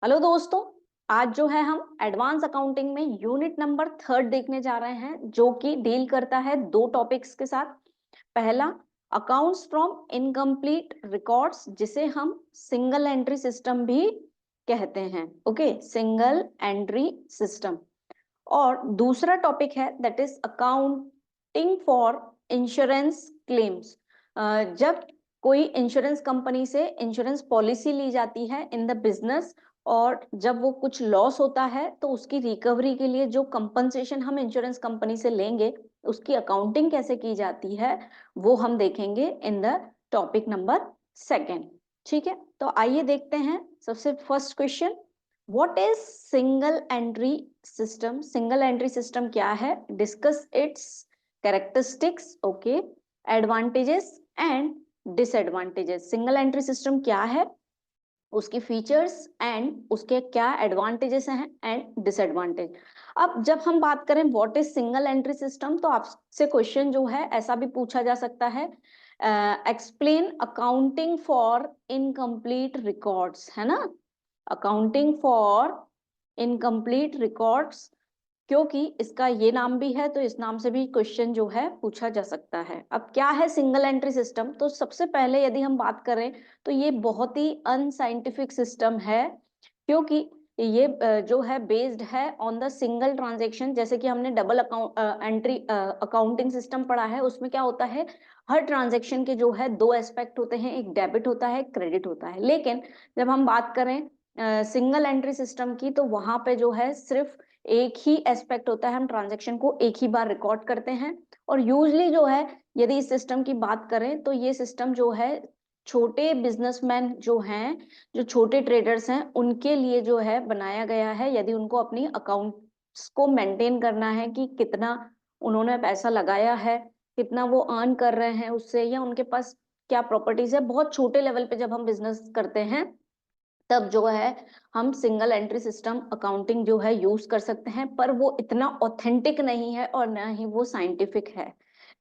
Hello दोस्तों, आज जो है हम एडवांस अकाउंटिंग में यूनिट नंबर 3 देखने जा रहे हैं, जो कि डील करता है दो टॉपिक्स के साथ। पहला, अकाउंट्स फ्रॉम इनकम्प्लीट रिकॉर्ड्स, जिसे हम सिंगल एंट्री सिस्टम भी कहते हैं। Okay, single entry system. और दूसरा टॉपिक है that is accounting for insurance claims. जब कोई इंश्योरेंस कंपनी से इंश्योरेंस पॉलिसी ली जाती है इन द बिजनेस, और जब वो कुछ लॉस होता है तो उसकी रिकवरी के लिए जो कंपनसेशन हम इंश्योरेंस कंपनी से लेंगे, उसकी अकाउंटिंग कैसे की जाती है, वो हम देखेंगे इन द टॉपिक नंबर 2। ठीक है, तो आइए देखते हैं सबसे first question. What is single entry system? Single entry system क्या है? Discuss it's characteristics, okay, advantages and disadvantages. Single entry system क्या है, उसकी फीचर्स एंड उसके क्या एडवांटेजेस हैं एंड डिसएडवांटेज। अब जब हम बात करें what is single entry system, तो आपसे क्वेश्चन जो है ऐसा भी पूछा जा सकता है, explain accounting for incomplete records, है ना, अकाउंटिंग फॉर इनकम्प्लीट रिकॉर्ड्स। क्योंकि इसका ये नाम भी है तो इस नाम से भी क्वेश्चन जो है पूछा जा सकता है। अब क्या है सिंगल एंट्री सिस्टम? तो सबसे पहले यदि हम बात करें तो ये बहुत ही अनसाइंटिफिक सिस्टम है, क्योंकि ये जो है बेस्ड है ऑन द सिंगल ट्रांजेक्शन। जैसे कि हमने double account entry accounting system पढ़ा है, उसमें क्या होता है, हर ट्रांजेक्शन के जो है दो एस्पेक्ट होते हैं, एक डेबिट होता है, एक क्रेडिट होता है। लेकिन जब हम बात करें सिंगल एंट्री सिस्टम की, तो वहां पे जो है सिर्फ एक ही एस्पेक्ट होता है, हम ट्रांजेक्शन को एक ही बार रिकॉर्ड करते हैं। और यूजली जो है, यदि इस सिस्टम की बात करें तो ये सिस्टम जो है छोटे बिजनेसमैन जो हैं, जो छोटे ट्रेडर्स हैं, उनके लिए जो है बनाया गया है। यदि उनको अपनी अकाउंट्स को मेंटेन करना है कि कितना उन्होंने पैसा लगाया है, कितना वो अर्न कर रहे हैं उससे, या उनके पास क्या प्रॉपर्टीज है, बहुत छोटे लेवल पे जब हम बिजनेस करते हैं, तब जो है हम सिंगल एंट्री सिस्टम अकाउंटिंग जो है यूज कर सकते हैं। पर वो इतना ऑथेंटिक नहीं है और ना ही वो साइंटिफिक है।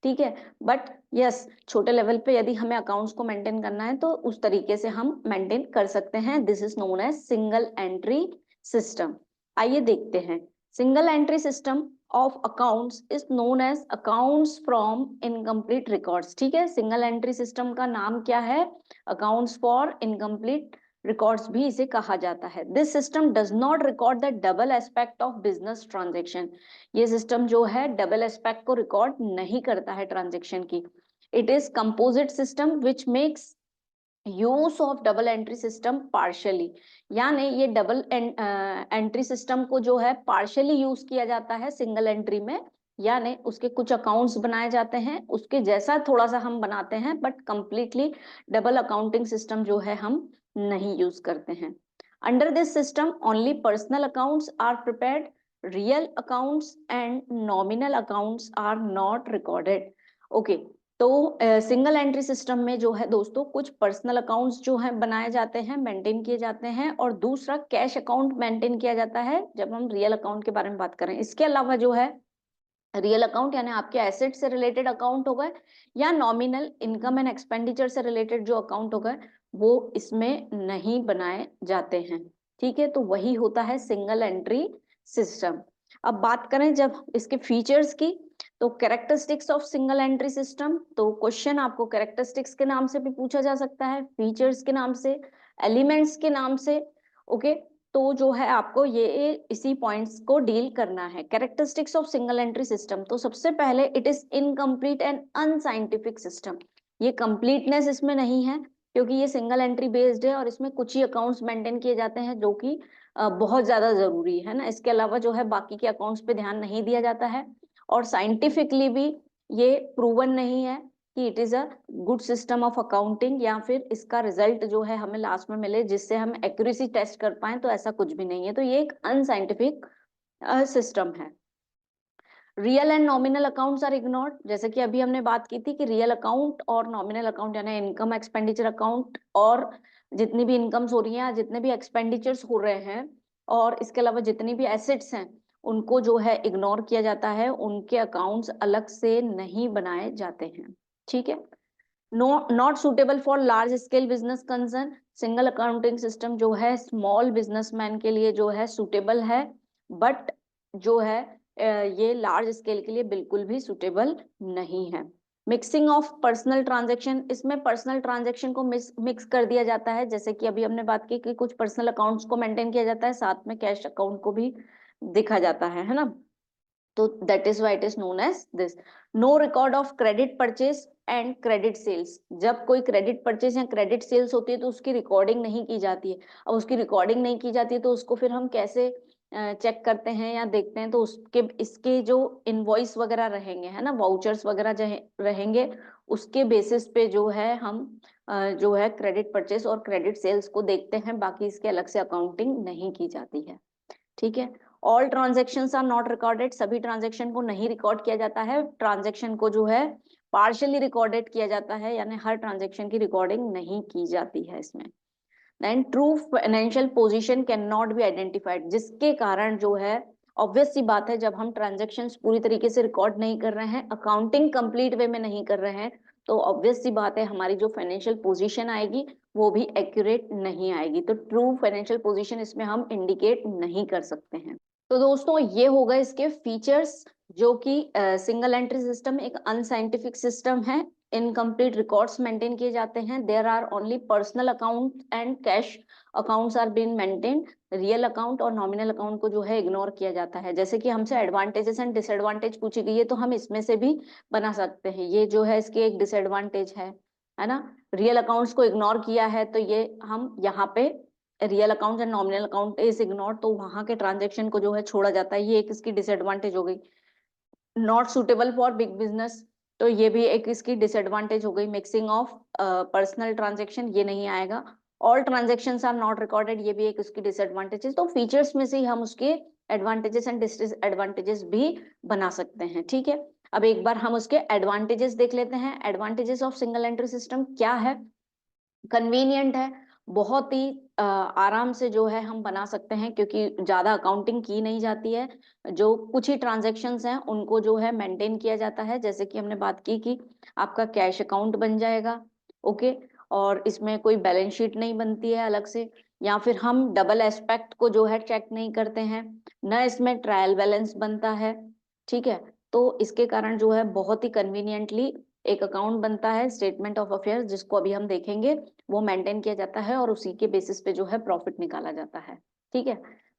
ठीक है, बट यस, छोटे लेवल पे यदि हमें अकाउंट्स को मेंटेन करना है तो उस तरीके से हम मेंटेन कर सकते हैं। This is known as single entry system. आइए देखते हैं। Single entry system of accounts is known as accounts from incomplete records. ठीक है, सिंगल एंट्री सिस्टम का नाम क्या है? अकाउंट्स फॉर इनकम्प्लीट रिकॉर्ड्स भी इसे कहा जाता है। This system does not record the double aspect of business transaction. ये सिस्टम जो है डबल एस्पेक्ट को रिकॉर्ड नहीं करता है ट्रांजेक्शन की। It is composite system which makes use of double entry system partially. यानी ये डबल एंट्री सिस्टम को जो है पार्शियली यूज किया जाता है सिंगल एंट्री में। यानी उसके कुछ अकाउंट्स बनाए जाते हैं, उसके जैसा थोड़ा सा हम बनाते हैं, but completely double accounting system जो है हम नहीं यूज करते हैं। Under this system only personal accounts are prepared, real accounts and nominal accounts are not recorded. Okay, तो सिंगल एंट्री सिस्टम में जो है दोस्तों, कुछ पर्सनल अकाउंट्स जो है बनाए जाते हैं, मेंटेन किए जाते हैं, और दूसरा कैश अकाउंट मेंटेन किया जाता है जब हम रियल अकाउंट के बारे में बात करें। इसके अलावा जो है रियल अकाउंट यानी आपके एसेट से रिलेटेड अकाउंट हो गए, या नॉमिनल इनकम एंड एक्सपेंडिचर से रिलेटेड जो अकाउंट हो गए, वो इसमें नहीं बनाए जाते हैं। ठीक है, तो वही होता है सिंगल एंट्री सिस्टम। अब बात करें जब इसके फीचर्स की, तो characteristics of single entry system, तो क्वेश्चन आपको कैरेक्टरिस्टिक्स के नाम से भी पूछा जा सकता है, फीचर्स के नाम से, एलिमेंट्स के नाम से। ओके, तो जो है आपको ये इसी पॉइंट्स को डील करना है। Characteristics of single entry system, तो सबसे पहले it is incomplete and unscientific system. ये कंप्लीटनेस इसमें नहीं है, क्योंकि ये सिंगल एंट्री बेस्ड है और इसमें कुछ ही अकाउंट्स मेंटेन किए जाते हैं, जो कि बहुत ज्यादा जरूरी है ना। इसके अलावा जो है बाकी के अकाउंट्स पे ध्यान नहीं दिया जाता है। और साइंटिफिकली भी ये प्रूवन नहीं है कि it is a good system of accounting, या फिर इसका रिजल्ट जो है हमें लास्ट में मिले जिससे हम एक्यूरेसी टेस्ट कर पाए, तो ऐसा कुछ भी नहीं है। तो ये एक अनसाइंटिफिक सिस्टम है। Real and nominal accounts are ignored. जैसे कि अभी हमने बात की थी कि रियल अकाउंट और नॉमिनल अकाउंट यानी इनकम एक्सपेंडिचर अकाउंट, और जितनी भी इनकम्स हो रही हैं, जितने भी एक्सपेंडिचर्स हो रहे हैं, और इसके अलावा जितनी भी एसेट्स हैं, उनको जो है इग्नोर किया जाता है, उनके अकाउंट्स अलग से नहीं बनाए जाते हैं। ठीक है, no not suitable for large scale business concern. Single accounting system जो है स्मॉल बिजनेसमैन के लिए जो है सूटेबल है, बट जो है ये लार्ज स्केल के लिए बिल्कुल भी सूटेबल नहीं है। मिक्सिंग ऑफ पर्सनल ट्रांजेक्शन, इसमें पर्सनल ट्रांजेक्शन को मिक्स कर दिया जाता है, जैसे कि अभी हमने बात की कि कुछ पर्सनल अकाउंट्स को मेंटेन किया जाता है, साथ में कैश अकाउंट को भी देखा जाता है ना। तो that is why it is known as this. No record of credit purchase and credit sales, जब कोई क्रेडिट परचेज या क्रेडिट सेल्स होती है तो उसकी रिकॉर्डिंग नहीं की जाती है। अब उसकी रिकॉर्डिंग नहीं की जाती है तो उसको फिर हम कैसे चेक करते हैं या देखते हैं, तो उसके इसके जो इनवॉइस वगैरह रहेंगे है ना, वाउचर्स वगैरह रहेंगे, उसके बेसिस पे जो है हम जो है क्रेडिट परचेस और क्रेडिट सेल्स को देखते हैं, बाकी इसके अलग से अकाउंटिंग नहीं की जाती है। ठीक है। All transactions are not recorded, सभी ट्रांजेक्शन को नहीं रिकॉर्ड किया जाता है, ट्रांजेक्शन को जो है पार्शियली रिकॉर्डेड किया जाता है, यानी हर ट्रांजेक्शन की रिकॉर्डिंग नहीं की जाती है इसमें। Then true financial position can not be identified, जिसके कारण जो है ऑब्वियस सी बात है, जब हम ट्रांजेक्शन्स पूरी तरीके से रिकॉर्ड नहीं कर रहे हैं, अकाउंटिंग कंप्लीट वे में नहीं कर रहे हैं, तो ऑब्वियस सी बात है हमारी जो फाइनेंशियल पोजीशन आएगी वो भी एक्यूरेट नहीं आएगी। तो ट्रू फाइनेंशियल पोजीशन इसमें हम इंडिकेट नहीं कर सकते हैं। तो दोस्तों ये हो गए इसके फीचर्स, जो कि सिंगल एंट्री सिस्टम एक अनसाइंटिफिक सिस्टम है, इनकम्प्लीट रिकॉर्ड्स मेंटेन किए जाते हैं, there are only personal account and cash accounts are been maintain, real account और नॉमिनल अकाउंट को जो है इग्नोर किया जाता है। जैसे कि हमसे एडवांटेजेस एंड डिसएडवांटेज पूछी गई है, तो हम इसमें से भी बना सकते हैं, ये जो है इसकी एक डिसएडवांटेज है ना। रियल अकाउंट्स को इग्नोर किया है तो ये हम यहाँ पे real account and nominal account is ignore, तो वहां के ट्रांजेक्शन को जो है छोड़ा जाता है, ये एक इसकी डिसएडवांटेज हो गई। Not suitable for big business, तो ये भी एक इसकी डिसएडवांटेज हो गई। मिक्सिंग ऑफ पर्सनल ट्रांजेक्शन, ये नहीं आएगा। All transactions are not recorded, ये भी एक उसकी डिसएडवांटेज है। तो फीचर्स में से ही हम उसके एडवांटेजेस एंड डिसएडवांटेजेस भी बना सकते हैं। ठीक है, अब एक बार हम उसके एडवांटेजेस देख लेते हैं। Advantages of single entry system क्या है? कन्वीनियंट है, बहुत ही आराम से जो है हम बना सकते हैं, क्योंकि ज्यादा अकाउंटिंग की नहीं जाती है, जो कुछ ही ट्रांजैक्शंस हैं उनको जो है मेंटेन किया जाता है। जैसे कि हमने बात की कि आपका कैश अकाउंट बन जाएगा, ओके, और इसमें कोई बैलेंस शीट नहीं बनती है अलग से, या फिर हम डबल एस्पेक्ट को जो है चेक नहीं करते हैं, न इसमें ट्रायल बैलेंस बनता है। ठीक है, तो इसके कारण जो है बहुत ही कन्वीनियंटली एक अकाउंट बनता है, स्टेटमेंट ऑफ अफेयर्स, जिसको अभी हम देखेंगे, वो मेंटेन किया जाता है और उसी के बेसिस पे जो है प्रॉफिट निकाला जाता है। ठीक है,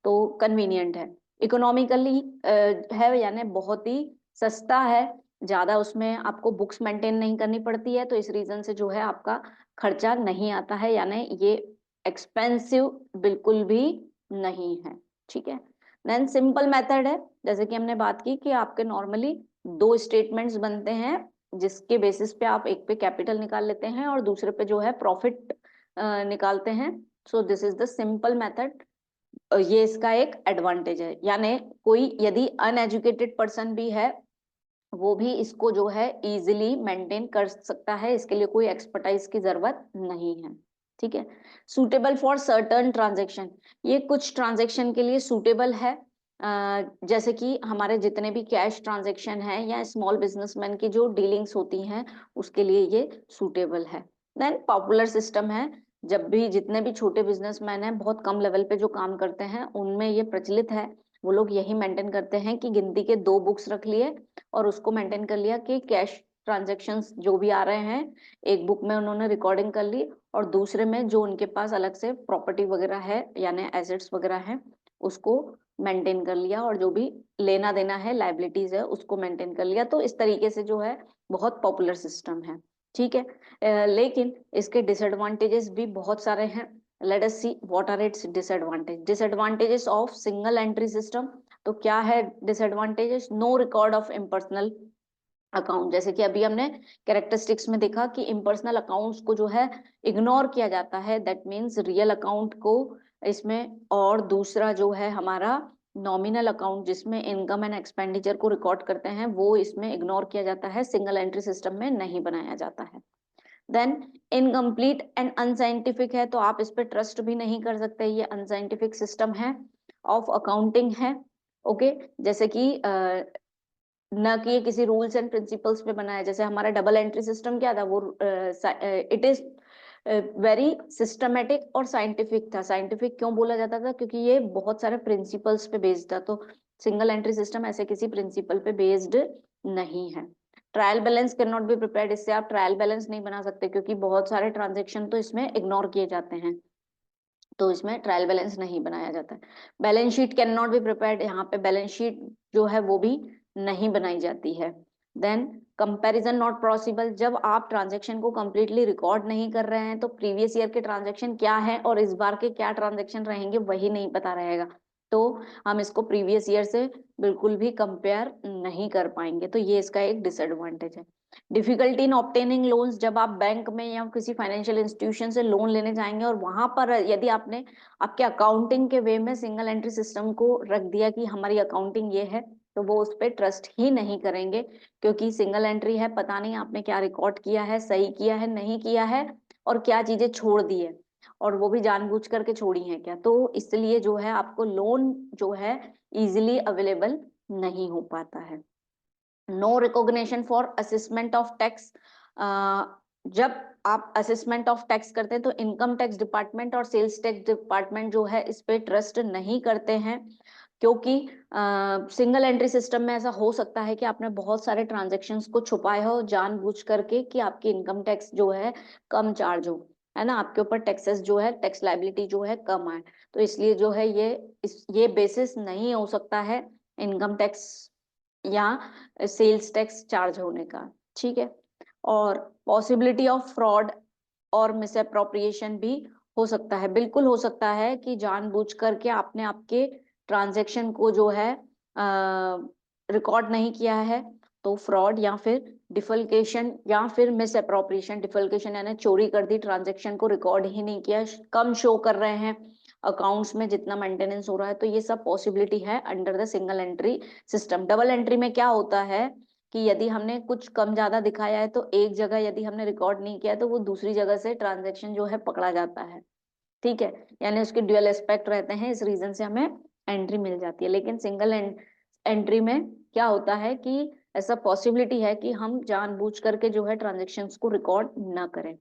तो कन्वीनियंट है, इकोनॉमिकली है, यानी बहुत ही सस्ता है, ज्यादा उसमें आपको बुक्स मेंटेन नहीं करनी पड़ती है, तो इस रीजन से जो है आपका खर्चा नहीं आता है, यानी ये एक्सपेंसिव बिल्कुल भी नहीं है। ठीक है, देन सिंपल मेथड है, जैसे कि हमने बात की कि आपके नॉर्मली दो स्टेटमेंट्स बनते हैं, जिसके बेसिस पे आप एक पे कैपिटल निकाल लेते हैं और दूसरे पे जो है प्रॉफिट निकालते हैं। So this is the simple method, ये इसका एक एडवांटेज है, यानी कोई यदि अनएजुकेटेड पर्सन भी है वो भी इसको जो है इजीली मेंटेन कर सकता है, इसके लिए कोई एक्सपर्टाइज की जरूरत नहीं है। ठीक है, सूटेबल फॉर सर्टेन ट्रांजेक्शन, ये कुछ ट्रांजेक्शन के लिए सूटेबल है, जैसे कि हमारे जितने भी कैश ट्रांजेक्शन है या स्मॉल बिजनेसमैन की जो डीलिंग्स होती हैं उसके लिए ये सूटेबल है। देन पॉपुलर सिस्टम है, जब भी जितने भी छोटे बिजनेसमैन हैं बहुत कम लेवल पे जो काम करते हैं उनमें ये प्रचलित है, वो लोग यही मेंटेन करते हैं कि गिनती के दो बुक्स रख लिए और उसको मेंटेन कर लिया कि कैश ट्रांजेक्शन्स जो भी आ रहे हैं एक बुक में उन्होंने रिकॉर्डिंग कर ली, और दूसरे में जो उनके पास अलग से प्रॉपर्टी वगैरह है यानी एसेट्स वगैरह है उसको मेंटेन कर लिया, और जो भी लेना देना है लाइबिलिटीज है उसको मेंटेन कर लिया। तो इस तरीके से जो है बहुत पॉपुलर सिस्टम है। ठीक है, लेकिन इसके डिसएडवांटेजेस भी बहुत सारे हैं। Let us see what are its disadvantages of single entry system. तो क्या है disadvantages? No record of impersonal account, जैसे कि अभी हमने कैरेक्टरिस्टिक्स में देखा कि इम्पर्सनल अकाउंट्स को जो है इग्नोर किया जाता है, दैट मीन्स रियल अकाउंट को इसमें, और दूसरा जो है हमारा नॉमिनल अकाउंट जिसमें इनकम एंड एक्सपेंडिचर को रिकॉर्ड करते हैं वो इसमें इग्नोर किया जाता है, सिंगल एंट्री सिस्टम में नहीं बनाया जाता है। देन इनकम्प्लीट एंड अनसाइंटिफिक है, तो आप इस पर ट्रस्ट भी नहीं कर सकते, ये अनसाइंटिफिक सिस्टम है ऑफ अकाउंटिंग है। ओके, जैसे कि न कि ये किसी रूल्स एंड प्रिंसिपल्स पे बना है। जैसे हमारा डबल एंट्री सिस्टम क्या था, वो इट इज वेरी सिस्टमेटिक और साइंटिफिक था। साइंटिफिक क्यों बोला जाता था? क्योंकि ये बहुत सारे प्रिंसिपल्स पे बेस्ड था। तो सिंगल एंट्री सिस्टम ऐसे किसी प्रिंसिपल पे बेस्ड नहीं है। Trial balance can not be prepared, इससे आप ट्रायल बैलेंस नहीं बना सकते क्योंकि बहुत सारे ट्रांजेक्शन तो इसमें इग्नोर किए जाते हैं, तो इसमें ट्रायल बैलेंस नहीं बनाया जाता है। Balance sheet can not be prepared, यहाँ पे बैलेंस शीट जो है वो भी नहीं बनाई जाती है। देन कंपैरिजन नॉट पॉसिबल, जब आप ट्रांजेक्शन को कंप्लीटली रिकॉर्ड नहीं कर रहे हैं तो प्रीवियस ईयर के ट्रांजेक्शन क्या है और इस बार के क्या ट्रांजेक्शन रहेंगे वही नहीं पता रहेगा, तो हम इसको प्रीवियस ईयर से बिल्कुल भी कंपेयर नहीं कर पाएंगे, तो ये इसका एक डिसएडवांटेज है। डिफिकल्टी इन ऑब्टेनिंग लोन्स, जब आप बैंक में या किसी फाइनेंशियल इंस्टीट्यूशन से लोन लेने जाएंगे और वहां पर यदि आपने आपके अकाउंटिंग के वे में सिंगल एंट्री सिस्टम को रख दिया कि हमारी अकाउंटिंग ये है, तो वो उस पर ट्रस्ट ही नहीं करेंगे, क्योंकि सिंगल एंट्री है, पता नहीं आपने क्या रिकॉर्ड किया है, सही किया है, नहीं किया है, और क्या चीजें छोड़ दी है, और वो भी जानबूझ करके छोड़ी है क्या, तो इसलिए जो है आपको लोन जो है इजिली अवेलेबल नहीं हो पाता है। No recognition for assessment of tax, जब आप असेसमेंट ऑफ टैक्स करते हैं तो इनकम टैक्स डिपार्टमेंट और सेल्स टैक्स डिपार्टमेंट जो है इस पे ट्रस्ट नहीं करते हैं, क्योंकि सिंगल एंट्री सिस्टम में ऐसा हो सकता है कि आपने बहुत सारे ट्रांजेक्शन्स को छुपाए हो जानबूझ करके कि आपकी इनकम टैक्स जो है कम चार्ज हो, है ना, आपके ऊपर टैक्सेस जो है, टैक्स लाइबिलिटी जो है कम आए, तो इसलिए जो है ये बेसिस नहीं हो सकता है इनकम टैक्स या सेल्स टैक्स चार्ज होने का, ठीक है। और पॉसिबिलिटी ऑफ फ्रॉड और मिस अप्रोप्रिएशन भी हो सकता है, बिल्कुल हो सकता है कि जानबूझ करके आपने आपके ट्रांजैक्शन को जो है रिकॉर्ड नहीं किया है, तो फ्रॉड या फिर डिफल्केशन या फिर मिस अप्रोप्रिएशन, डिफल्केशन यानी चोरी कर दी, ट्रांजैक्शन को रिकॉर्ड ही नहीं किया, कम शो कर रहे हैं अकाउंट्स में जितना मेंटेनेंस हो रहा है, तो ये सब पॉसिबिलिटी है under the single entry system. Double entry में क्या होता है कि यदि हमने कुछ कम ज्यादा दिखाया है तो एक जगह यदि हमने रिकॉर्ड नहीं किया तो वो दूसरी जगह से ट्रांजैक्शन जो है पकड़ा जाता है, ठीक है, यानी उसके ड्यूअल एस्पेक्ट रहते हैं, इस रीजन से हमें एंट्री मिल जाती है। लेकिन सिंगल एंट्री में क्या होता है कि ऐसा पॉसिबिलिटी है कि हम जानबूझ करके जो है ट्रांजेक्शन्स को रिकॉर्ड ना करें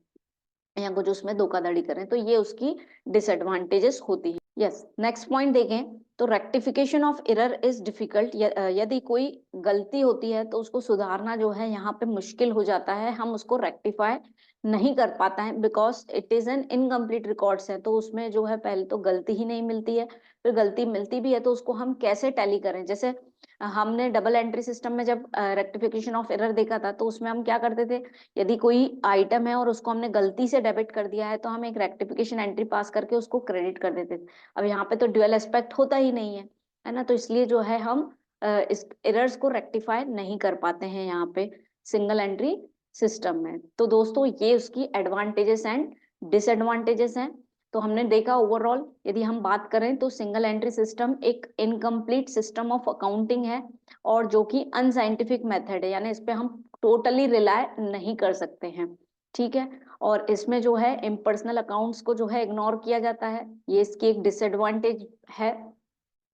या कुछ उसमें धोखाधड़ी करें, तो ये उसकी डिसएडवांटेजेस होती है। यस, नेक्स्ट पॉइंट देखें तो rectification of error is difficult, यदि कोई गलती होती है तो उसको सुधारना जो है यहाँ पे मुश्किल हो जाता है, हम उसको रेक्टिफाई नहीं कर पाता है, because it is an incomplete records है, तो उसमें जो है पहले तो गलती ही नहीं मिलती है, फिर गलती मिलती भी है तो उसको हम कैसे टैली करें। जैसे हमने डबल एंट्री सिस्टम में जब रेक्टिफिकेशन ऑफ एरर देखा था तो उसमें हम क्या करते थे, यदि कोई आइटम है और उसको हमने गलती से डेबिट कर दिया है तो हम एक रेक्टिफिकेशन एंट्री पास करके उसको क्रेडिट कर देते थे। अब यहाँ पे तो ड्यूअल एस्पेक्ट होता ही नहीं है ना, तो इसलिए जो है हम इस एरर्स को रेक्टिफाई नहीं कर पाते हैं यहाँ पे सिंगल एंट्री सिस्टम में। तो दोस्तों ये उसकी एडवांटेजेस एंड डिसएडवांटेजेस हैं। तो हमने देखा ओवरऑल यदि हम बात करें तो सिंगल एंट्री सिस्टम एक इनकम्प्लीट सिस्टम ऑफ अकाउंटिंग है और जो कि अनसाइंटिफिक मेथड है, यानी इस पे हम टोटली रिलाय नहीं कर सकते हैं, ठीक है। और इसमें जो है इम्पर्सनल अकाउंट्स को जो है इग्नोर किया जाता है, ये इसकी एक डिसएडवांटेज है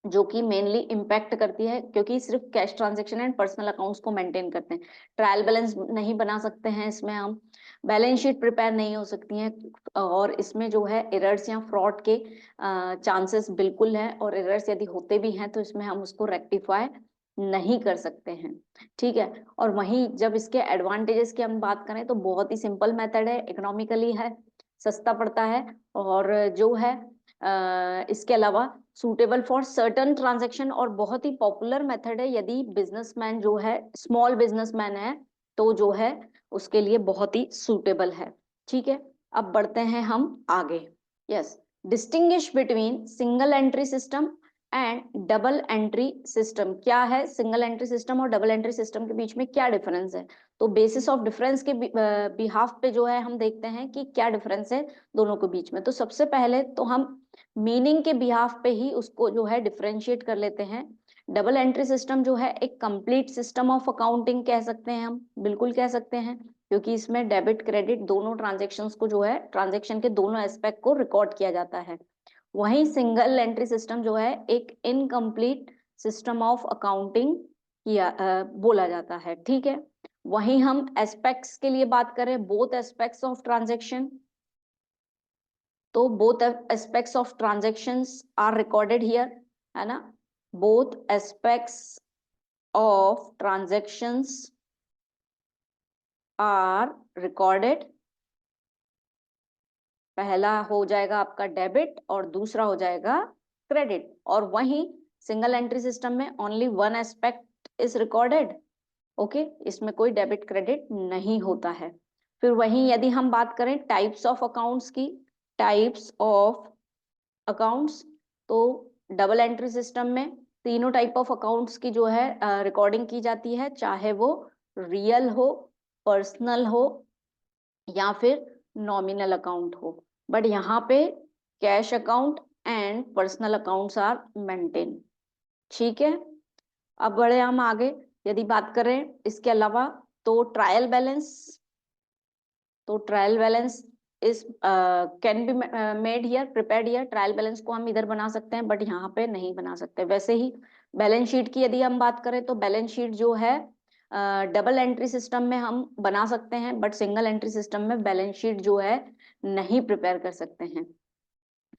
जो कि मेनली इम्पैक्ट करती है, क्योंकि सिर्फ cash transaction and personal accounts को मेंटेन करते हैं, ट्रायल बैलेंस नहीं बना सकते हैं इसमें हम, बैलेंस शीट प्रिपेयर नहीं हो सकती हैं, और इसमें जो है एरर्स या फ्रॉड के चांसेस बिल्कुल है, और एरर्स यदि होते भी हैं तो इसमें हम उसको रेक्टिफाई नहीं कर सकते हैं, ठीक है। और वहीं जब इसके एडवांटेजेस की हम बात करें तो बहुत ही सिंपल मेथड है, इकोनॉमिकली है, सस्ता पड़ता है, और जो है इसके अलावा सूटेबल फॉर सर्टन ट्रांजैक्शन, और बहुत ही पॉपुलर मेथड है यदि बिजनेसमैन जो है स्मॉल बिजनेसमैन है तो जो है उसके लिए बहुत ही सूटेबल है, ठीक है। अब बढ़ते हैं हम आगे। Yes, distinguish between single entry system and double entry system, क्या है सिंगल एंट्री सिस्टम और डबल एंट्री सिस्टम के बीच में क्या डिफरेंस है, तो बेसिस ऑफ डिफरेंस के बिहाफ पे जो है हम देखते हैं कि क्या डिफरेंस है दोनों के बीच में। तो सबसे पहले तो हम मीनिंग के बिहाफ पे ही उसको जो है डिफरेंशिएट कर लेते हैं। डबल एंट्री सिस्टम जो है एक कंप्लीट सिस्टम ऑफ अकाउंटिंग कह सकते हैं, हम बिल्कुल कह सकते हैं, क्योंकि इसमें डेबिट क्रेडिट दोनों ट्रांजेक्शन्स को जो है ट्रांजेक्शन के दोनों एस्पेक्ट को रिकॉर्ड किया जाता है। वहीं सिंगल एंट्री सिस्टम जो है एक इनकम्प्लीट सिस्टम ऑफ अकाउंटिंग किया बोला जाता है, ठीक है। वहीं हम एस्पेक्ट्स के लिए बात करें, बोथ एस्पेक्ट्स ऑफ ट्रांजेक्शन, तो both aspects of transactions are recorded here, है ना, both aspects of transactions are recorded. पहला हो जाएगा आपका डेबिट और दूसरा हो जाएगा क्रेडिट, और वहीं सिंगल एंट्री सिस्टम में only one aspect is recorded. Okay, इसमें कोई डेबिट क्रेडिट नहीं होता है। फिर वहीं यदि हम बात करें टाइप्स ऑफ अकाउंट्स की, टाइप्स ऑफ अकाउंट्स, तो डबल एंट्री सिस्टम में तीनों टाइप ऑफ अकाउंट्स की जो है रिकॉर्डिंग की जाती है, चाहे वो रियल हो, पर्सनल हो या फिर नॉमिनल अकाउंट हो। बट यहाँ पे cash account and personal accounts are maintain. ठीक है, अब बढ़े हम आगे। यदि बात करें इसके अलावा तो ट्रायल बैलेंस, तो ट्रायल बैलेंस इस can be made here, prepared here. Trial balance को हम इधर बना सकते हैं बट यहाँ पे नहीं बना सकते। वैसे ही बैलेंस शीट की यदि हम बात करें तो बैलेंस शीट जो है डबल एंट्री सिस्टम में हम बना सकते हैं बट सिंगल एंट्री सिस्टम में बैलेंस शीट जो है नहीं प्रिपेयर कर सकते हैं।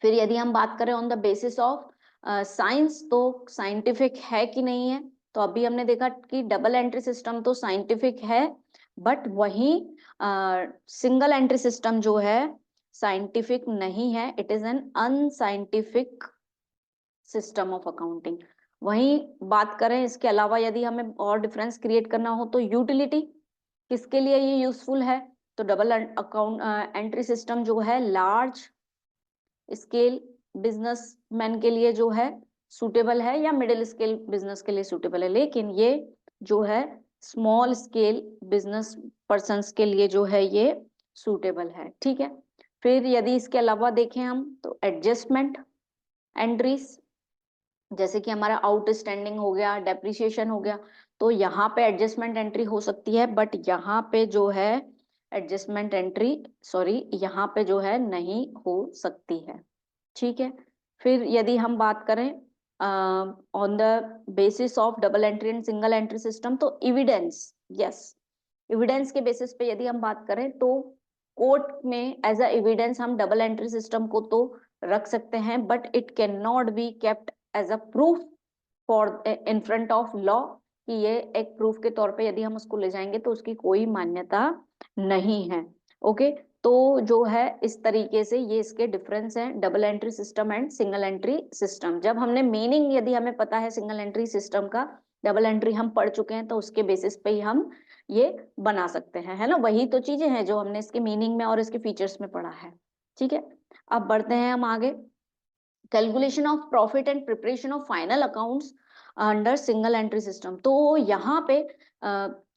फिर यदि हम बात करें on the basis of science, तो साइंटिफिक है कि नहीं है, तो अभी हमने देखा कि डबल एंट्री सिस्टम तो साइंटिफिक है, बट वही सिंगल एंट्री सिस्टम जो है साइंटिफिक नहीं है, it is an unscientific system of accounting. वहीं बात करें इसके अलावा यदि हमें और डिफरेंस क्रिएट करना हो तो यूटिलिटी किसके लिए ये यूजफुल है, तो डबल अकाउंट एंट्री सिस्टम जो है लार्ज स्केल बिजनेसमैन के लिए जो है सूटेबल है या मिडिल स्केल बिजनेस के लिए सूटेबल है, लेकिन ये जो है स्मॉल स्केल बिजनेस पर्सन्स के लिए जो है ये सूटेबल है। ठीक है, फिर यदि इसके अलावा देखें हम तो एडजस्टमेंट एंट्रीज, जैसे कि हमारा आउटस्टैंडिंग हो गया, डेप्रिसिएशन हो गया, तो यहाँ पे एडजस्टमेंट एंट्री हो सकती है बट यहाँ पे जो है एडजस्टमेंट एंट्री, सॉरी, यहाँ पे जो है नहीं हो सकती है। ठीक है, फिर यदि हम बात करें on the basis of double entry and single entry system, तो एविडेंस, यस, एविडेंस के बेसिस पे यदि हम बात करें तो कोर्ट में एज अ एविडेंस हम डबल एंट्री सिस्टम को तो रख सकते हैं but it can not be kept as a proof for in front of law, कि ये एक प्रूफ के तौर पे यदि हम उसको ले जाएंगे तो उसकी कोई मान्यता नहीं है। ओके, तो जो है इस तरीके से ये इसके डिफरेंस हैं, double entry system and single entry system. जब हमने मीनिंग यदि हमें पता है सिंगल एंट्री सिस्टम का, डबल एंट्री हम पढ़ चुके हैं, तो उसके बेसिस पे ही हम ये बना सकते हैं, है ना। वही तो चीजें हैं जो हमने इसके मीनिंग में और इसके फीचर्स में पढ़ा है। ठीक है, अब बढ़ते हैं हम आगे। Calculation of profit and preparation of final accounts under single entry system, तो यहाँ पे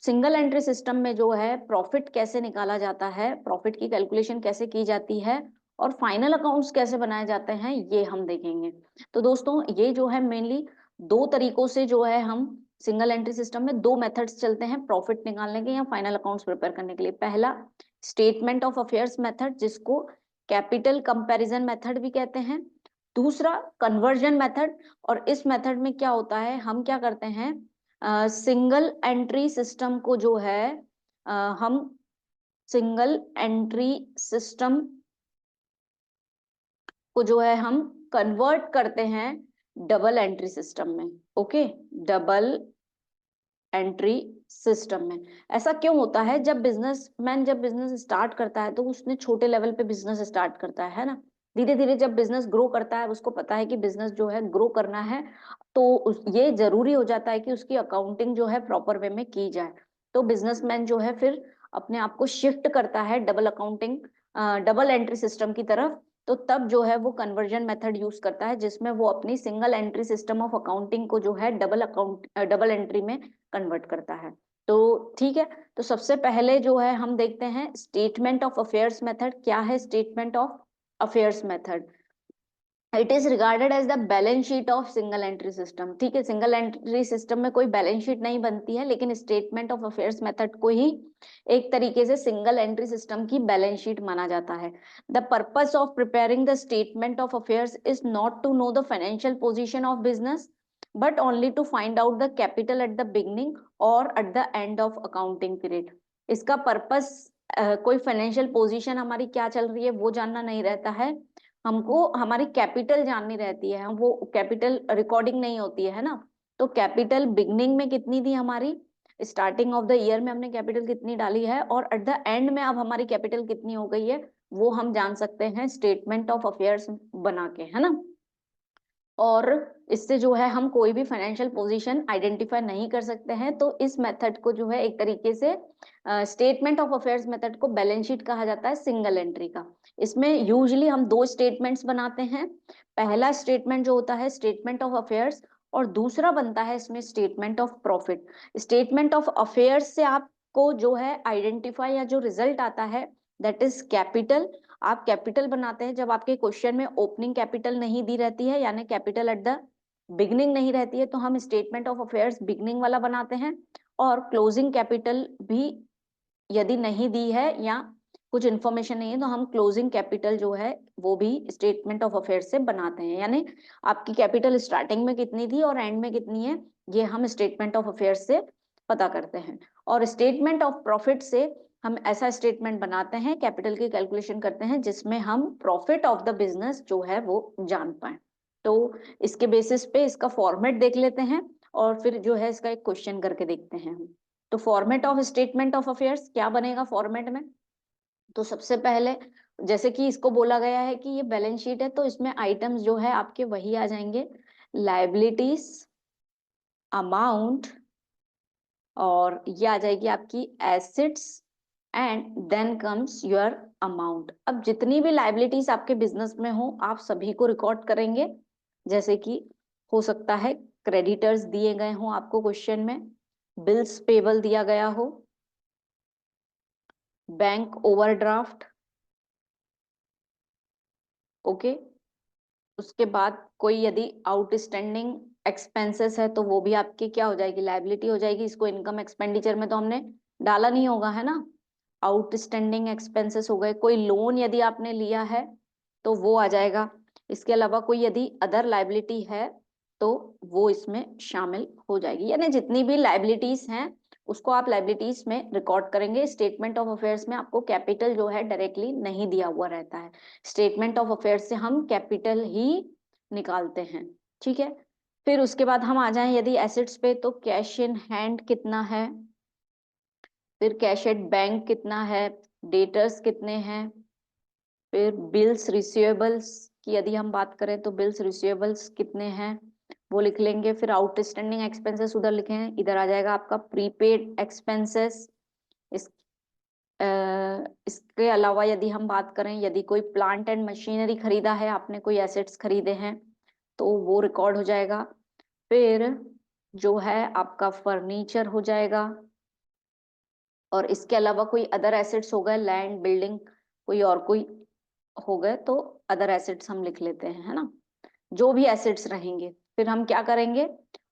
सिंगल एंट्री सिस्टम में जो है प्रॉफिट कैसे निकाला जाता है, प्रॉफिट की कैलकुलेशन कैसे की जाती है और फाइनल अकाउंट्स कैसे बनाए जाते हैं, ये हम देखेंगे। तो दोस्तों ये जो है मेनली दो तरीकों से जो है हम सिंगल एंट्री सिस्टम में दो मेथड्स चलते हैं प्रॉफिट निकालने के या फाइनल अकाउंट्स प्रिपेयर करने के लिए। पहला स्टेटमेंट ऑफ अफेयर्स मेथड, जिसको कैपिटल कंपैरिजन मेथड भी कहते हैं। दूसरा कन्वर्जन मेथड, और इस मेथड में क्या होता है, हम क्या करते हैं सिंगल एंट्री सिस्टम को जो है हम सिंगल एंट्री सिस्टम को जो है हम कन्वर्ट करते हैं डबल एंट्री सिस्टम में। ओके, डबल एंट्री सिस्टम में ऐसा क्यों होता है, जब बिजनेसमैन जब बिजनेस स्टार्ट करता है तो उसने छोटे लेवल पे बिजनेस स्टार्ट करता है ना। धीरे धीरे जब बिजनेस ग्रो करता है, उसको पता है कि बिजनेस जो है ग्रो करना है, तो ये जरूरी हो जाता है कि उसकी अकाउंटिंग जो है प्रॉपर वे में की जाए। तो बिजनेसमैन जो है फिर अपने आप को शिफ्ट करता है double accounting double entry system की तरफ। तो तब जो है वो कन्वर्जन मेथड यूज करता है, जिसमें वो अपनी single entry system of accounting को जो है डबल एंट्री में कन्वर्ट करता है। तो ठीक है, तो सबसे पहले जो है हम देखते हैं स्टेटमेंट ऑफ अफेयर्स मेथड। क्या है statement of affairs method? It is regarded as the balance sheet of single entry system. ठीक है, सिंगल एंट्री सिस्टम में कोई बैलेंस शीट नहीं बनती है, लेकिन स्टेटमेंट ऑफ अफेयर्स मेथड को ही एक तरीके से सिंगल एंट्री सिस्टम की बैलेंस शीट माना जाता है। The purpose of preparing the statement of affairs is not to know the financial position of business but only to find out the capital at the beginning और at the end of accounting period. इसका purpose कोई financial position हमारी क्या चल रही है वो जानना नहीं रहता है, हमको हमारी कैपिटल जाननी रहती है, वो कैपिटल रिकॉर्डिंग नहीं होती है ना। तो कैपिटल बिगनिंग में कितनी थी हमारी, स्टार्टिंग ऑफ द ईयर में हमने कैपिटल कितनी डाली है, और एट द एंड में अब हमारी कैपिटल कितनी हो गई है, वो हम जान सकते हैं स्टेटमेंट ऑफ अफेयर्स बना के, है ना। और इससे जो है हम कोई भी फाइनेंशियल पोजीशन आइडेंटिफाई नहीं कर सकते हैं। तो इस मेथड को जो है एक तरीके से स्टेटमेंट ऑफ अफेयर्स मेथड को बैलेंस शीट कहा जाता है सिंगल एंट्री का। इसमें यूजुअली हम दो स्टेटमेंट्स बनाते हैं। पहला स्टेटमेंट जो होता है स्टेटमेंट ऑफ अफेयर्स, और दूसरा बनता है इसमें statement of profit. Statement of affairs से आपको जो है आइडेंटिफाई या जो रिजल्ट आता है दैट इज कैपिटल। आप कैपिटल बनाते हैं जब आपके क्वेश्चन में ओपनिंग कैपिटल नहीं दी रहती है, यानी कैपिटल एट द बिगनिंग नहीं रहती है, तो हम स्टेटमेंट ऑफ अफेयर्स बिगनिंग वाला बनाते हैं। और क्लोजिंग कैपिटल भी यदि नहीं दी है या कुछ इन्फॉर्मेशन नहीं है, तो हम क्लोजिंग कैपिटल जो है वो भी स्टेटमेंट ऑफ अफेयर्स से बनाते हैं। यानी आपकी कैपिटल स्टार्टिंग में कितनी थी और एंड में कितनी है, ये हम स्टेटमेंट ऑफ अफेयर्स से पता करते हैं। और स्टेटमेंट ऑफ प्रॉफिट से हम ऐसा स्टेटमेंट बनाते हैं, कैपिटल की कैलकुलेशन करते हैं जिसमें हम प्रॉफिट ऑफ द बिजनेस जो है वो जान पाए। तो इसके बेसिस पे इसका फॉर्मेट देख लेते हैं और फिर जो है इसका एक क्वेश्चन करके देखते हैं हम। तो format of statement of affairs क्या बनेगा फॉर्मेट में। तो सबसे पहले जैसे कि इसको बोला गया है कि ये बैलेंस शीट है, तो इसमें आइटम्स जो है आपके वही आ जाएंगे, लायबिलिटीज, अमाउंट, और ये आ जाएगी आपकी assets, and then comes your amount. अब जितनी भी लायबिलिटीज आपके बिजनेस में हो आप सभी को रिकॉर्ड करेंगे। जैसे कि हो सकता है क्रेडिटर्स दिए गए हों आपको क्वेश्चन में, बिल्स पेबल दिया गया हो, बैंक ओवरड्राफ्ट, ओके। उसके बाद कोई यदि आउटस्टैंडिंग एक्सपेंसेस है तो वो भी आपकी क्या हो जाएगी, लायबिलिटी हो जाएगी। इसको इनकम एक्सपेंडिचर में तो हमने डाला नहीं होगा, है ना। आउटस्टैंडिंग एक्सपेंसेस हो गए। कोई लोन यदि आपने लिया है तो वो आ जाएगा। इसके अलावा कोई यदि अदर लायबिलिटी है तो वो इसमें शामिल हो जाएगी। यानी जितनी भी लायबिलिटीज हैं उसको आप लायबिलिटीज में रिकॉर्ड करेंगे। स्टेटमेंट ऑफ अफेयर्स में आपको कैपिटल जो है डायरेक्टली नहीं दिया हुआ रहता है। स्टेटमेंट ऑफ अफेयर्स से हम कैपिटल ही निकालते हैं, ठीक है। फिर उसके बाद हम आ जाएं यदि एसेट्स पे, तो कैश इन हैंड कितना है, फिर कैश एट बैंक कितना है, डेटर्स कितने हैं, फिर बिल्स रिसीवेबल्स की यदि हम बात करें तो बिल्स रिसीवेबल्स कितने हैं वो लिख लेंगे। फिर आउटस्टैंडिंग एक्सपेंसेस उधर लिखें, इधर आ जाएगा आपका प्रीपेड एक्सपेंसेस। इस इसके अलावा यदि हम बात करें, यदि कोई प्लांट एंड मशीनरी खरीदा है आपने, कोई एसेट्स खरीदे हैं तो वो रिकॉर्ड हो जाएगा। फिर जो है आपका फर्नीचर हो जाएगा, और इसके अलावा कोई अदर एसेट्स हो गए, लैंड, बिल्डिंग, कोई और कोई हो गए तो अदर एसेट्स हम लिख लेते हैं, है ना। जो भी एसेट्स रहेंगे फिर हम क्या करेंगे,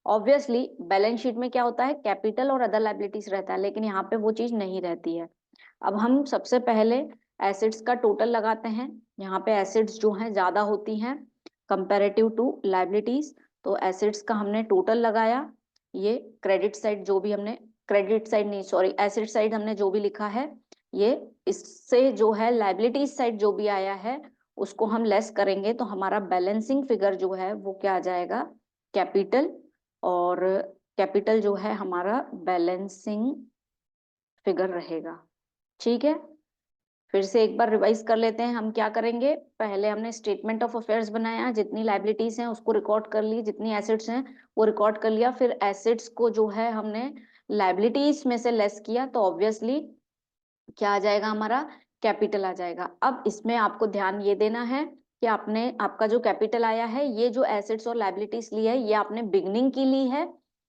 ऑब्वियसली बैलेंस शीट में क्या होता है, कैपिटल और अदर लायबिलिटीज रहता है, लेकिन यहाँ पे वो चीज नहीं रहती है। अब हम सबसे पहले एसेट्स का टोटल लगाते हैं। यहाँ पे एसेट्स जो हैं ज्यादा होती हैं कंपैरेटिव टू लायबिलिटीज, तो एसेट्स का हमने टोटल लगाया। ये क्रेडिट साइड जो भी हमने, क्रेडिट साइड नहीं सॉरी, एसेट साइड हमने जो भी लिखा है, ये इससे जो है लायबिलिटीज साइड जो भी आया है उसको हम लेस करेंगे, तो हमारा बैलेंसिंग फिगर जो है वो क्या आ जाएगा, कैपिटल। और कैपिटल जो है हमारा बैलेंसिंग फिगर रहेगा, ठीक है। फिर से एक बार रिवाइज कर लेते हैं हम क्या करेंगे। पहले हमने स्टेटमेंट ऑफ अफेयर्स बनाया, जितनी लायबिलिटीज हैं उसको रिकॉर्ड कर ली, जितनी एसेट्स हैं वो रिकॉर्ड कर लिया। फिर एसेट्स को जो है हमने लायबिलिटीज में से लेस किया, तो ऑब्वियसली क्या आ जाएगा, हमारा कैपिटल आ जाएगा। अब इसमें आपको ध्यान ये देना है कि आपने, आपका जो कैपिटल आया है, ये जो एसेट्स और लायबिलिटीज ली है ये आपने बिगनिंग की ली है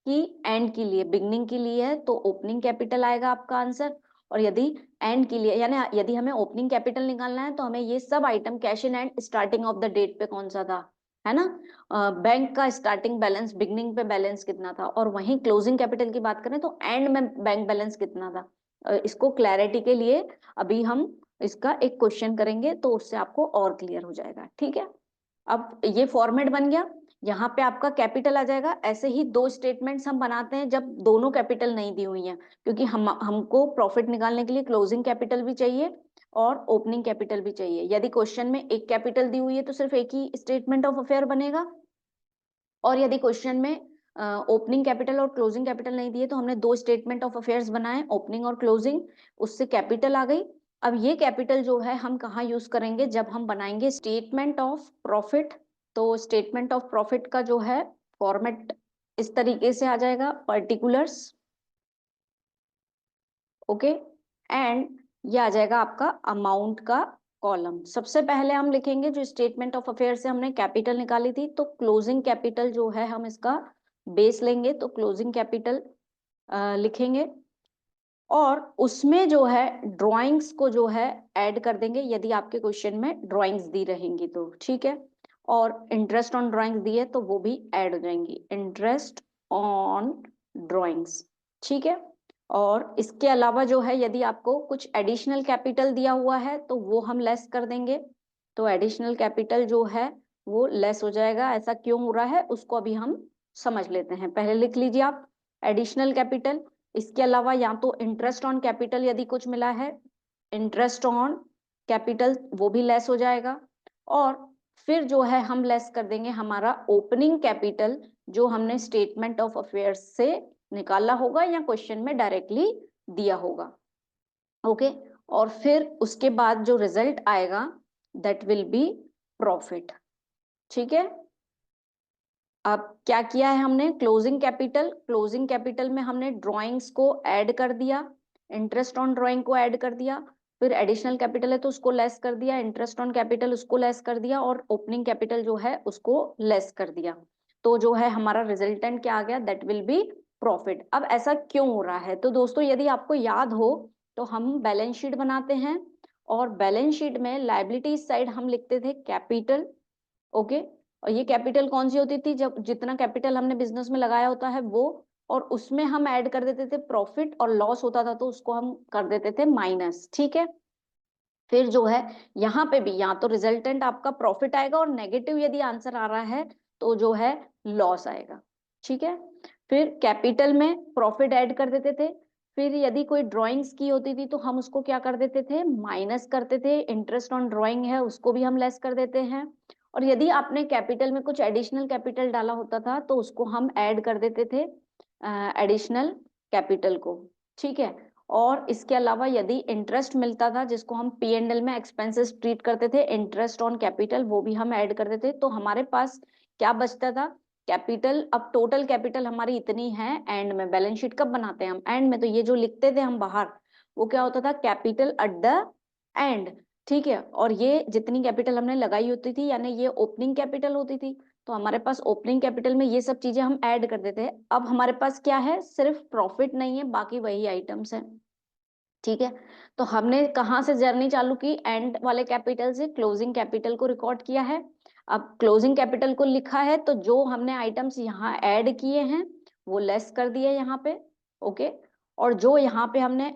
कि एंड की लिए, बिगनिंग की ली है तो ओपनिंग कैपिटल आएगा आपका आंसर। और यदि एंड के लिए, यानी यदि हमें ओपनिंग कैपिटल निकालना है तो हमें ये सब item, cash in and starting of the date पे कौन सा था, है ना, बैंक का स्टार्टिंग बैलेंस, बिगनिंग पे बैलेंस कितना था, और वहीं क्लोजिंग कैपिटल की बात करें तो एंड में बैंक बैलेंस कितना था। इसको क्लैरिटी के लिए अभी हम इसका एक क्वेश्चन करेंगे तो उससे आपको और क्लियर हो जाएगा, ठीक है। अब ये फॉर्मेट बन गया, यहाँ पे आपका कैपिटल आ जाएगा। ऐसे ही दो स्टेटमेंट्स हम बनाते हैं जब दोनों कैपिटल नहीं दी हुई हैं, क्योंकि हमको प्रॉफिट निकालने के लिए क्लोजिंग कैपिटल भी चाहिए और ओपनिंग कैपिटल भी चाहिए। यदि क्वेश्चन में एक कैपिटल दी हुई है तो सिर्फ एक ही स्टेटमेंट ऑफ अफेयर बनेगा, और यदि क्वेश्चन में ओपनिंग कैपिटल और क्लोजिंग कैपिटल नहीं दिए तो हमने दो स्टेटमेंट ऑफ अफेयर्स बनाए, ओपनिंग और क्लोजिंग, उससे कैपिटल आ गई। अब ये कैपिटल जो है हम कहाँ यूज करेंगे, जब हम बनाएंगे स्टेटमेंट ऑफ प्रॉफिट। तो स्टेटमेंट ऑफ प्रॉफिट का जो है फॉर्मेट इस तरीके से आ जाएगा, पर्टिकुलर्स, ओके, एंड ये आ जाएगा आपका अमाउंट का कॉलम। सबसे पहले हम लिखेंगे जो स्टेटमेंट ऑफ अफेयर से हमने कैपिटल निकाली थी, तो क्लोजिंग कैपिटल जो है हम इसका बेस लेंगे, तो क्लोजिंग कैपिटल लिखेंगे, और उसमें जो है ड्राइंग्स को जो है ऐड कर देंगे, यदि आपके क्वेश्चन में ड्राइंग्स दी रहेंगी तो, ठीक है। और इंटरेस्ट ऑन ड्राइंग्स दी है तो वो भी ऐड हो जाएंगी, इंटरेस्ट ऑन ड्राइंग्स, ठीक है। और इसके अलावा जो है यदि आपको कुछ एडिशनल कैपिटल दिया हुआ है तो वो हम लेस कर देंगे, तो एडिशनल कैपिटल जो है वो लेस हो जाएगा। ऐसा क्यों हो रहा है उसको अभी हम समझ लेते हैं, पहले लिख लीजिए आप एडिशनल कैपिटल। इसके अलावा या तो इंटरेस्ट ऑन कैपिटल यदि कुछ मिला है, इंटरेस्ट ऑन कैपिटल वो भी लेस हो जाएगा, और फिर जो है हम लेस कर देंगे हमारा ओपनिंग कैपिटल जो हमने स्टेटमेंट ऑफ अफेयर्स से निकाला होगा या क्वेश्चन में डायरेक्टली दिया होगा, ओके। और फिर उसके बाद जो रिजल्ट आएगा दैट विल बी प्रॉफिट, ठीक है। अब क्या किया है हमने, क्लोजिंग कैपिटल, क्लोजिंग कैपिटल में हमने ड्राइंग्स को ऐड कर दिया, इंटरेस्ट ऑन ड्राइंग को ऐड कर दिया, फिर एडिशनल कैपिटल है तो उसको लेस कर दिया, इंटरेस्ट ऑन कैपिटल उसको लेस कर दिया, और ओपनिंग कैपिटल जो है उसको लेस कर दिया। तो जो है हमारा रिजल्टेंट क्या आ गया, दैट विल बी प्रॉफिट। अब ऐसा क्यों हो रहा है, तो दोस्तों यदि आपको याद हो तो हम बैलेंस शीट बनाते हैं, और बैलेंस शीट में लायबिलिटी साइड हम लिखते थे कैपिटल, ओके। और ये कैपिटल कौन सी होती थी, जब जितना कैपिटल हमने बिजनेस में लगाया होता है वो, और उसमें हम ऐड कर देते थे प्रॉफिट, और लॉस होता था तो उसको हम कर देते थे माइनस, ठीक है। फिर जो है यहाँ पे भी या तो रिजल्टेंट आपका प्रॉफिट आएगा, और नेगेटिव यदि आंसर आ रहा है तो जो है लॉस आएगा, ठीक है। फिर कैपिटल में प्रॉफिट ऐड कर देते थे, फिर यदि कोई ड्राइंग्स की होती थी तो हम उसको क्या कर देते थे, माइनस करते थे, इंटरेस्ट ऑन ड्राइंग है उसको भी हम लेस कर देते हैं, और यदि आपने कैपिटल में कुछ एडिशनल कैपिटल डाला होता था तो उसको हम ऐड कर देते थे एडिशनल कैपिटल को, ठीक है। और इसके अलावा यदि इंटरेस्ट मिलता था जिसको हम P&L में एक्सपेंसेस ट्रीट करते थे, इंटरेस्ट ऑन कैपिटल, वो भी हम ऐड कर देते, तो हमारे पास क्या बचता था, कैपिटल। अब टोटल कैपिटल हमारी इतनी है, एंड में बैलेंस शीट कब बनाते हैं हम, एंड में, तो ये जो लिखते थे हम बाहर वो क्या होता था, कैपिटल एट द एंड, ठीक है। और ये जितनी कैपिटल हमने लगाई होती थी यानी ये ओपनिंग कैपिटल होती थी, तो हमारे पास ओपनिंग कैपिटल में ये सब चीजें हम ऐड कर देते हैं। अब हमारे पास क्या है, सिर्फ प्रॉफिट नहीं है, बाकी वही आइटम्स है, ठीक है। तो हमने कहाँ से जर्नी चालू की, एंड वाले कैपिटल से क्लोजिंग कैपिटल को रिकॉर्ड किया है। अब क्लोजिंग कैपिटल को लिखा है तो जो हमने आइटम्स यहाँ ऐड किए हैं वो लेस कर दिए यहाँ पे, ओके। और जो यहाँ पे हमने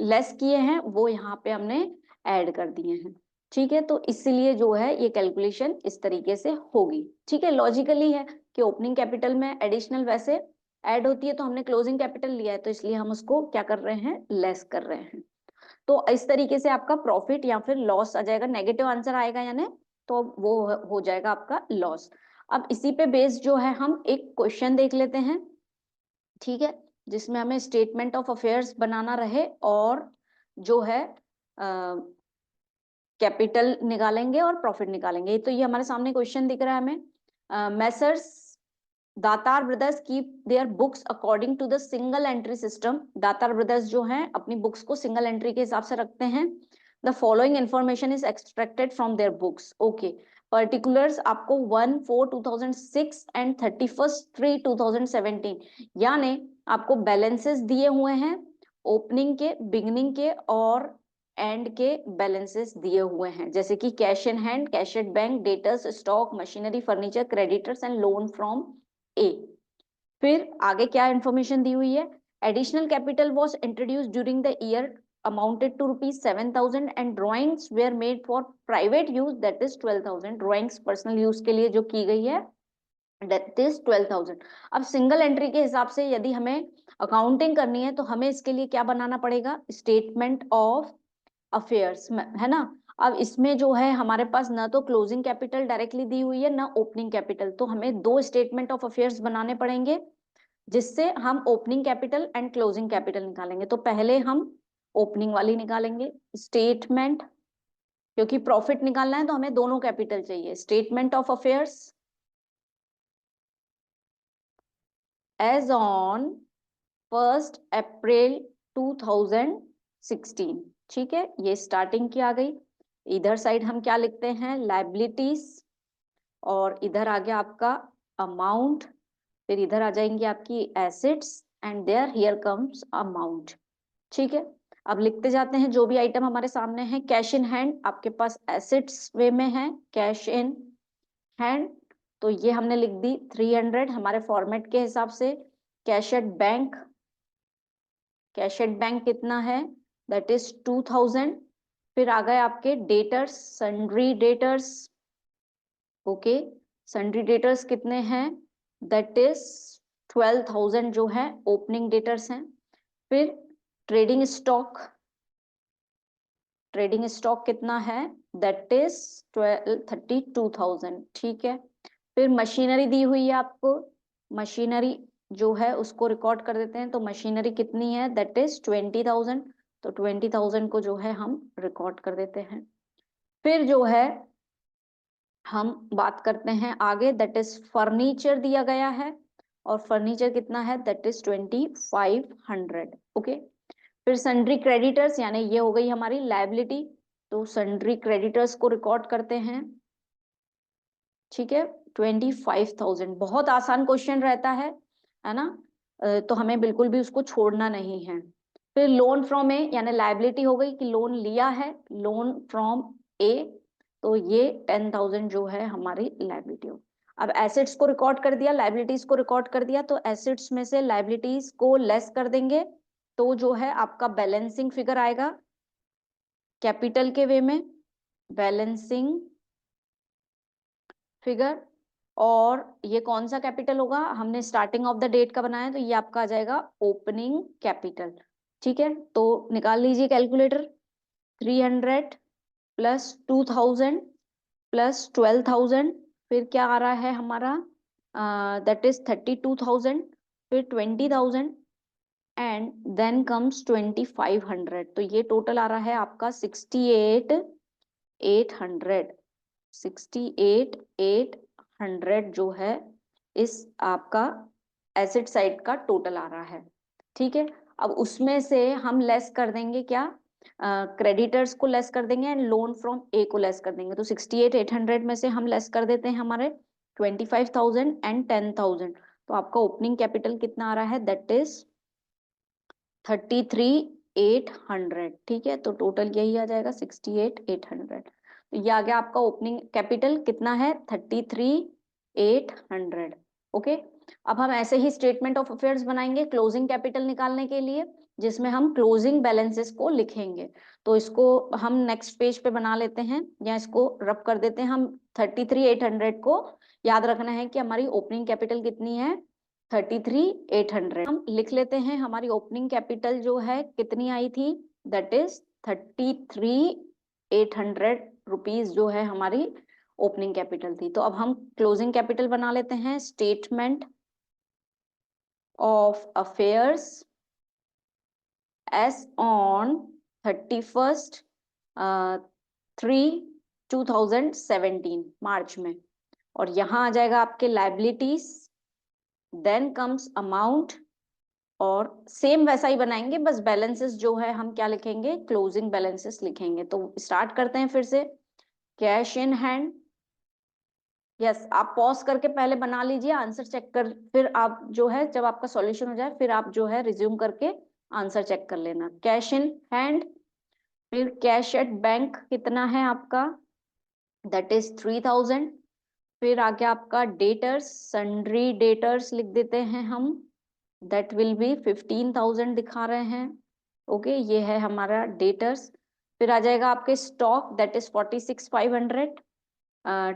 लेस किए हैं वो यहाँ पे हमने ऐड कर दिए हैं, ठीक है। तो इसीलिए जो है ये कैलकुलेशन इस तरीके से होगी, ठीक है। लॉजिकली है कि ओपनिंग कैपिटल में एडिशनल वैसे ऐड होती है तो हमने क्लोजिंग कैपिटल लिया है तो इसलिए हम उसको क्या कर रहे हैं, लेस कर रहे हैं। तो इस तरीके से आपका प्रॉफिट या फिर लॉस आ जाएगा, नेगेटिव आंसर आएगा यानी, तो वो हो जाएगा आपका लॉस। अब इसी पे बेस्ड जो है हम एक क्वेश्चन देख लेते हैं, ठीक है, जिसमें हमें स्टेटमेंट ऑफ अफेयर्स बनाना रहे और जो है कैपिटल निकालेंगे और प्रॉफिट निकालेंगे। तो ये हमारे सामने क्वेश्चन दिख रहा है हमें, Messrs Datar Brothers keep their books according to the single entry system. Datar Brothers जो हैं अपनी बुक्स को सिंगल एंट्री के हिसाब से रखते हैं। The following information is extracted from their books, okay. Particulars आपको 1/4/2006 एंड 31/3/2017 यानी आपको बैलेंसेस दिए हुए हैं, ओपनिंग के, बिगनिंग के और एंड के बैलेंसेस दिए हुए हैं, जैसे कि cash in hand, cash at bank, debtors, stock, machinery, furniture, creditors and loan from A. फिर आगे क्या इंफॉर्मेशन दी हुई है, additional capital was introduced during the year amounted to ₹7,000 and drawings were made for private use that is 12,000। Drawings personal use के लिए जो की गई है दैट इज 12,000। अब सिंगल एंट्री के हिसाब से यदि हमें अकाउंटिंग करनी है तो हमें इसके लिए क्या बनाना पड़ेगा, स्टेटमेंट ऑफ अफेयर्स है ना। अब इसमें जो है हमारे पास ना तो क्लोजिंग कैपिटल डायरेक्टली दी हुई है ना ओपनिंग कैपिटल, तो हमें दो स्टेटमेंट ऑफ अफेयर्स बनाने पड़ेंगे जिससे हम opening capital and closing capital निकालेंगे। तो पहले हम ओपनिंग वाली निकालेंगे स्टेटमेंट, क्योंकि प्रॉफिट निकालना है तो हमें दोनों कैपिटल चाहिए। Statement of affairs as on 1 April 2016, ठीक है, ये स्टार्टिंग की आ गई। इधर साइड हम क्या लिखते हैं, लायबिलिटीज, और इधर आ गया आपका अमाउंट, फिर इधर आ जाएंगी आपकी assets and there here comes amount, ठीक है। अब लिखते जाते हैं जो भी आइटम हमारे सामने है। कैश इन हैंड आपके पास एसेट्स वे में है, कैश इन हैंड, तो ये हमने लिख दी 300 हमारे फॉर्मेट के हिसाब से। Cash at bank, cash at bank कितना है, दैट इज 2000। फिर आ गए आपके debtors, sundry debtors, okay, sundry debtors कितने हैं, दैट इज 12,000 जो है ओपनिंग डेटर्स हैं। फिर ट्रेडिंग स्टॉक, ट्रेडिंग स्टॉक कितना है, दैट इज 32,000, ठीक है। फिर मशीनरी दी हुई है आपको, मशीनरी जो है उसको रिकॉर्ड कर देते हैं, तो मशीनरी कितनी है, दैट इज 20,000, तो 20,000 को जो है हम रिकॉर्ड कर देते हैं। फिर जो है हम बात करते हैं आगे, दैट इज फर्नीचर दिया गया है, और फर्नीचर कितना है, दैट इज 2500, ओके। फिर सन्ड्री क्रेडिटर्स, यानी ये हो गई हमारी लायबिलिटी, तो सन्ड्री क्रेडिटर्स को रिकॉर्ड करते हैं, ठीक है, 25,000। बहुत आसान क्वेश्चन रहता है ना, तो हमें बिल्कुल भी उसको छोड़ना नहीं है। फिर लोन फ्रॉम ए, यानी लायबिलिटी हो गई कि लोन लिया है, लोन फ्रॉम ए, तो ये 10,000 जो है हमारी लायबिलिटी हो। अब एसेट्स को रिकॉर्ड कर दिया, लायबिलिटीज को रिकॉर्ड कर दिया, तो एसेट्स में से लायबिलिटीज को लेस कर देंगे, तो जो है आपका बैलेंसिंग फिगर आएगा कैपिटल के वे में, बैलेंसिंग फिगर। और ये कौन सा कैपिटल होगा, हमने स्टार्टिंग ऑफ द डेट का बनाया, तो ये आपका आ जाएगा ओपनिंग कैपिटल, ठीक है। तो निकाल लीजिए कैलकुलेटर, 300 प्लस 2000 प्लस 12,000, फिर क्या आ रहा है हमारा, दैट इज 32,000, फिर 20,000 एंड देन कम्स 2500, तो ये टोटल आ रहा है आपका 68,800, 68,800 जो है इस आपका एसेट साइड का टोटल आ रहा है, ठीक है। अब उसमें से हम लेस कर देंगे क्या, क्रेडिटर्स को लेस कर देंगे एंड लोन फ्रॉम ए को लेस कर देंगे, तो 68,800 में से हम लेस कर देते हैं हमारे 25,000 एंड 10,000, तो आपका ओपनिंग कैपिटल कितना आ रहा है, दैट इज 33,800, ठीक है। तो टोटल यही आ जाएगा 68,800, तो ये आ गया आपका ओपनिंग कैपिटल कितना है, 33,800, ओके। अब हम ऐसे ही स्टेटमेंट ऑफ अफेयर्स बनाएंगे क्लोजिंग कैपिटल निकालने के लिए, जिसमें हम क्लोजिंग बैलेंसेस को लिखेंगे। तो इसको हम नेक्स्ट पेज पे बना लेते हैं, या इसको रब कर देते हैं हम। 33,800 को याद रखना है कि हमारी ओपनिंग कैपिटल कितनी है, 33,800। हम लिख लेते हैं हमारी ओपनिंग कैपिटल जो है कितनी आई थी, दैट इज 33,800 रुपीज जो है हमारी ओपनिंग कैपिटल थी। तो अब हम क्लोजिंग कैपिटल बना लेते हैं, statement of affairs S on 31/3/2017 मार्च में, और यहाँ आ जाएगा आपके लायबिलिटीज, देन कम्स अमाउंट, और सेम वैसा ही बनाएंगे, बस बैलेंसेस जो है हम क्या लिखेंगे, क्लोजिंग बैलेंसेस लिखेंगे। तो स्टार्ट करते हैं फिर से, कैश इन हैंड, यस, आप पॉज करके पहले बना लीजिए, आंसर चेक कर, फिर आप जो है जब आपका सॉल्यूशन हो जाए फिर आप जो है रिज्यूम करके आंसर चेक कर लेना। कैश इन हैंड, फिर कैश एट बैंक कितना है आपका, दैट इज 3,000। फिर आगे आपका डेटर्स, सन्ड्री डेटर्स लिख देते हैं हम, दैट विल बी 15,000 दिखा रहे हैं, ओके, ये है हमारा डेटर्स। फिर आ जाएगा आपके stock, that is 46,500,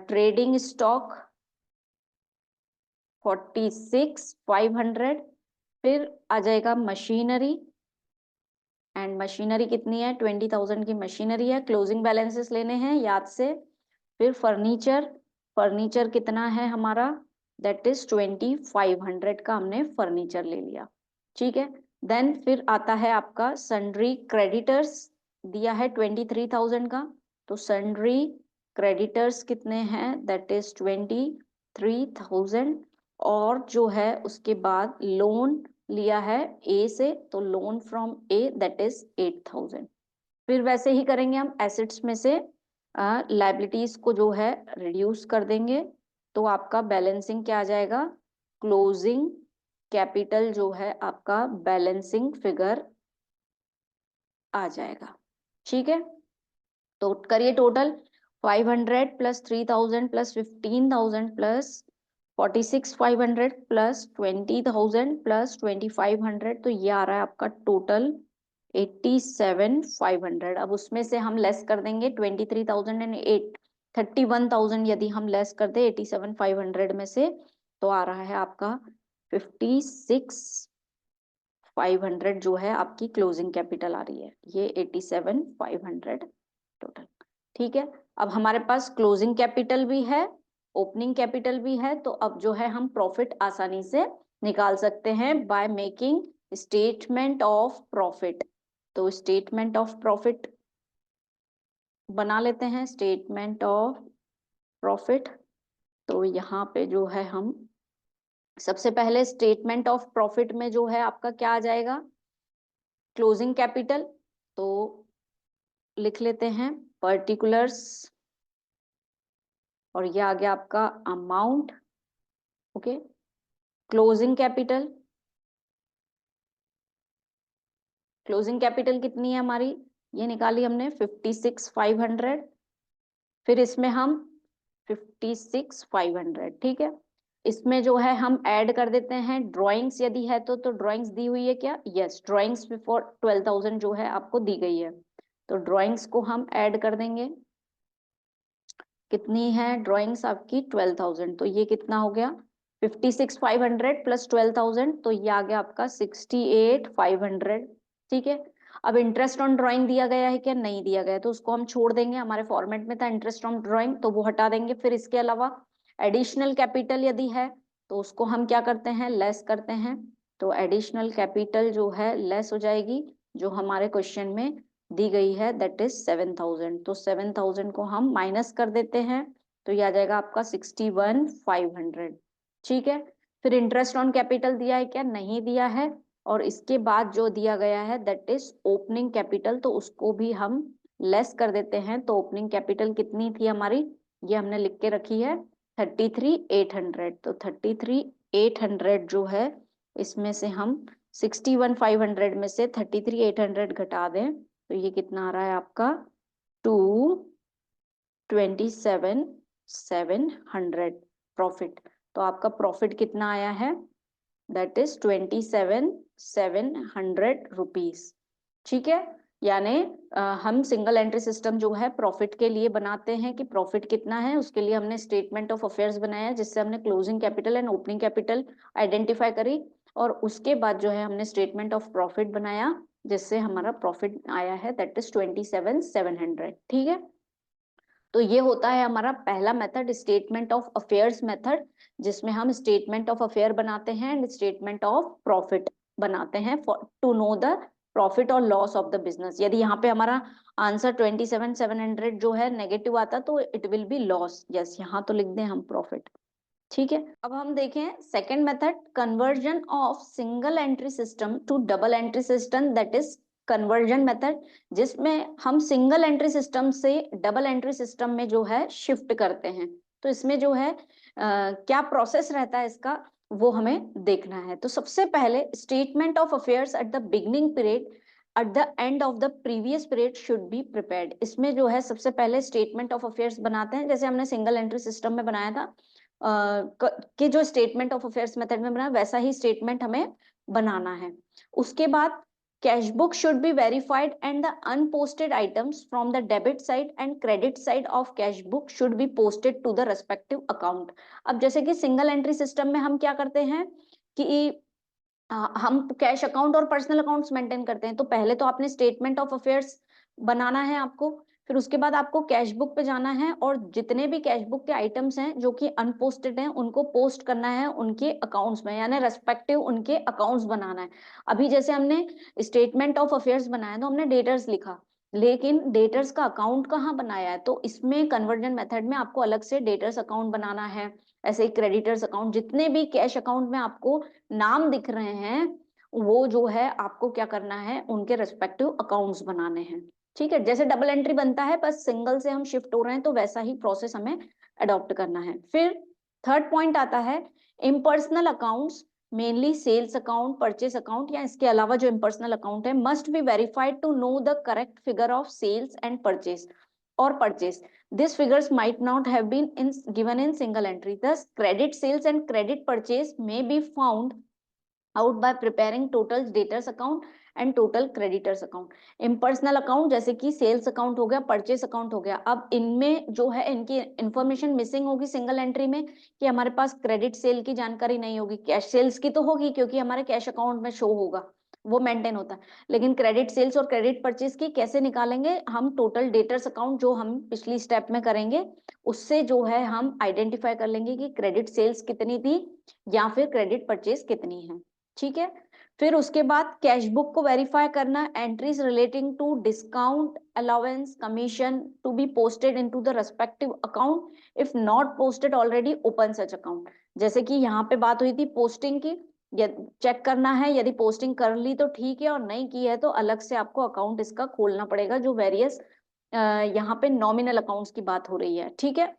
trading stock 46,500, फिर आ जाएगा मशीनरी एंड मशीनरी कितनी है, 20,000 की मशीनरी है। क्लोजिंग बैलेंसेस लेने हैं याद से। फिर फर्नीचर, फर्नीचर कितना है हमारा, दैट इज 2500 का हमने फर्नीचर ले लिया, ठीक है। देन फिर आता है आपका सन्ड्री क्रेडिटर्स, दिया है 23,000 का, तो सन्ड्री क्रेडिटर्स कितने हैं, दैट इज 23,000। और जो है उसके बाद लोन लिया है ए से, तो loan from A that is 8,000। फिर वैसे ही करेंगे हम, एसेट्स में से लाइबिलिटीज को जो है रिड्यूस कर देंगे, तो आपका बैलेंसिंग क्या आ जाएगा, क्लोजिंग कैपिटल जो है आपका बैलेंसिंग फिगर आ जाएगा, ठीक है। तो करिए total, 500 plus 3,000 plus 15,000 plus 46,500 plus 20,000 plus 2,500, तो ये आ रहा है आपका टोटल 87,500। अब उसमें से हम लेस कर देंगे 23,000 एंड 31,000, यदि हम लेस कर दे 87,500 में से, तो आ रहा है आपका 56,500 जो है आपकी क्लोजिंग कैपिटल आ रही है, ये 87,500 टोटल, ठीक है। अब हमारे पास क्लोजिंग कैपिटल भी है, ओपनिंग कैपिटल भी है, तो अब जो है हम प्रॉफिट आसानी से निकाल सकते हैं by making statement of profit. तो स्टेटमेंट ऑफ प्रॉफिट बना लेते हैं, स्टेटमेंट ऑफ प्रॉफिट। तो यहाँ पे जो है हम सबसे पहले स्टेटमेंट ऑफ प्रॉफिट में जो है आपका क्या आ जाएगा, क्लोजिंग कैपिटल, तो लिख लेते हैं पर्टिकुलर्स, और ये आ गया आपका amount, okay. Closing capital, closing capital कितनी है हमारी, ये निकाली हमने 56,500। फिर इसमें हम 56,500, ठीक है। इसमें जो है हम ऐड कर देते हैं ड्राइंग्स, यदि है तो ड्राइंग्स दी हुई है क्या, यस, ड्राइंग्स बिफोर 12,000 जो है आपको दी गई है, तो ड्राइंग्स को हम ऐड कर देंगे। कितनी है ड्राइंग्स आपकी, 12,000, तो ये कितना हो गया 56,500 प्लस 12,000, तो ये आ गया आपका 68,500, ठीक है। अब इंटरेस्ट ऑन ड्राइंग दिया गया है क्या, नहीं दिया गया, तो उसको हम छोड़ देंगे, हमारे फॉर्मेट में था इंटरेस्ट ऑन ड्राइंग, तो वो हटा देंगे। फिर इसके अलावा एडिशनल कैपिटल यदि है तो उसको हम क्या करते हैं, लेस करते हैं, तो एडिशनल कैपिटल जो है लेस हो जाएगी, जो हमारे क्वेश्चन में दी गई है, दैट इज 7,000, तो 7,000 को हम माइनस कर देते हैं, तो ये आ जाएगा आपका 61,500, ठीक है। फिर इंटरेस्ट ऑन कैपिटल दिया है क्या, नहीं दिया है, और इसके बाद जो दिया गया है दैट इज ओपनिंग कैपिटल, तो उसको भी हम लेस कर देते हैं। तो ओपनिंग कैपिटल कितनी थी हमारी, ये हमने लिख के रखी है 33,800, तो 33,800 जो है, इसमें से हम 61,500 में से 33,800 घटा दें, तो ये कितना आ रहा है आपका 227,700 प्रॉफिट। तो आपका प्रॉफिट कितना आया है, दैट इज 27,700 रुपीज, ठीक है। यानी हम सिंगल एंट्री सिस्टम जो है प्रॉफिट के लिए बनाते हैं कि प्रॉफिट कितना है, उसके लिए हमने स्टेटमेंट ऑफ अफेयर्स बनाया, जिससे हमने closing capital and opening capital identify करी, और उसके बाद जो है हमने स्टेटमेंट ऑफ प्रॉफिट बनाया, जिससे हमारा प्रॉफिट आया है दैट इज 27,700, ठीक है। तो ये होता है हमारा पहला method, statement of affairs method, जिसमें हम स्टेटमेंट ऑफ अफेयर बनाते हैं एंड स्टेटमेंट ऑफ प्रॉफिट बनाते हैं टू नो द प्रॉफिट और लॉस ऑफ द बिजनेस। यदि यहाँ पे हमारा आंसर 27,700 जो है नेगेटिव आता तो it will be loss, yes, यहाँ तो लिख दें हम प्रॉफिट, ठीक है। अब हम देखें second method, conversion of single entry system to double entry system, that is conversion method, जिसमें हम सिंगल एंट्री सिस्टम से डबल एंट्री सिस्टम में जो है शिफ्ट करते हैं। तो इसमें जो है क्या प्रोसेस रहता है इसका, वो हमें देखना है। तो सबसे पहले statement of affairs at the beginning period eight the end of the previous period should be prepared. इसमें जो है सबसे पहले स्टेटमेंट ऑफ अफेयर्स बनाते हैं, जैसे हमने सिंगल एंट्री सिस्टम में बनाया था कि जो स्टेटमेंट ऑफ अफेयर्स मेथड में बना वैसा ही स्टेटमेंट हमें बनाना है। उसके बाद cash book should be verified and the unposted items from the debit side and credit side of cash book should be posted to the respective account. अब जैसे कि सिंगल एंट्री सिस्टम में हम क्या करते हैं कि हम कैश अकाउंट और पर्सनल अकाउंट्स मेंटेन करते हैं, तो पहले तो आपने स्टेटमेंट ऑफ अफेयर्स बनाना है आपको, फिर उसके बाद आपको कैश बुक पे जाना है और जितने भी कैश बुक के आइटम्स हैं जो कि अनपोस्टेड हैं उनको पोस्ट करना है उनके अकाउंट्स में, यानी रेस्पेक्टिव उनके अकाउंट्स बनाना है। अभी जैसे हमने स्टेटमेंट ऑफ अफेयर्स बनाया तो हमने डेटर्स लिखा, लेकिन डेटर्स का अकाउंट कहाँ बनाया है, तो इसमें कन्वर्जन मेथड में आपको अलग से डेटर्स अकाउंट बनाना है। ऐसे ही क्रेडिटर्स अकाउंट, जितने भी कैश अकाउंट में आपको नाम दिख रहे हैं वो जो है आपको क्या करना है, उनके रेस्पेक्टिव अकाउंट्स बनाने हैं। ठीक है, जैसे डबल एंट्री बनता है बस सिंगल से हम शिफ्ट हो रहे हैं, तो वैसा ही प्रोसेस हमें अडॉप्ट करना है। फिर थर्ड पॉइंट आता है impersonal accounts, mainly sales account, purchase account या इसके अलावा जो इम्पर्सनल अकाउंट है must be verified to know the correct figure of sales and purchase or purchase. These figures might not have been given in single entry. Thus, credit sales and credit purchase may be found out by preparing total debtors account and total creditors account. Impersonal account जैसे कि sales account हो गया, purchase account हो गया, अब इनमें जो है इनकी इंफॉर्मेशन मिसिंग होगी सिंगल एंट्री में, कि हमारे पास क्रेडिट सेल की जानकारी नहीं होगी। कैश सेल्स की तो होगी क्योंकि हमारे कैश अकाउंट में शो होगा, वो मेंटेन होता है, लेकिन क्रेडिट सेल्स और क्रेडिट परचेस की कैसे निकालेंगे हम, टोटल डेटर्स अकाउंट जो हम पिछली स्टेप में करेंगे उससे जो है हम आइडेंटिफाई कर लेंगे कि क्रेडिट सेल्स कितनी थी या फिर क्रेडिट परचेस कितनी है। ठीक है, फिर उसके बाद कैश बुक को वेरीफाई करना, entries relating to discount, allowance, commission to be posted into the respective account, if not posted already open such account. जैसे कि यहाँ पे बात हुई थी पोस्टिंग की, चेक करना है, यदि पोस्टिंग कर ली तो ठीक है और नहीं की है तो अलग से आपको अकाउंट इसका खोलना पड़ेगा, जो वेरियस यहाँ पे नॉमिनल अकाउंट्स की बात हो रही है। ठीक है,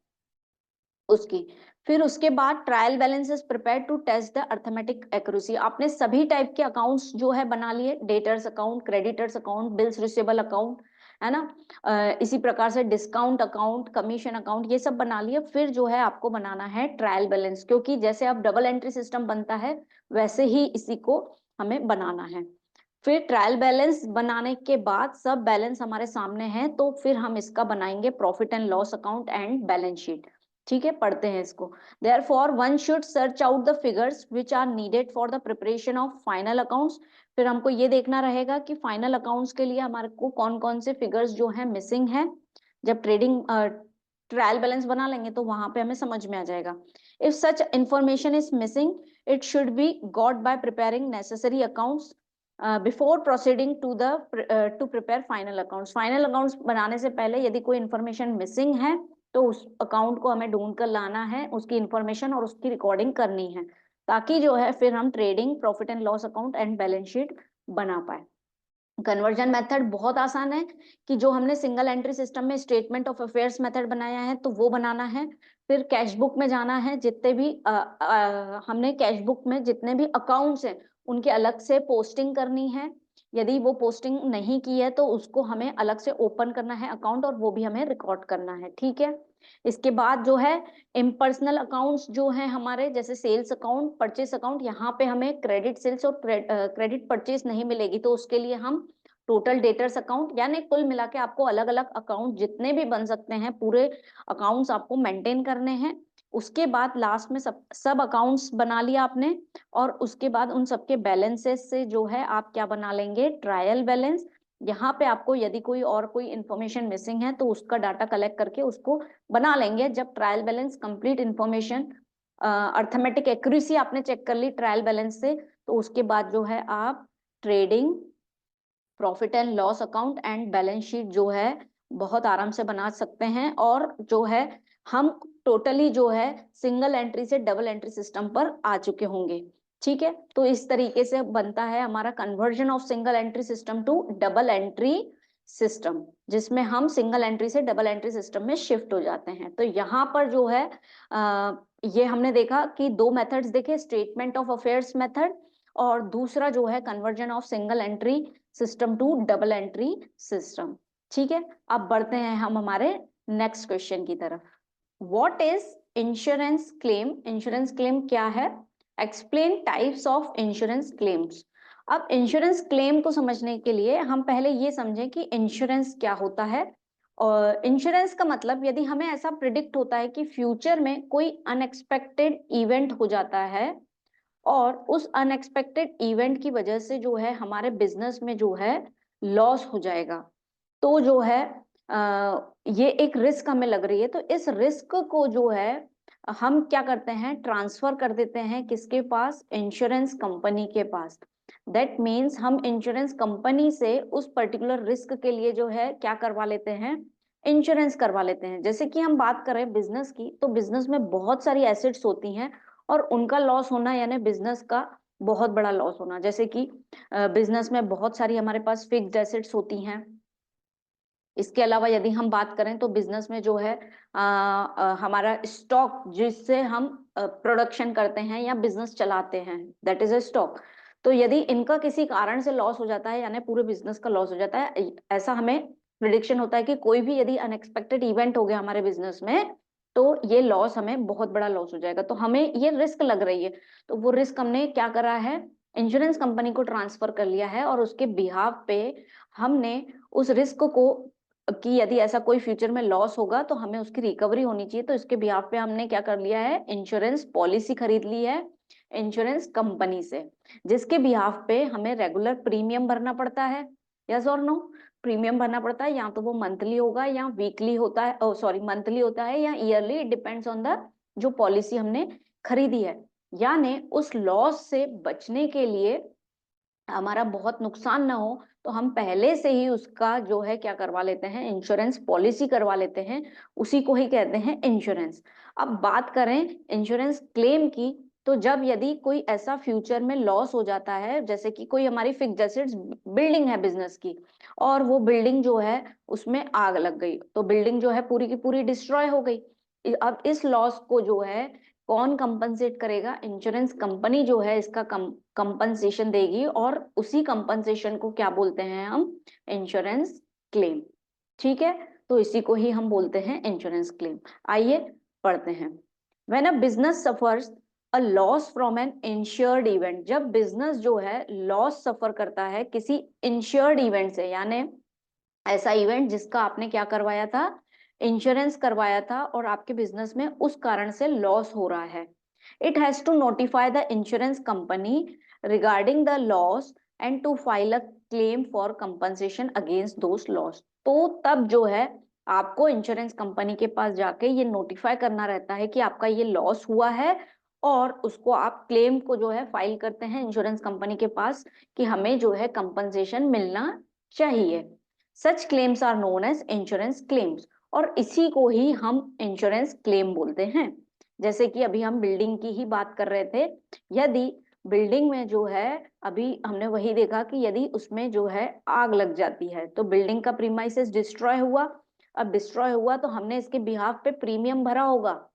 उसकी फिर उसके बाद trial balance is prepare to test the arithmetic accuracy. आपने सभी टाइप के अकाउंट्स जो है बना लिए, debtors account, creditors account, bills receivable account, है ना, इसी प्रकार से डिस्काउंट अकाउंट, कमीशन अकाउंट, ये सब बना लिए। फिर जो है आपको बनाना है ट्रायल बैलेंस, क्योंकि जैसे अब डबल एंट्री सिस्टम बनता है वैसे ही इसी को हमें बनाना है। फिर ट्रायल बैलेंस बनाने के बाद सब बैलेंस हमारे सामने है, तो फिर हम इसका बनाएंगे profit and loss account and balance sheet. ठीक है, पढ़ते हैं इसको। Therefore, one should search out the figures which are needed for the preparation of final accounts. फिर हमको ये देखना रहेगा कि फाइनल अकाउंट्स के लिए हमारे को कौन कौन से फिगर्स जो है मिसिंग है। जब ट्रेडिंग ट्रायल बैलेंस बना लेंगे तो वहां पे हमें समझ में आ जाएगा। If such information is missing it should be got by preparing necessary accounts before proceeding to prepare final accounts. Final accounts बनाने से पहले यदि कोई इंफॉर्मेशन मिसिंग है तो उस अकाउंट को हमें ढूंढ कर लाना है, उसकी इंफॉर्मेशन और उसकी रिकॉर्डिंग करनी है, ताकि जो है फिर हम trading, profit and loss account and balance sheet बना पाए। कन्वर्जन मेथड बहुत आसान है कि जो हमने सिंगल एंट्री सिस्टम में स्टेटमेंट ऑफ अफेयर्स मेथड बनाया है तो वो बनाना है। फिर कैश बुक में जाना है, जितने भी हमने कैश बुक में जितने भी अकाउंट्स हैं उनके अलग से पोस्टिंग करनी है। यदि वो पोस्टिंग नहीं की है तो उसको हमें अलग से ओपन करना है अकाउंट, और वो भी हमें रिकॉर्ड करना है। ठीक है, इसके बाद जो है इम्पर्सनल अकाउंट्स जो हैं हमारे, जैसे सेल्स अकाउंट, परचेस अकाउंट, यहाँ पे हमें क्रेडिट सेल्स और क्रेडिट परचेस नहीं मिलेगी, तो उसके लिए हम टोटल डेटर्स अकाउंट, यानी कुल मिला के आपको अलग अलग अकाउंट जितने भी बन सकते हैं पूरे अकाउंट्स आपको मेंटेन करने हैं। उसके बाद लास्ट में सब अकाउंट्स बना लिया आपने, और उसके बाद उन सबके बैलेंसेस से जो है आप क्या बना लेंगे, ट्रायल बैलेंस। यहाँ पे आपको यदि कोई इंफॉर्मेशन मिसिंग है तो उसका डाटा कलेक्ट करके उसको बना लेंगे। जब trial balance complete information, arithmetic accuracy आपने चेक कर ली ट्रायल बैलेंस से, तो उसके बाद जो है आप trading, profit and loss account and balance sheet जो है बहुत आराम से बना सकते हैं। और जो है हम टोटली जो है सिंगल एंट्री से डबल एंट्री सिस्टम पर आ चुके होंगे। ठीक है, तो इस तरीके से बनता है हमारा conversion of single entry system to double entry system, जिसमें हम सिंगल एंट्री से डबल एंट्री सिस्टम में शिफ्ट हो जाते हैं। तो यहाँ पर जो है ये हमने देखा कि दो मेथड्स देखे, स्टेटमेंट ऑफ अफेयर्स मेथड और दूसरा जो है conversion of single entry system to double entry system. ठीक है, अब बढ़ते हैं हम हमारे नेक्स्ट क्वेश्चन की तरफ। What is insurance claim? Insurance claim क्या है? Explain types of insurance claims. अब इंश्योरेंस क्लेम को समझने के लिए हम पहले ये समझें कि इंश्योरेंस क्या होता है। और इंश्योरेंस का मतलब, यदि हमें ऐसा प्रिडिक्ट होता है कि फ्यूचर में कोई अनएक्सपेक्टेड इवेंट हो जाता है और उस अनएक्सपेक्टेड इवेंट की वजह से जो है हमारे बिजनेस में जो है लॉस हो जाएगा, तो जो है ये एक रिस्क हमें लग रही है, तो इस रिस्क को जो है हम क्या करते हैं, ट्रांसफर कर देते हैं किसके पास, इंश्योरेंस कंपनी के पास। दैट मीन्स हम इंश्योरेंस कंपनी से उस पर्टिकुलर रिस्क के लिए जो है क्या करवा लेते हैं, इंश्योरेंस करवा लेते हैं। जैसे कि हम बात करें बिजनेस की, तो बिजनेस में बहुत सारी एसेट्स होती हैं और उनका लॉस होना यानी बिजनेस का बहुत बड़ा लॉस होना। जैसे कि बिजनेस में बहुत सारी हमारे पास फिक्स्ड एसेट्स होती हैं। इसके अलावा यदि हम बात करें तो बिजनेस में जो है हमारा स्टॉक, जिससे हम प्रोडक्शन करते हैं या बिजनेस चलाते हैं, दैट इज अ स्टॉक। तो यदि इनका किसी कारण से लॉस हो जाता है यानी पूरे बिजनेस का लॉस हो जाता है, ऐसा हमें प्रिडिक्शन होता है कि कोई भी यदि अनएक्सपेक्टेड इवेंट हो गया हमारे बिजनेस में, तो ये लॉस हमें बहुत बड़ा लॉस हो जाएगा, तो हमें ये रिस्क लग रही है। तो वो रिस्क हमने क्या करा है, इंश्योरेंस कंपनी को ट्रांसफर कर लिया है और उसके बिहाफ पे हमने उस रिस्क को, कि यदि ऐसा कोई फ्यूचर में लॉस होगा तो हमें उसकी रिकवरी होनी चाहिए, तो इसके बिहाफ पे हमने क्या कर लिया है, इंश्योरेंस पॉलिसी खरीद ली है इंश्योरेंस कंपनी से, जिसके बिहाफ पे हमें रेगुलर प्रीमियम भरना पड़ता है। यस और नो, प्रीमियम भरना पड़ता है, या तो वो मंथली होगा या वीकली होता है, सॉरी मंथली होता है या ईयरली, डिपेंड्स ऑन द जो पॉलिसी हमने खरीदी है। यानी उस लॉस से बचने के लिए, हमारा बहुत नुकसान ना हो, तो हम पहले से ही उसका जो है क्या करवा लेते हैं, इंश्योरेंस पॉलिसी करवा लेते हैं, उसी को ही कहते हैं इंश्योरेंस। अब बात करें इंश्योरेंस क्लेम की, तो जब यदि कोई ऐसा फ्यूचर में लॉस हो जाता है, जैसे कि कोई हमारी फिक्स्ड एसेट्स बिल्डिंग है बिजनेस की, और वो बिल्डिंग जो है उसमें आग लग गई, तो बिल्डिंग जो है पूरी की पूरी डिस्ट्रॉय हो गई। अब इस लॉस को जो है कौन कंपनसेट करेगा, इंश्योरेंस कंपनी जो है इसका कंपनसेशन देगी, और उसी कंपनसेशन को क्या बोलते हैं हम, इंश्योरेंस क्लेम। ठीक है, तो इसी को ही हम बोलते हैं इंश्योरेंस क्लेम। आइए पढ़ते हैं। When a business suffers a loss from an insured event, जब बिजनेस जो है लॉस सफर करता है किसी इंश्योर्ड इवेंट से, यानी ऐसा इवेंट जिसका आपने क्या करवाया था, इंश्योरेंस करवाया था, और आपके बिजनेस में उस कारण से लॉस हो रहा है, it has to notify the insurance company regarding the loss and to file a claim for compensation against those loss. तो तब जो है आपको इंश्योरेंस कंपनी के पास जाके ये नोटिफाई करना रहता है कि आपका ये लॉस हुआ है, और उसको आप क्लेम को जो है फाइल करते हैं इंश्योरेंस कंपनी के पास कि हमें जो है कंपनसेशन मिलना चाहिए। Such claims are known as insurance claims, और इसी को ही हम इंश्योरेंस क्लेम बोलते हैं। जैसे कि अभी हम बिल्डिंग की ही बात कर रहे थे, यदि बिल्डिंग में जो है, अभी हमने वही देखा कि यदि उसमें जो है आग लग जाती है, तो बिल्डिंग का प्रीमाइसेस डिस्ट्रॉय हुआ। अब डिस्ट्रॉय हुआ तो हमने इसके बिहाफ पे प्रीमियम भरा होगा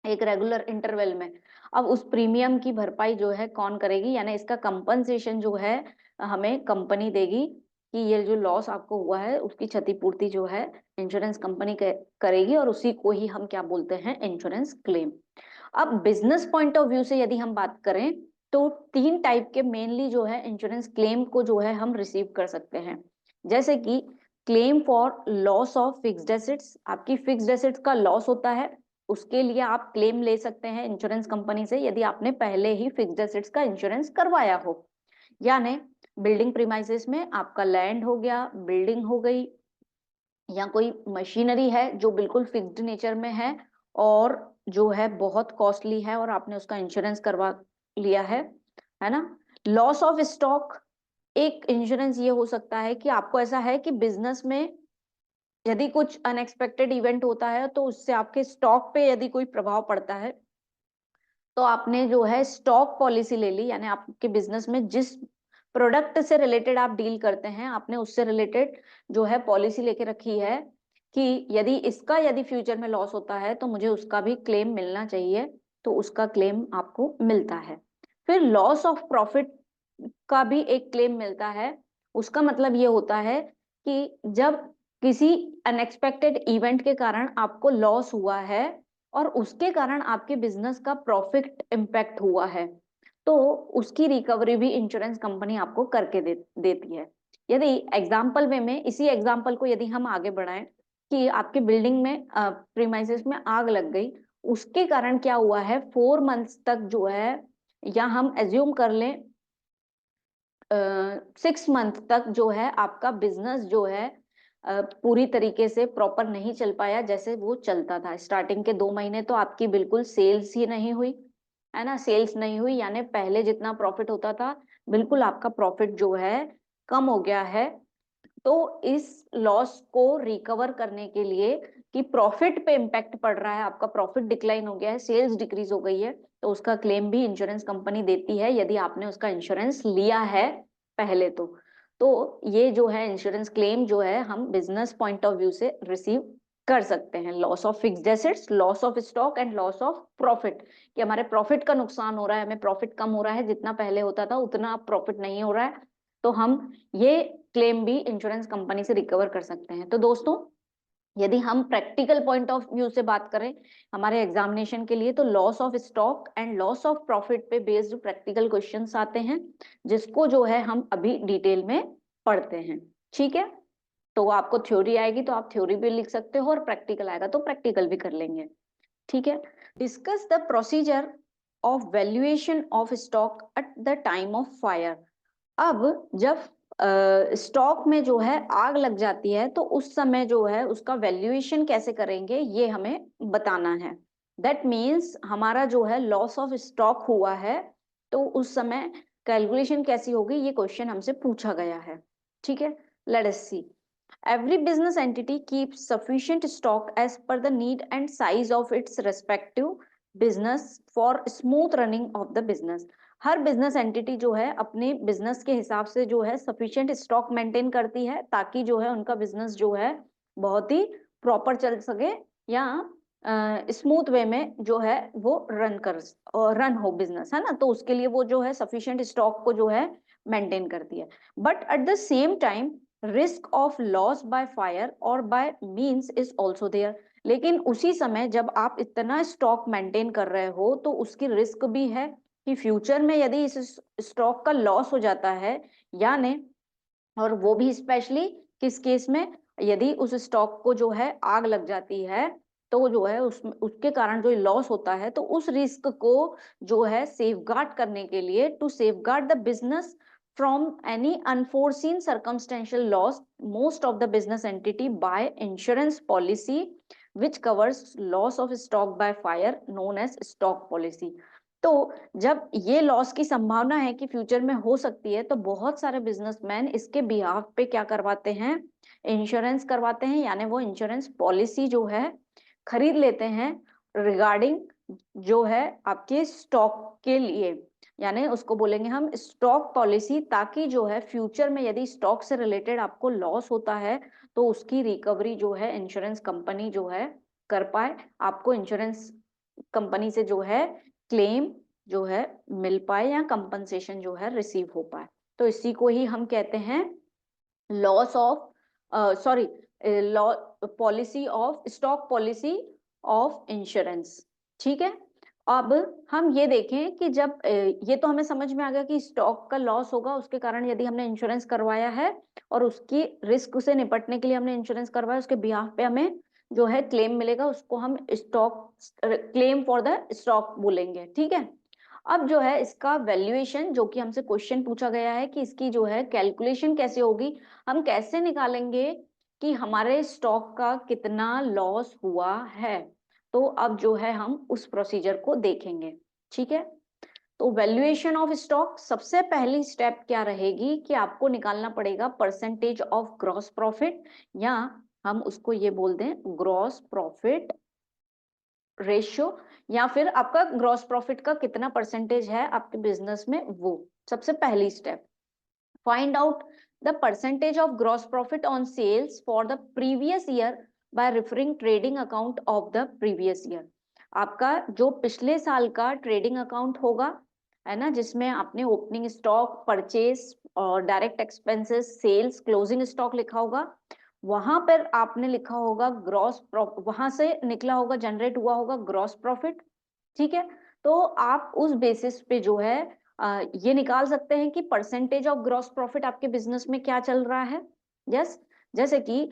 एक रेगुलर इंटरवल में। अब उस प्रीमियम की भरपाई जो है कौन करेगी, यानी इसका कंपनसेशन जो है हमें कंपनी देगी, कि ये जो लॉस आपको हुआ है उसकी क्षतिपूर्ति जो है इंश्योरेंस कंपनी करेगी, और उसी को ही हम क्या बोलते हैं, इंश्योरेंस क्लेम। अब बिजनेस पॉइंट ऑफ व्यू से यदि हम बात करें, तो तीन टाइप के मेनली जो है इंश्योरेंस क्लेम को जो है हम रिसीव कर सकते हैं। जैसे कि claim for loss of fixed assets, आपकी फिक्स्ड एसेट्स का लॉस होता है, उसके लिए आप क्लेम ले सकते हैं इंश्योरेंस कंपनी से, यदि आपने पहले ही फिक्स्ड एसेट्स का इंश्योरेंस करवाया हो। यानी बिल्डिंग प्रीमाइसेस में आपका लैंड हो गया, बिल्डिंग हो गई, या कोई मशीनरी है जो बिल्कुल फिक्स्ड नेचर में है और जो है बहुत कॉस्टली है, और आपने उसका इंश्योरेंस करवा लिया है ना। लॉस ऑफ स्टॉक, एक इंश्योरेंस ये हो सकता है कि आपको ऐसा है कि बिजनेस में यदि कुछ अनएक्सपेक्टेड इवेंट होता है, तो उससे आपके स्टॉक पे यदि कोई प्रभाव पड़ता है, तो आपने जो है स्टॉक पॉलिसी ले ली, यानी आपके बिजनेस में जिस प्रोडक्ट से रिलेटेड आप डील करते हैं, आपने उससे रिलेटेड जो है पॉलिसी लेके रखी है कि यदि फ्यूचर में लॉस होता है तो मुझे उसका भी क्लेम मिलना चाहिए, तो उसका क्लेम आपको मिलता है। फिर लॉस ऑफ प्रॉफिट का भी एक क्लेम मिलता है। उसका मतलब ये होता है कि जब किसी अनएक्सपेक्टेड इवेंट के कारण आपको लॉस हुआ है और उसके कारण आपके बिजनेस का प्रॉफिट इम्पैक्ट हुआ है, तो उसकी रिकवरी भी इंश्योरेंस कंपनी आपको करके देती है। यदि एग्जाम्पल वे में, इसी एग्जाम्पल को यदि हम आगे बढ़ाएं कि आपकी बिल्डिंग में प्रीमाइसेस में आग लग गई, उसके कारण क्या हुआ है, 4 मंथ्स तक जो है या हम एज्यूम कर लें 6 मंथ तक जो है आपका बिजनेस जो है पूरी तरीके से प्रॉपर नहीं चल पाया जैसे वो चलता था। स्टार्टिंग के 2 महीने तो आपकी बिल्कुल सेल्स ही नहीं हुई, है ना, सेल्स नहीं हुई, यानी पहले जितना प्रॉफिट होता था बिल्कुल आपका प्रॉफिट जो है कम हो गया है। तो इस लॉस को रिकवर करने के लिए कि प्रॉफिट पे इम्पैक्ट पड़ रहा है, आपका प्रॉफिट डिक्लाइन हो गया है, सेल्स डिक्रीज हो गई है, तो उसका क्लेम भी इंश्योरेंस कंपनी देती है यदि आपने उसका इंश्योरेंस लिया है पहले। तो ये जो है इंश्योरेंस क्लेम जो है हम बिजनेस पॉइंट ऑफ व्यू से रिसीव कर सकते हैं। Loss of fixed assets, loss of stock and loss of profit, कि हमारे प्रॉफिट का नुकसान हो रहा है, हमें प्रॉफिट कम हो रहा है, जितना पहले होता था उतना अब प्रॉफिट नहीं हो रहा है, तो हम ये क्लेम भी इंश्योरेंस कंपनी से रिकवर कर सकते हैं। तो दोस्तों यदि हम प्रैक्टिकल पॉइंट ऑफ व्यू से बात करें हमारे एग्जामिनेशन के लिए, तो loss of stock and loss of profit पे बेस्ड प्रैक्टिकल क्वेश्चंस आते हैं, जिसको जो है हम अभी डिटेल में पढ़ते हैं। ठीक है, तो आपको थ्योरी आएगी तो आप थ्योरी भी लिख सकते हो और प्रैक्टिकल आएगा तो प्रैक्टिकल भी कर लेंगे। ठीक है, discuss the procedure of valuation of stock at the time of fire. अब जब स्टॉक में जो है आग लग जाती है तो उस समय जो है उसका वैल्यूएशन कैसे करेंगे ये हमें बताना है। दैट मीन्स हमारा जो है लॉस ऑफ स्टॉक हुआ है तो उस समय कैलकुलेशन कैसी होगी, ये क्वेश्चन हमसे पूछा गया है। ठीक है, late us C. Every business entity keeps sufficient stock as per the need and size of its respective business for smooth running of the business। Her business entity जो है अपने बिजनेस के हिसाब से जो है सफिशिएंट स्टॉक मेंटेन करती है ताकि जो है उनका बिजनेस जो है बहुत ही प्रॉपर चल सके या स्मूथ वे में जो है वो रन हो बिजनेस, है ना, तो उसके लिए वो जो है सफिशिएंट स्टॉक को जो है मेंटेन करती है। But at the same time risk of loss by fire और by means is also there. लेकिन उसी समय जब आप इतना स्टॉक मेंटेन कर रहे हो तो उसकी रिस्क भी है कि फ्यूचर में यदि इस स्टॉक का लॉस हो जाता है, यानी, और वो भी स्पेशली किस केस में, यदि उस स्टॉक को जो है आग लग जाती है तो जो है उसके कारण जो लॉस होता है, तो उस रिस्क को जो है सेफगार्ड करने के लिए, to safeguard the business from any unforeseen circumstantial loss, most of the business entity buy insurance policy which covers loss of stock by fire known as stock policy। तो जब ये लॉस की संभावना है कि फ्यूचर में हो सकती है तो बहुत सारे बिजनेसमैन इसके बिहाफ पे क्या करवाते हैं, इंश्योरेंस करवाते हैं, यानी वो इंश्योरेंस पॉलिसी जो है खरीद लेते हैं रिगार्डिंग जो है आपके स्टॉक के लिए, यानी उसको बोलेंगे हम स्टॉक पॉलिसी, ताकि जो है फ्यूचर में यदि स्टॉक से रिलेटेड आपको लॉस होता है तो उसकी रिकवरी जो है इंश्योरेंस कंपनी जो है कर पाए, आपको इंश्योरेंस कंपनी से जो है क्लेम जो है मिल पाए या कंपनसेशन जो है रिसीव हो पाए। तो इसी को ही हम कहते हैं loss of sorry law policy of stock policy of insurance. ठीक है, अब हम ये देखें कि जब ये तो हमें समझ में आ गया कि स्टॉक का लॉस होगा उसके कारण यदि हमने इंश्योरेंस करवाया है और उसकी रिस्क से निपटने के लिए हमने इंश्योरेंस करवाया, उसके बिहाफ पे हमें जो है क्लेम मिलेगा, उसको हम stock claim for the stock बोलेंगे। ठीक है, अब जो है इसका वैल्यूएशन जो कि हमसे क्वेश्चन पूछा गया है कि इसकी जो है कैलकुलेशन कैसे होगी, हम कैसे निकालेंगे कि हमारे स्टॉक का कितना लॉस हुआ है, तो अब जो है हम उस प्रोसीजर को देखेंगे। ठीक है, तो वैल्यूएशन ऑफ स्टॉक सबसे पहली स्टेप क्या रहेगी कि आपको निकालना पड़ेगा परसेंटेज ऑफ ग्रॉस प्रॉफिट, या हम उसको ये बोल दें ग्रॉस प्रॉफिट रेशियो, या फिर आपका ग्रॉस प्रॉफिट का कितना परसेंटेज है आपके बिजनेस में, वो सबसे पहली step. Find out the percentage of gross profit on sales for the previous year by referring trading account of the previous year. आपका जो पिछले साल का ट्रेडिंग अकाउंट होगा, है ना, जिसमें आपने ओपनिंग स्टॉक, परचेज और direct expenses, sales, closing stock लिखा होगा, वहां पर आपने लिखा होगा ग्रॉस प्रॉफिट, वहां से निकला होगा, जनरेट हुआ होगा ग्रॉस प्रॉफिट। ठीक है, तो आप उस बेसिस पे जो है ये निकाल सकते हैं कि परसेंटेज ऑफ ग्रॉस प्रॉफिट आपके बिजनेस में क्या चल रहा है। यस, जैसे कि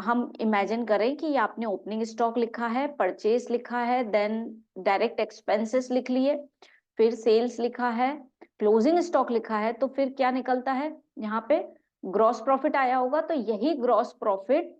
हम इमेजिन करें कि आपने ओपनिंग स्टॉक लिखा है, परचेज लिखा है, देन डायरेक्ट एक्सपेंसेस लिख लिए, फिर सेल्स लिखा है, क्लोजिंग स्टॉक लिखा है, तो फिर क्या निकलता है, यहाँ पे ग्रॉस प्रॉफिट आया होगा। तो यही ग्रॉस प्रॉफिट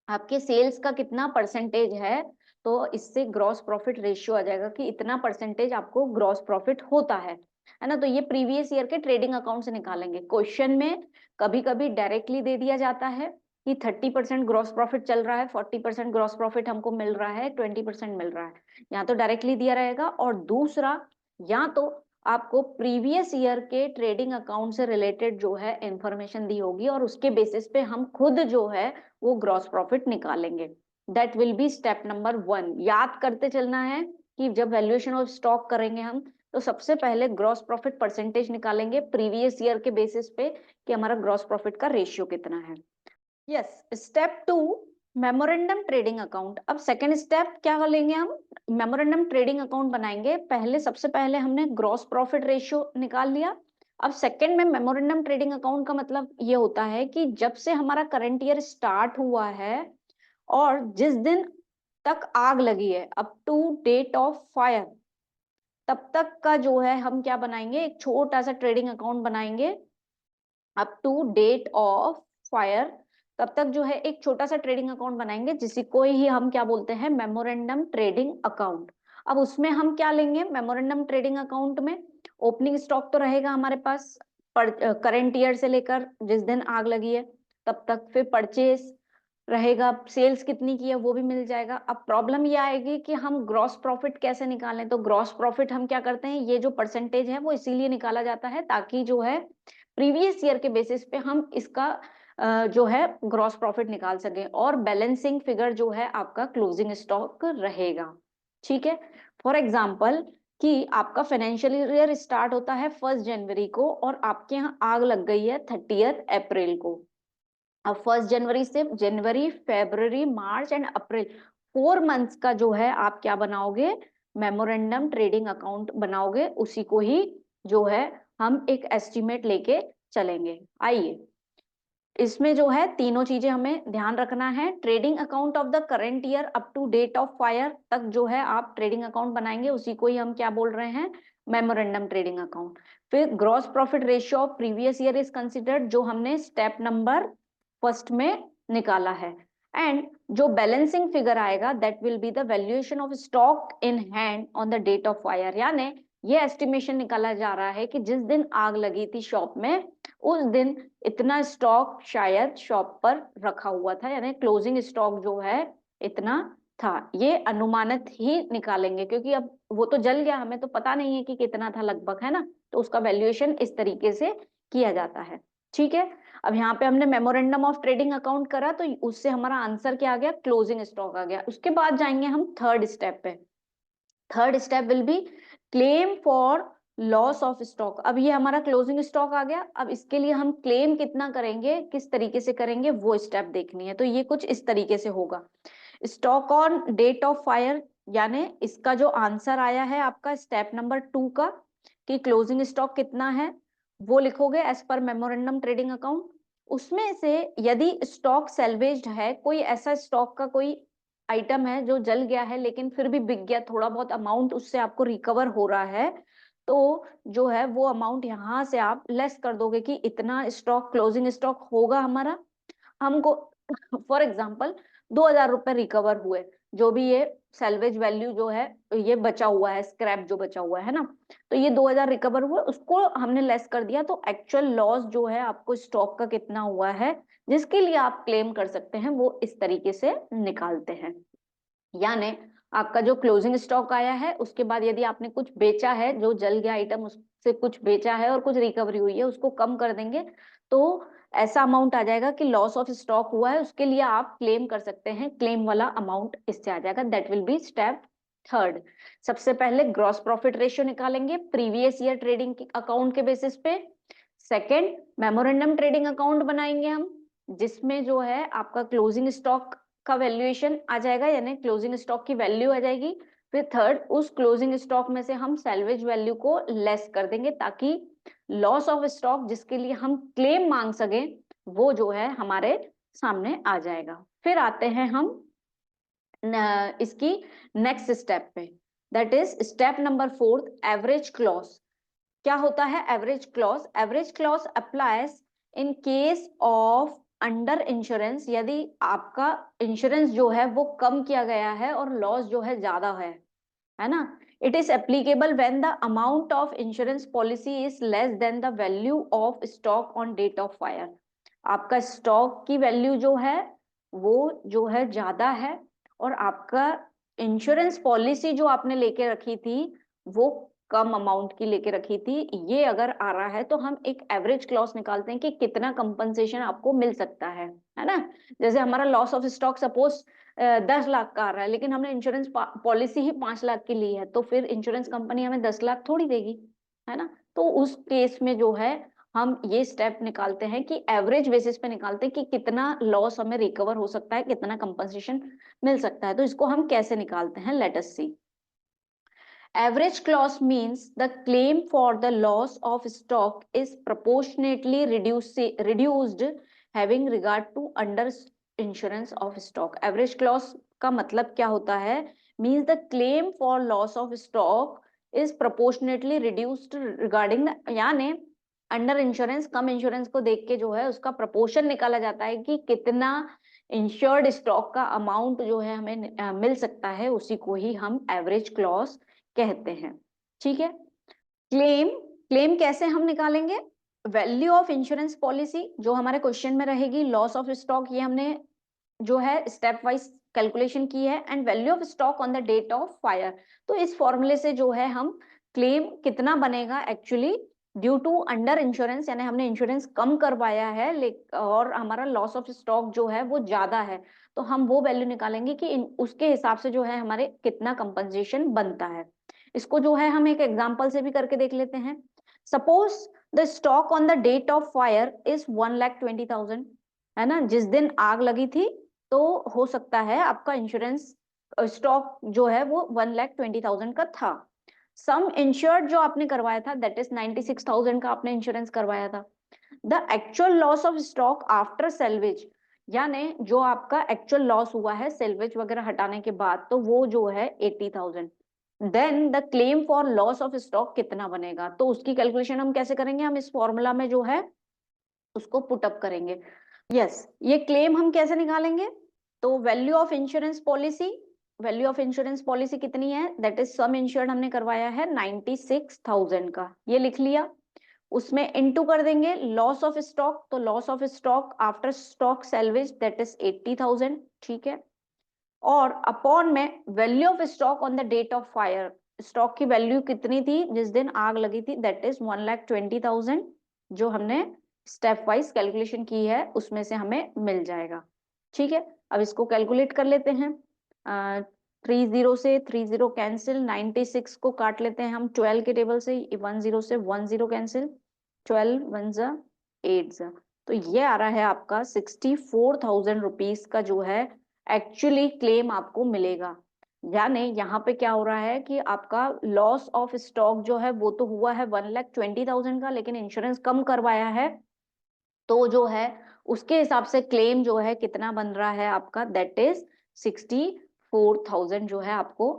आपके सेल्स का कितना परसेंटेज है, तो इससे ग्रॉस प्रॉफिट रेशियो आ जाएगा कि इतना परसेंटेज आपको ग्रॉस प्रॉफिट होता है ना। तो ये प्रीवियस ईयर के ट्रेडिंग अकाउंट से निकालेंगे। क्वेश्चन में कभी कभी डायरेक्टली दे दिया जाता है कि 30% ग्रॉस प्रॉफिट चल रहा है, 40% ग्रॉस प्रॉफिट हमको मिल रहा है, 20% मिल रहा है, यहाँ तो डायरेक्टली दिया रहेगा। और दूसरा, या तो आपको प्रीवियस ईयर के ट्रेडिंग अकाउंट से रिलेटेड जो है इंफॉर्मेशन दी होगी और उसके बेसिस पे हम खुद जो है वो ग्रॉस प्रॉफिट निकालेंगे। That will B step number 1। याद करते चलना है कि जब वैल्यूएशन ऑफ स्टॉक करेंगे हम, तो सबसे पहले ग्रॉस प्रॉफिट परसेंटेज निकालेंगे प्रीवियस ईयर के बेसिस पे कि हमारा ग्रॉस प्रॉफिट का रेशियो कितना है। Yes, step 2, memorandum trading account. अब सेकेंड स्टेप क्या कर लेंगे हम, मेमोरेंडम ट्रेडिंग अकाउंट बनाएंगे। पहले सबसे पहले हमने ग्रॉस प्रॉफिट रेशियो निकाल लिया। अब सेकेंड में मेमोरेंडम ट्रेडिंग अकाउंट का मतलब ये होता है कि जब से हमारा करंट ईयर स्टार्ट हुआ है और जिस दिन तक आग लगी है, up to date of fire, तब तक का जो है हम क्या बनाएंगे, एक छोटा सा ट्रेडिंग अकाउंट बनाएंगे। Up to date of fire, तब तक जो है एक छोटा सा ट्रेडिंग अकाउंट बनाएंगे, जिसी को ही हम क्या बोलते हैं, मेमोरेंडम ट्रेडिंग अकाउंट। अब उसमें हम क्या लेंगे, मेमोरेंडम ट्रेडिंग अकाउंट में ओपनिंग स्टॉक तो रहेगा हमारे पास करंट ईयर से लेकर जिस दिन आग लगी है तब तक, फिर परचेज रहेगा, सेल्स कितनी की है वो भी मिल जाएगा। अब प्रॉब्लम ये आएगी कि हम ग्रॉस प्रॉफिट कैसे निकालें। तो ग्रॉस प्रॉफिट हम क्या करते हैं, ये जो परसेंटेज है वो इसीलिए निकाला जाता है ताकि जो है प्रीवियस ईयर के बेसिस पे हम इसका जो है ग्रॉस प्रॉफिट निकाल सके, और बैलेंसिंग फिगर जो है आपका क्लोजिंग स्टॉक रहेगा। ठीक है, फॉर एग्जाम्पल कि आपका फाइनेंशियल ईयर स्टार्ट होता है 1 जनवरी को और आपके यहाँ आग लग गई है 30 अप्रैल को। अब 1 जनवरी से जनवरी, फरवरी, मार्च एंड अप्रैल, 4 मंथ्स का जो है आप क्या बनाओगे, मेमोरेंडम ट्रेडिंग अकाउंट बनाओगे। उसी को ही जो है हम एक एस्टिमेट लेके चलेंगे। आइए, इसमें जो है तीनों चीजें हमें ध्यान रखना है। Trading account of the current year up to date of fire तक जो है आप ट्रेडिंग अकाउंट बनाएंगे, उसी को ही हम क्या बोल रहे हैं, मेमोरेंडम ट्रेडिंग अकाउंट। फिर gross profit ratio of previous year is considered, जो हमने स्टेप नंबर फर्स्ट में निकाला है। एंड जो बैलेंसिंग फिगर आएगा that will be the valuation of stock in hand on the date of fire, यानी ये एस्टिमेशन निकाला जा रहा है कि जिस दिन आग लगी थी शॉप में, उस दिन इतना स्टॉक शायद शॉप पर रखा हुआ था, यानी क्लोजिंग स्टॉक जो है इतना था। ये अनुमानित ही निकालेंगे क्योंकि अब वो तो जल गया, हमें तो पता नहीं है कि कितना था लगभग, है ना। तो उसका वैल्यूएशन इस तरीके से किया जाता है। ठीक है, अब यहाँ पे हमने मेमोरेंडम ऑफ ट्रेडिंग अकाउंट करा तो उससे हमारा आंसर क्या आ गया, क्लोजिंग स्टॉक आ गया। उसके बाद जाएंगे हम थर्ड स्टेप पे। Third step will B claim for loss of stock. अब ये हमारा क्लोजिंग स्टॉक आ गया, अब इसके लिए हम क्लेम कितना करेंगे, किस तरीके से करेंगे, वो स्टेप देखनी है। तो ये कुछ इस तरीके से होगा, stock on date of fire, यानी इसका जो आंसर आया है आपका स्टेप नंबर 2 का कि क्लोजिंग स्टॉक कितना है, वो लिखोगे as per memorandum trading account. उसमें से यदि स्टॉक सेल्वेज्ड है, कोई ऐसा स्टॉक का कोई आइटम है जो जल गया है लेकिन फिर भी बिक गया, थोड़ा बहुत अमाउंट उससे आपको रिकवर हो रहा है, तो जो है वो अमाउंट यहाँ से आप लेस कर दोगे कि इतना स्टॉक क्लोजिंग स्टॉक होगा हमारा। हमको फॉर एग्जाम्पल 2,000 रुपए रिकवर हुए, जो भी ये सेल्वेज वैल्यू जो है, ये बचा हुआ है, स्क्रैप जो बचा हुआ है ना, तो ये 2,000 रिकवर हुए, उसको हमने लेस कर दिया, तो एक्चुअल लॉस जो है आपको स्टॉक का कितना हुआ है जिसके लिए आप क्लेम कर सकते हैं, वो इस तरीके से निकालते हैं। यानी आपका जो क्लोजिंग स्टॉक आया है, उसके बाद यदि आपने कुछ बेचा है, जो जल गया आइटम उससे कुछ बेचा है और कुछ रिकवरी हुई है, उसको कम कर देंगे तो ऐसा अमाउंट आ जाएगा कि लॉस ऑफ स्टॉक हुआ है, उसके लिए आप क्लेम कर सकते हैं, क्लेम वाला अमाउंट इससे आ जाएगा। That will B step third. सबसे पहले ग्रॉस प्रॉफिट रेशियो निकालेंगे प्रीवियस ईयर ट्रेडिंग अकाउंट के बेसिस पे। सेकेंड, मेमोरेंडम ट्रेडिंग अकाउंट बनाएंगे हम, जिसमें जो है आपका क्लोजिंग स्टॉक का वैल्यूएशन आ जाएगा, यानी क्लोजिंग स्टॉक की वैल्यू आ जाएगी। फिर थर्ड, उस क्लोजिंग स्टॉक में से हम सैल्वेज वैल्यू को लेस कर देंगे ताकि लॉस ऑफ स्टॉक जिसके लिए हम क्लेम मांग सके वो जो है हमारे सामने आ जाएगा। फिर आते हैं हम इसकी नेक्स्ट स्टेप पे। That is step number 4, average clause. क्या होता है average clause? Average clause applies in case of under insurance, यदि आपका इंश्योरेंस जो है वो कम किया गया है और लॉस जो है ज्यादा है ना। It is applicable when the amount of insurance policy is less than the value of stock on date of fire. आपका स्टॉक की वैल्यू जो है वो जो है ज्यादा है और आपका इंश्योरेंस पॉलिसी जो आपने लेके रखी थी वो कम अमाउंट की लेके रखी थी। ये अगर आ रहा है तो हम एक एवरेज क्लॉज निकालते हैं कि कितना कंपनसेशन आपको मिल सकता है ना। जैसे हमारा loss of stock suppose 10 lakh का आ रहा है, लेकिन हमने इंश्योरेंस पॉलिसी ही 5 लाख की ली है, तो फिर इंश्योरेंस कंपनी हमें 10 लाख थोड़ी देगी, है ना। तो उस केस में जो है हम ये स्टेप निकालते हैं कि एवरेज बेसिस पे निकालते हैं कि कितना लॉस हमें रिकवर हो सकता है, कितना कंपनसेशन मिल सकता है। तो इसको हम कैसे निकालते हैं, let us C. Average clause means the claim for the loss of stock is proportionately reduced having regard to under insurance of stock. Average clause का मतलब क्या होता है? Means the claim for loss of stock is proportionately reduced regarding the, यानी under insurance कम insurance को देख के जो है उसका प्रपोर्शन निकाला जाता है कि कितना इंश्योर्ड स्टॉक का अमाउंट जो है हमें मिल सकता है, उसी को ही हम एवरेज क्लॉज कहते हैं। ठीक है। क्लेम, क्लेम कैसे हम निकालेंगे? वैल्यू ऑफ इंश्योरेंस पॉलिसी जो हमारे क्वेश्चन में रहेगी, लॉस ऑफ स्टॉक ये हमने जो है स्टेप वाइज कैलकुलेशन की है, and value of stock on the date of fire. तो इस फॉर्मूले से जो है हम क्लेम कितना बनेगा actually due to under insurance, यानी हमने इंश्योरेंस कम करवाया है और हमारा लॉस ऑफ स्टॉक जो है वो ज्यादा है, तो हम वो वैल्यू निकालेंगे कि उसके हिसाब से जो है हमारे कितना कंपनसेशन बनता है। इसको जो है हम एक एग्जांपल से भी करके देख लेते हैं। Suppose the stock on the date of fire is 1,20,000, है ना। जिस दिन आग लगी थी तो हो सकता है आपका इंश्योरेंस स्टॉक जो है वो 1,20,000 का था। सम इंश्योर्ड जो आपने करवाया था दैट इज 96,000 का आपने इंश्योरेंस करवाया था। The actual loss of stock after salvage, यानी जो आपका एक्चुअल लॉस हुआ है सेल्वेज वगैरह हटाने के बाद, तो वो जो है 80,000। Then the claim for loss of stock कितना बनेगा? तो उसकी कैलकुलेशन हम कैसे करेंगे? हम इस फॉर्मूला में जो है उसको पुट अप करेंगे। यस, ये क्लेम हम कैसे निकालेंगे? तो value of insurance policy, value of insurance policy कितनी है? दैट इज सम इंश्योर्ड हमने करवाया है 96,000 का, ये लिख लिया। उसमें इनटू कर देंगे लॉस ऑफ स्टॉक, तो loss of stock after stock salvage that is 80,000, ठीक है। और अपॉन में value of stock on the date of fire, stock की वैल्यू कितनी थी जिस दिन आग लगी थी, दैट इज 1,20,000, जो हमने स्टेप वाइज कैलकुलेशन की है उसमें से हमें मिल जाएगा। ठीक है, अब इसको कैलकुलेट कर लेते हैं। 30 से 30 कैंसिल, 96 को काट लेते हैं हम 12 के टेबल से, 10 से 10 कैंसिल, 12 1 जा 8 जा, तो ये आ रहा है आपका 64,000 रुपीज का जो है एक्चुअली क्लेम आपको मिलेगा। यानी यहाँ पे क्या हो रहा है कि आपका लॉस ऑफ स्टॉक जो है वो तो हुआ है 1,20,000 का, लेकिन इंश्योरेंस कम करवाया है, तो जो है उसके हिसाब से क्लेम जो है कितना बन रहा है आपका, दैट इज 64,000 जो है आपको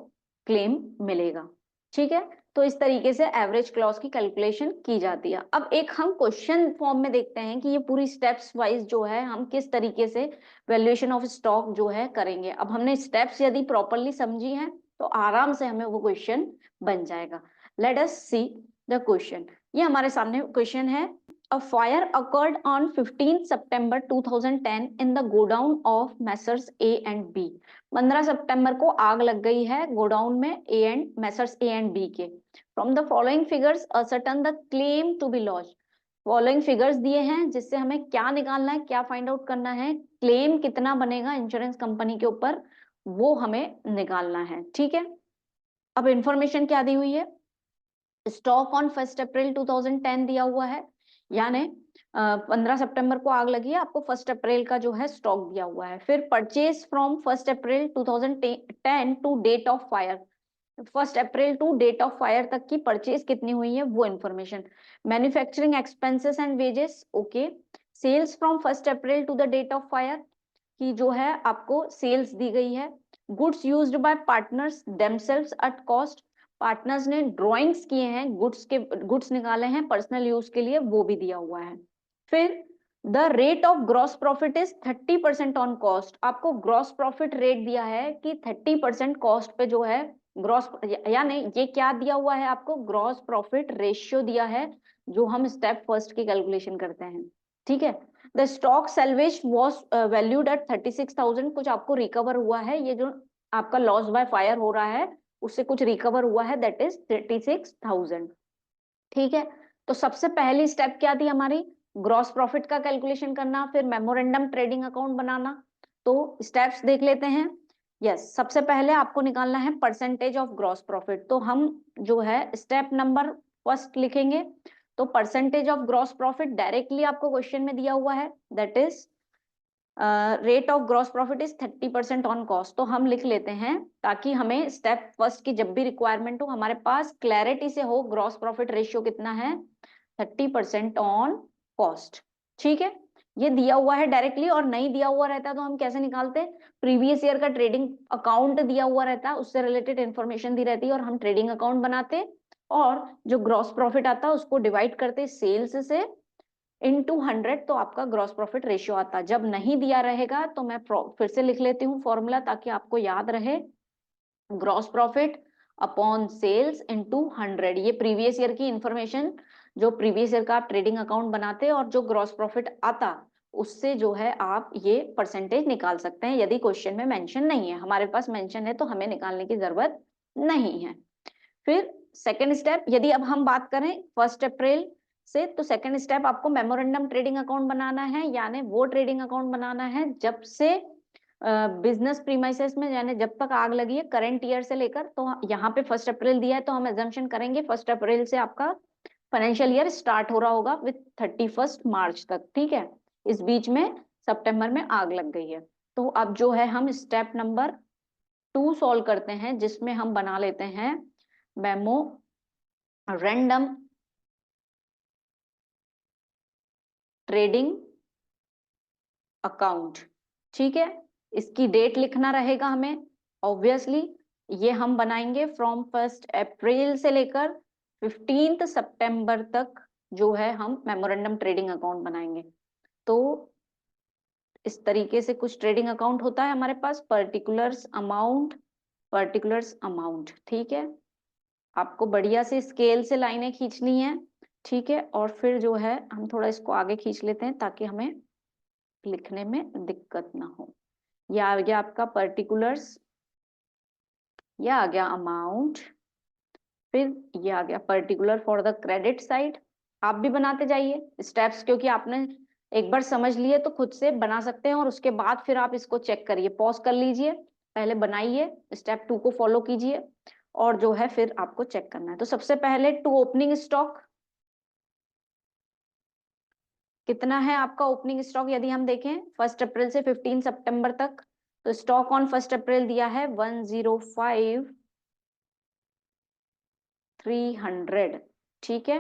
क्लेम मिलेगा। ठीक है, तो इस तरीके से एवरेज क्लॉज की कैलकुलेशन की जाती है। अब एक हम क्वेश्चन फॉर्म में देखते हैं कि ये पूरी स्टेप्स वाइज जो है हम किस तरीके से वैल्यूएशन ऑफ स्टॉक जो है करेंगे। अब हमने स्टेप्स यदि प्रॉपरली समझी हैं तो आराम से हमें वो क्वेश्चन बन जाएगा। Late us see the question. ये हमारे सामने क्वेश्चन है। A fire occurred on 15 September 2010 in the godown of Messrs A and B. 15 सितंबर को आग लग गई है गोडाउन में Messrs A and B के। From the following figures ascertain the claim to be lodged. Following figures दिए हैं जिससे हमें क्या निकालना है, क्या फाइंड आउट करना है, क्लेम कितना बनेगा इंश्योरेंस कंपनी के ऊपर, वो हमें निकालना है। ठीक है, अब इंफॉर्मेशन क्या दी हुई है? स्टॉक ऑन 1 अप्रैल 2010 दिया हुआ है, यानी 15 सितंबर को आग लगी है, आपको 1 अप्रैल का जो है स्टॉक दिया हुआ है। फिर purchase from 1 April 2010 to date of fire, 1 April to date of fire तक की परचेज कितनी हुई है वो information. Manufacturing expenses and wages, okay. Sales from 1 April to the date of fire की जो है आपको सेल्स दी गई है। Goods used by partners themselves at cost, partners ने ड्राइंग्स किए हैं, गुड्स निकाले हैं पर्सनल यूज के लिए, वो भी दिया हुआ है। फिर the rate of gross profit is 30% on cost, आपको ग्रॉस प्रॉफिट रेट दिया है कि 30% कॉस्ट पे जो है ग्रॉस, या नहीं, ये क्या दिया हुआ है आपको, ग्रॉस प्रॉफिट रेशियो दिया है, जो हम स्टेप फर्स्ट की कैलकुलेशन करते हैं, ठीक है। The stock salvage was valued at 36,000, कुछ आपको रिकवर हुआ है, ये जो आपका लॉस बाय फायर हो रहा है उससे कुछ रिकवर हुआ है, दैट इज 36,000, ठीक है। तो सबसे पहली स्टेप क्या थी हमारी, ग्रॉस प्रॉफिट का कैलकुलेशन करना, फिर मेमोरेंडम ट्रेडिंग अकाउंट बनाना। तो स्टेप्स देख लेते हैं। यस, सबसे पहले आपको निकालना है परसेंटेज ऑफ ग्रॉस प्रॉफिट, तो हम जो है स्टेप नंबर फर्स्ट लिखेंगे। तो percentage of gross profit directly आपको क्वेश्चन में दिया हुआ है, that is rate of gross profit is 30% on cost, तो हम लिख लेते हैं ताकि हमें स्टेप फर्स्ट की जब भी रिक्वायरमेंट हो हमारे पास क्लैरिटी से हो ग्रॉस प्रॉफिट रेशियो कितना है, 30% ऑन कॉस्ट, ठीक है। ये दिया हुआ है डायरेक्टली, और नहीं दिया हुआ रहता तो हम कैसे निकालते, प्रीवियस ईयर का ट्रेडिंग अकाउंट दिया हुआ रहता, उससे रिलेटेड इन्फॉर्मेशन दी रहती है और हम ट्रेडिंग अकाउंट बनाते, और जो ग्रॉस प्रॉफिट आता उसको डिवाइड करते सेल्स से इनटू 100, तो आपका ग्रॉस प्रॉफिट रेशियो आता। जब नहीं दिया रहेगा तो मैं फिर से लिख लेती हूँ फॉर्मूला ताकि आपको याद रहे, gross profit upon sales into 100, ये प्रीवियस ईयर की इंफॉर्मेशन, जो प्रीवियस ईयर का आप ट्रेडिंग अकाउंट बनाते और जो ग्रॉस प्रॉफिट आता उससे जो है आप ये परसेंटेज निकाल सकते हैं, यदि क्वेश्चन में मेंशन नहीं है। हमारे पास मेंशन है तो हमें निकालने की जरूरत नहीं है। फिर सेकेंड स्टेप, यदि अब हम बात करें 1 अप्रैल से, तो सेकेंड स्टेप आपको मेमोरेंडम ट्रेडिंग अकाउंट बनाना है, यानी वो ट्रेडिंग अकाउंट बनाना है जब से बिजनेस प्रीमाइसेस में, यानी जब तक आग लगी है करंट ईयर से लेकर, तो यहाँ पे 1 अप्रैल दिया है तो हम एजम्पशन करेंगे 1 अप्रैल से आपका फाइनेंशियल ईयर स्टार्ट हो रहा होगा विथ 31 मार्च तक, ठीक है। इस बीच में सितंबर में आग लग गई है। तो अब जो है हम स्टेप नंबर 2 सॉल्व करते हैं, जिसमें हम बना लेते हैं मेमो रैंडम ट्रेडिंग अकाउंट, ठीक है। इसकी डेट लिखना रहेगा हमें, ऑब्वियसली ये हम बनाएंगे फ्रॉम 1 अप्रैल से लेकर 15 सितंबर तक, जो है हम मेमोरेंडम ट्रेडिंग अकाउंट बनाएंगे। तो इस तरीके से कुछ ट्रेडिंग अकाउंट होता है हमारे पास, पर्टिकुलर्स अमाउंट, ठीक है। आपको बढ़िया से स्केल से लाइनें खींचनी है, ठीक है। और फिर जो है हम थोड़ा इसको आगे खींच लेते हैं ताकि हमें लिखने में दिक्कत ना हो। यह आ गया आपका पर्टिकुलर्स, यह आ गया अमाउंट, फिर यह आ गया particular for the credit side. आप भी बनाते जाइए स्टेप्स, क्योंकि आपने एक बार समझ लिए तो खुद से बना सकते हैं, और उसके बाद फिर आप इसको चेक करिए, पॉज कर लीजिए, पहले बनाइए, स्टेप 2 को फॉलो कीजिए, और जो है फिर आपको चेक करना है। तो सबसे पहले टू ओपनिंग स्टॉक कितना है आपका, ओपनिंग स्टॉक यदि हम देखें 1 अप्रैल से 15 सितंबर तक, तो स्टॉक ऑन 1 अप्रैल दिया है 105,300, ठीक है।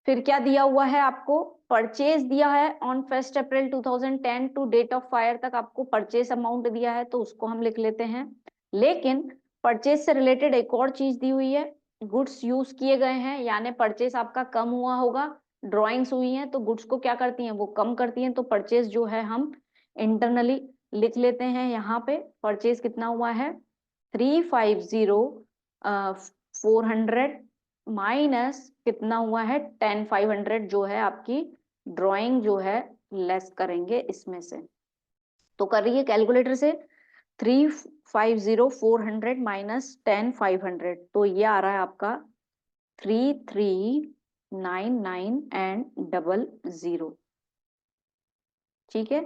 फिर क्या दिया हुआ है आपको, परचेज दिया है on 1 April 2010 to date of fire तक, आपको परचेज अमाउंट दिया है तो उसको हम लिख लेते हैं। लेकिन परचेज से रिलेटेड एक और चीज दी हुई है, गुड्स यूज किए गए हैं, यानी परचेज आपका कम हुआ होगा, ड्रॉइंग्स हुई हैं तो गुड्स को क्या करती हैं, वो कम करती हैं, तो परचेज जो है हम इंटरनली लिख लेते हैं। यहाँ पे परचेज कितना हुआ है, 350,400 माइनस कितना हुआ है 10,500, जो है आपकी ड्राइंग जो है लेस करेंगे इसमें से। तो करिए कैलकुलेटर से, 350,400 माइनस 10,500, तो ये आ रहा है आपका 3,399,000, ठीक है,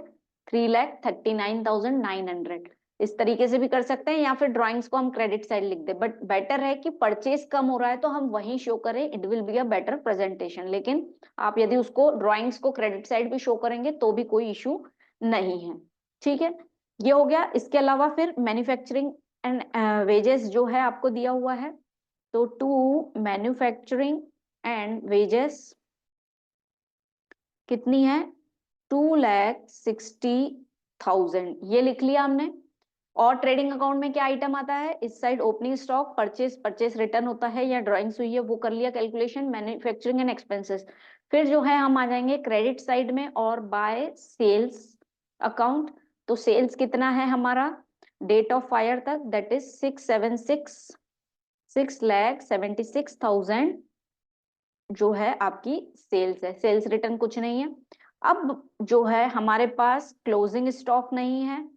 3,39,900। इस तरीके से भी कर सकते हैं, या फिर ड्राइंग्स को हम क्रेडिट साइड लिख दे, बट बेटर है कि परचेज कम हो रहा है तो हम वहीं शो करें, it will be a better presentation. लेकिन आप यदि उसको ड्राइंग्स को क्रेडिट साइड भी शो करेंगे तो भी कोई इशू नहीं है, ठीक है। ये हो गया। इसके अलावा फिर मैन्युफैक्चरिंग एंड वेजेस जो है आपको दिया हुआ है, तो टू मैन्युफैक्चरिंग एंड वेजेस कितनी है, 2,60,000, ये लिख लिया हमने। और ट्रेडिंग अकाउंट में क्या आइटम आता है, इस side opening stock, purchase return होता है या ड्राइंग्स हुई है वो कर लिया कैलकुलेशन, मैन्युफैक्चरिंग एंड एक्सपेंसेस। फिर जो है हम आ जाएंगे क्रेडिट साइड में और बाय सेल्स अकाउंट। तो सेल्स कितना है हमारा डेट ऑफ फायर तक, दैट इज 6,76,000 जो है आपकी सेल्स है। सेल्स रिटर्न कुछ नहीं है। अब जो है हमारे पास क्लोजिंग स्टॉक नहीं है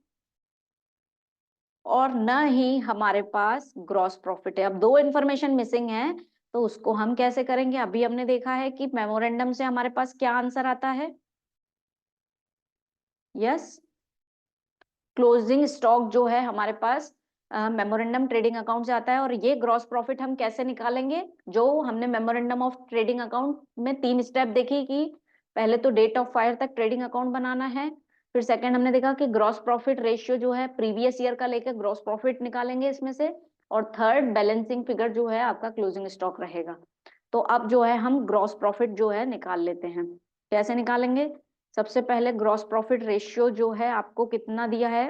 और न ही हमारे पास ग्रॉस प्रॉफिट है। अब दो इन्फॉर्मेशन मिसिंग है, तो उसको हम कैसे करेंगे। अभी हमने देखा है कि मेमोरेंडम से हमारे पास क्या आंसर आता है, यस क्लोजिंग स्टॉक जो है हमारे पास मेमोरेंडम ट्रेडिंग अकाउंट से आता है। और ये ग्रॉस प्रॉफिट हम कैसे निकालेंगे, जो हमने मेमोरेंडम ऑफ ट्रेडिंग अकाउंट में 3 स्टेप देखी कि पहले तो डेट ऑफ फायर तक ट्रेडिंग अकाउंट बनाना है, फिर सेकंड हमने देखा कि ग्रॉस प्रॉफिट रेशियो जो है प्रीवियस ईयर का लेकर ग्रॉस प्रॉफिट निकालेंगे इसमें से, और थर्ड बैलेंसिंग फिगर जो है आपका क्लोजिंग स्टॉक रहेगा। तो अब जो है हम ग्रॉस प्रॉफिट जो है निकाल लेते हैं। कैसे निकालेंगे, सबसे पहले ग्रॉस प्रॉफिट रेशियो जो है आपको कितना दिया है,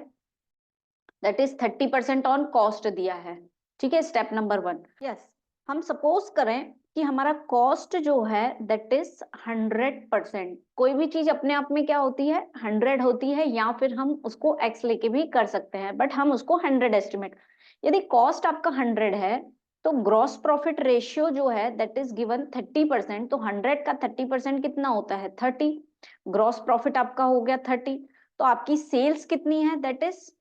दैट इज 30% ऑन कॉस्ट दिया है। ठीक है, स्टेप नंबर 1। यस, हम सपोज करें कि हमारा कॉस्ट जो है दैट इज 100%। कोई भी चीज अपने आप में क्या होती है 100 होती है, या फिर हम उसको x लेके भी कर सकते हैं, बट हम उसको 100 एस्टिमेट। यदि कॉस्ट आपका 100 है तो ग्रॉस प्रॉफिट रेशियो जो है दैट इज गिवन 30%। तो 100 का 30% कितना होता है 30। ग्रॉस प्रॉफिट आपका हो गया 30, तो आपकी सेल्स कितनी है दैट इज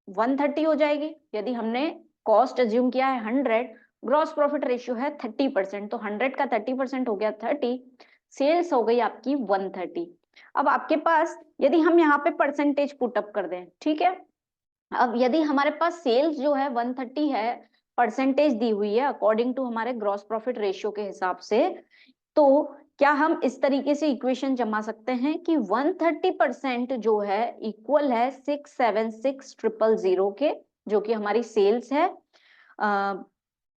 130 हो जाएगी। यदि हमने कॉस्ट अज्यूम किया है 100, ग्रॉस प्रॉफिट रेशियो है 30%, तो 100 का 30% हो गया 30, सेल्स हो गई आपकी 130। अब आपके पास यदि हम यहाँ पे परसेंटेज पुटअप कर दें, ठीक है, अब यदि हमारे पास सेल्स जो है 130 है, परसेंटेज दी हुई है अकॉर्डिंग टू हमारे ग्रॉस प्रॉफिट रेशियो के हिसाब से, तो क्या हम इस तरीके से इक्वेशन जमा सकते हैं कि 130% जो है इक्वल है 676,000 के, जो कि हमारी सेल्स है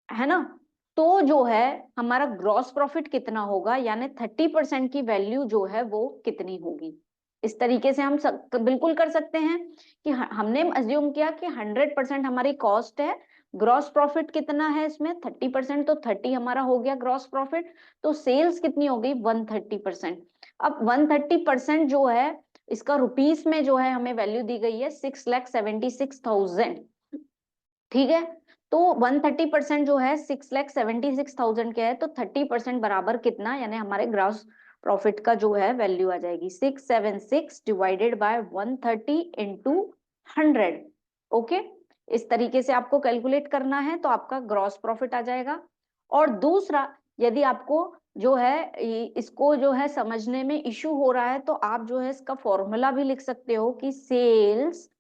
ना। तो जो है हमारा ग्रॉस प्रॉफिट कितना होगा, यानी 30% की वैल्यू जो है वो कितनी होगी। इस तरीके से हम बिल्कुल कर सकते हैं कि हमने अज्यूम किया कि 100% हमारी कॉस्ट है, ग्रॉस प्रॉफिट कितना है इसमें 30%, तो 30 हमारा हो गया ग्रॉस प्रॉफिट, तो सेल्स कितनी हो गई 130%। अब 130% जो है इसका रुपीस में जो है हमें वैल्यू दी गई है 6,76,000। ठीक है, तो 130% जो है 6,76,000 के है, तो 30% बराबर कितना, यानी हमारे ग्रॉस प्रॉफिट का जो है वैल्यू आ जाएगी 676 डिवाइडेड बाय 130 इंटू 100। ओके, इस तरीके से आपको कैलकुलेट करना है तो आपका ग्रॉस प्रॉफिट आ जाएगा। और दूसरा, यदि आपको जो है इसको जो है समझने में इशू हो रहा है, तो आप जो है इसका फॉर्मूला भी लिख सकते हो कि sales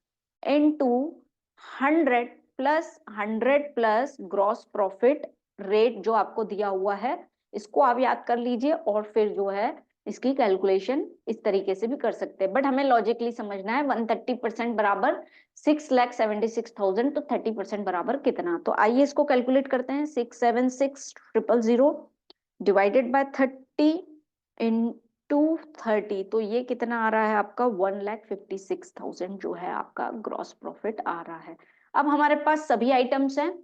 into 100 plus 100 plus gross profit rate जो आपको दिया हुआ है, इसको आप याद कर लीजिए और फिर जो है इसकी कैलकुलेशन इस तरीके से भी कर सकते हैं, बट हमें लॉजिकली समझना है 130% बराबर 6,76,000, तो 30% बराबर कितना। तो आइए इसको कैलकुलेट करते हैं। 676,000 डिवाइडेड बाय 30 इंटू 30, तो ये कितना आ रहा है आपका 1,56,000 जो है आपका ग्रॉस प्रॉफिट आ रहा है। अब हमारे पास सभी आइटम्स हैं।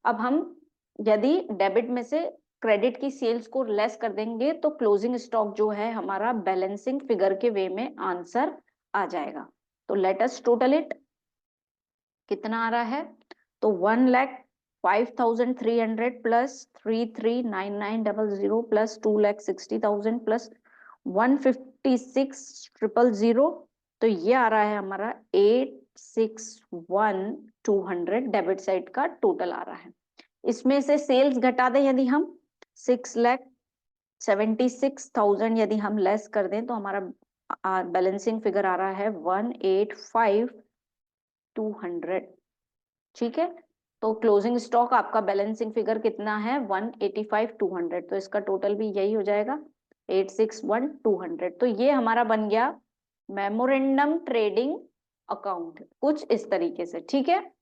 अब हम यदि डेबिट में से क्रेडिट की सेल्स को लेस कर देंगे तो क्लोजिंग स्टॉक जो है हमारा बैलेंसिंग फिगर के वे में आंसर आ जाएगा। तो लेट अस टोटल इट, कितना आ रहा है, तो 1,05,300 प्लस 339900 प्लस 2,60,000 प्लस 156,000, तो ये आ रहा है हमारा 861,200 डेबिट साइड का टोटल आ रहा है। इसमें से सेल्स घटा दें यदि हम 6,76,000 यदि हम लेस कर दें तो हमारा बैलेंसिंग फिगर आ रहा है 185,200। ठीक है, तो क्लोजिंग स्टॉक आपका बैलेंसिंग फिगर कितना है 185,200, तो इसका टोटल भी यही हो जाएगा 861,200। तो ये हमारा बन गया मेमोरेंडम ट्रेडिंग अकाउंट कुछ इस तरीके से। ठीक है,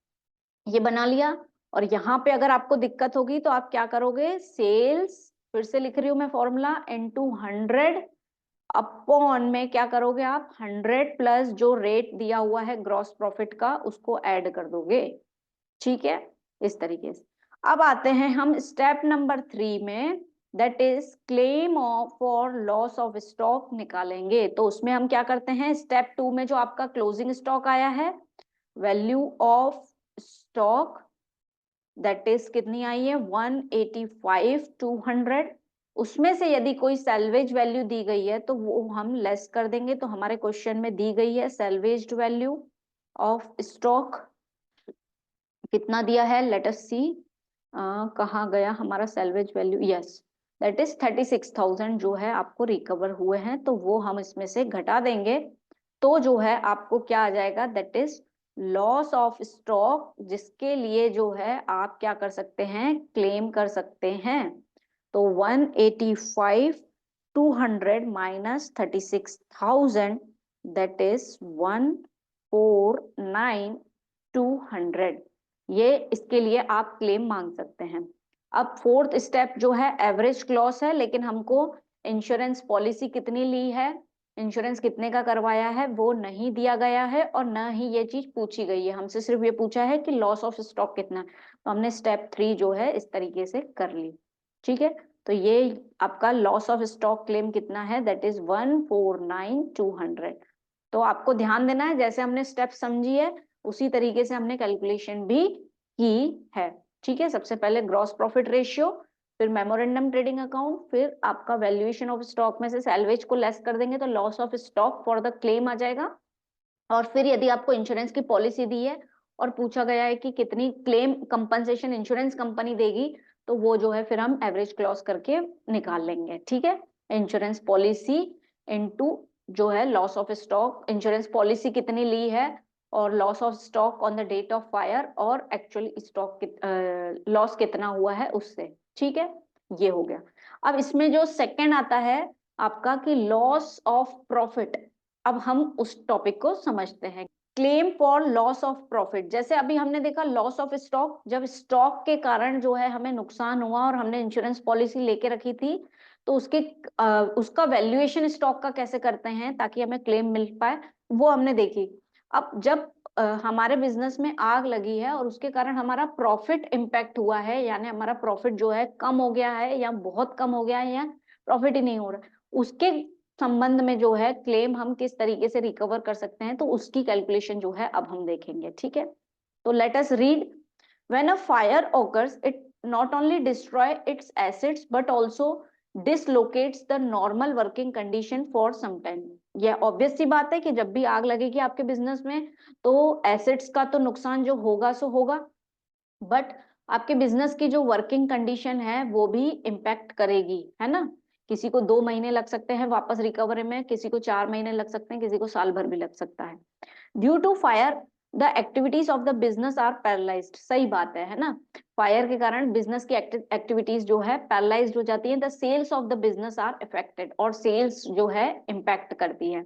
ये बना लिया। और यहाँ पे अगर आपको दिक्कत होगी तो आप क्या करोगे, सेल्स फिर से लिख रही हूँ मैं फॉर्मूला इनटू 100 अपॉन में क्या करोगे आप, 100 प्लस जो रेट दिया हुआ है ग्रॉस प्रॉफिट का उसको ऐड कर दोगे, ठीक है, इस तरीके से। अब आते हैं हम स्टेप नंबर 3 में, that is claim of for loss of stock निकालेंगे। तो उसमें हम क्या करते हैं, स्टेप 2 में जो आपका क्लोजिंग स्टॉक आया है, value of stock that is कितनी आई है, 185,200। उसमें से यदि कोई सैल्वेज वैल्यू दी गई है तो वो हम लेस कर देंगे। तो हमारे क्वेश्चन में दी गई है सैल्वेज्ड वैल्यू ऑफ स्टॉक, कितना दिया है, लेट अस सी, कहाँ गया हमारा salvage value, yes that is 36,000 जो है आपको रिकवर हुए हैं, तो वो हम इसमें से घटा देंगे। तो जो है आपको क्या आ जाएगा, that is loss of stock, जिसके लिए जो है आप क्या कर सकते हैं, क्लेम कर सकते हैं। तो 185,200 माइनस 36,000 दैट इज 149,200, ये इसके लिए आप क्लेम मांग सकते हैं। अब फोर्थ स्टेप जो है एवरेज क्लॉस है, लेकिन हमको इंश्योरेंस पॉलिसी कितनी ली है, इंश्योरेंस कितने का करवाया है वो नहीं दिया गया है, और न ही ये चीज पूछी गई है, हमसे सिर्फ ये पूछा है कि लॉस ऑफ स्टॉक कितना। तो हमने स्टेप 3 जो है इस तरीके से कर ली, ठीक है। तो ये आपका लॉस ऑफ स्टॉक क्लेम कितना है, दैट इज 149,200। तो आपको ध्यान देना है, जैसे हमने स्टेप समझी है उसी तरीके से हमने कैलकुलेशन भी की है, ठीक है। सबसे पहले ग्रॉस प्रॉफिट रेशियो, फिर मेमोरेंडम ट्रेडिंग अकाउंट, फिर आपका वैल्यूएशन ऑफ स्टॉक में से सैल्वेज को लेस कर देंगे तो loss of stock for the claim आ जाएगा। और फिर यदि आपको इंश्योरेंस की पॉलिसी दी है और पूछा गया है कि कितनी क्लेम कंपनसेशन इंश्योरेंस कंपनी देगी, तो वो जो है फिर हम एवरेज क्लॉज करके निकाल लेंगे, ठीक है। इंश्योरेंस पॉलिसी इनटू जो है loss of stock, insurance policy कितनी ली है और loss of stock on the date of fire, और एक्चुअली स्टॉक लॉस कितना हुआ है उससे, ठीक है, ये हो गया। अब इसमें जो सेकंड आता है आपका कि लॉस ऑफ प्रॉफिट, अब हम उस टॉपिक को समझते हैं। Claim for loss of profit, जैसे अभी हमने देखा लॉस ऑफ स्टॉक, जब स्टॉक के कारण जो है हमें नुकसान हुआ और हमने इंश्योरेंस पॉलिसी लेके रखी थी, तो उसका वैल्यूएशन स्टॉक का कैसे करते हैं ताकि हमें क्लेम मिल पाए, वो हमने देखी। अब जब हमारे बिजनेस में आग लगी है और उसके कारण हमारा प्रॉफिट इम्पैक्ट हुआ है, यानी हमारा प्रॉफिट जो है कम हो गया है या बहुत कम हो गया है या प्रॉफिट ही नहीं हो रहा, उसके संबंध में जो है क्लेम हम किस तरीके से रिकवर कर सकते हैं, तो उसकी कैलकुलेशन जो है अब हम देखेंगे, ठीक है। तो let us read, when a fire occurs it not only destroy its assets but also dislocates the normal working condition for some time. यह ऑब्वियस सी बात है कि जब भी आग लगेगी आपके बिजनेस में तो एसेट्स का तो नुकसान जो होगा सो होगा, बट आपके बिजनेस की जो वर्किंग कंडीशन है वो भी इम्पैक्ट करेगी, है ना। किसी को 2 महीने लग सकते हैं वापस रिकवरी में, किसी को 4 महीने लग सकते हैं, किसी को साल भर भी लग सकता है। Due to fire the activities of the business are paralysed, सही बात है ना। फायर के कारण बिजनेस की एक्टिविटीज जो है पैरालाइज्ड हो जाती है, the sales of the business are affected, और सेल्स जो है इम्पैक्ट करती है।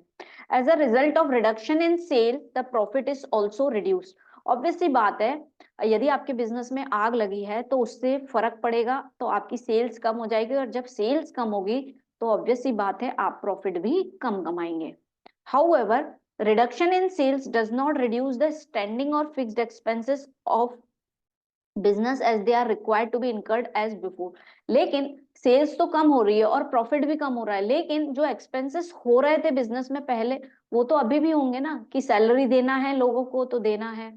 As a result of reduction in sale the profit is also reduced. Obvious सी बात है, यदि आपके बिजनेस में आग लगी है तो उससे फर्क पड़ेगा, तो आपकी सेल्स कम हो जाएगी, और जब सेल्स कम होगी तो ऑब्वियस सी बात है आप प्रॉफिट भी कम कमाएंगे। However, reduction in sales does not reduce the standing or fixed expenses of business as they are required to be incurred as before। लेकिन सेल्स तो कम हो रही है और प्रॉफिट भी कम हो रहा है, लेकिन जो एक्सपेंसेस हो रहे थे बिजनेस में पहले वो तो अभी भी होंगे ना, कि सैलरी देना है लोगों को तो देना है,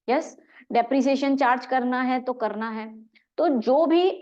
यस, डेप्रिसिएशन चार्ज करना है तो करना है, तो जो भी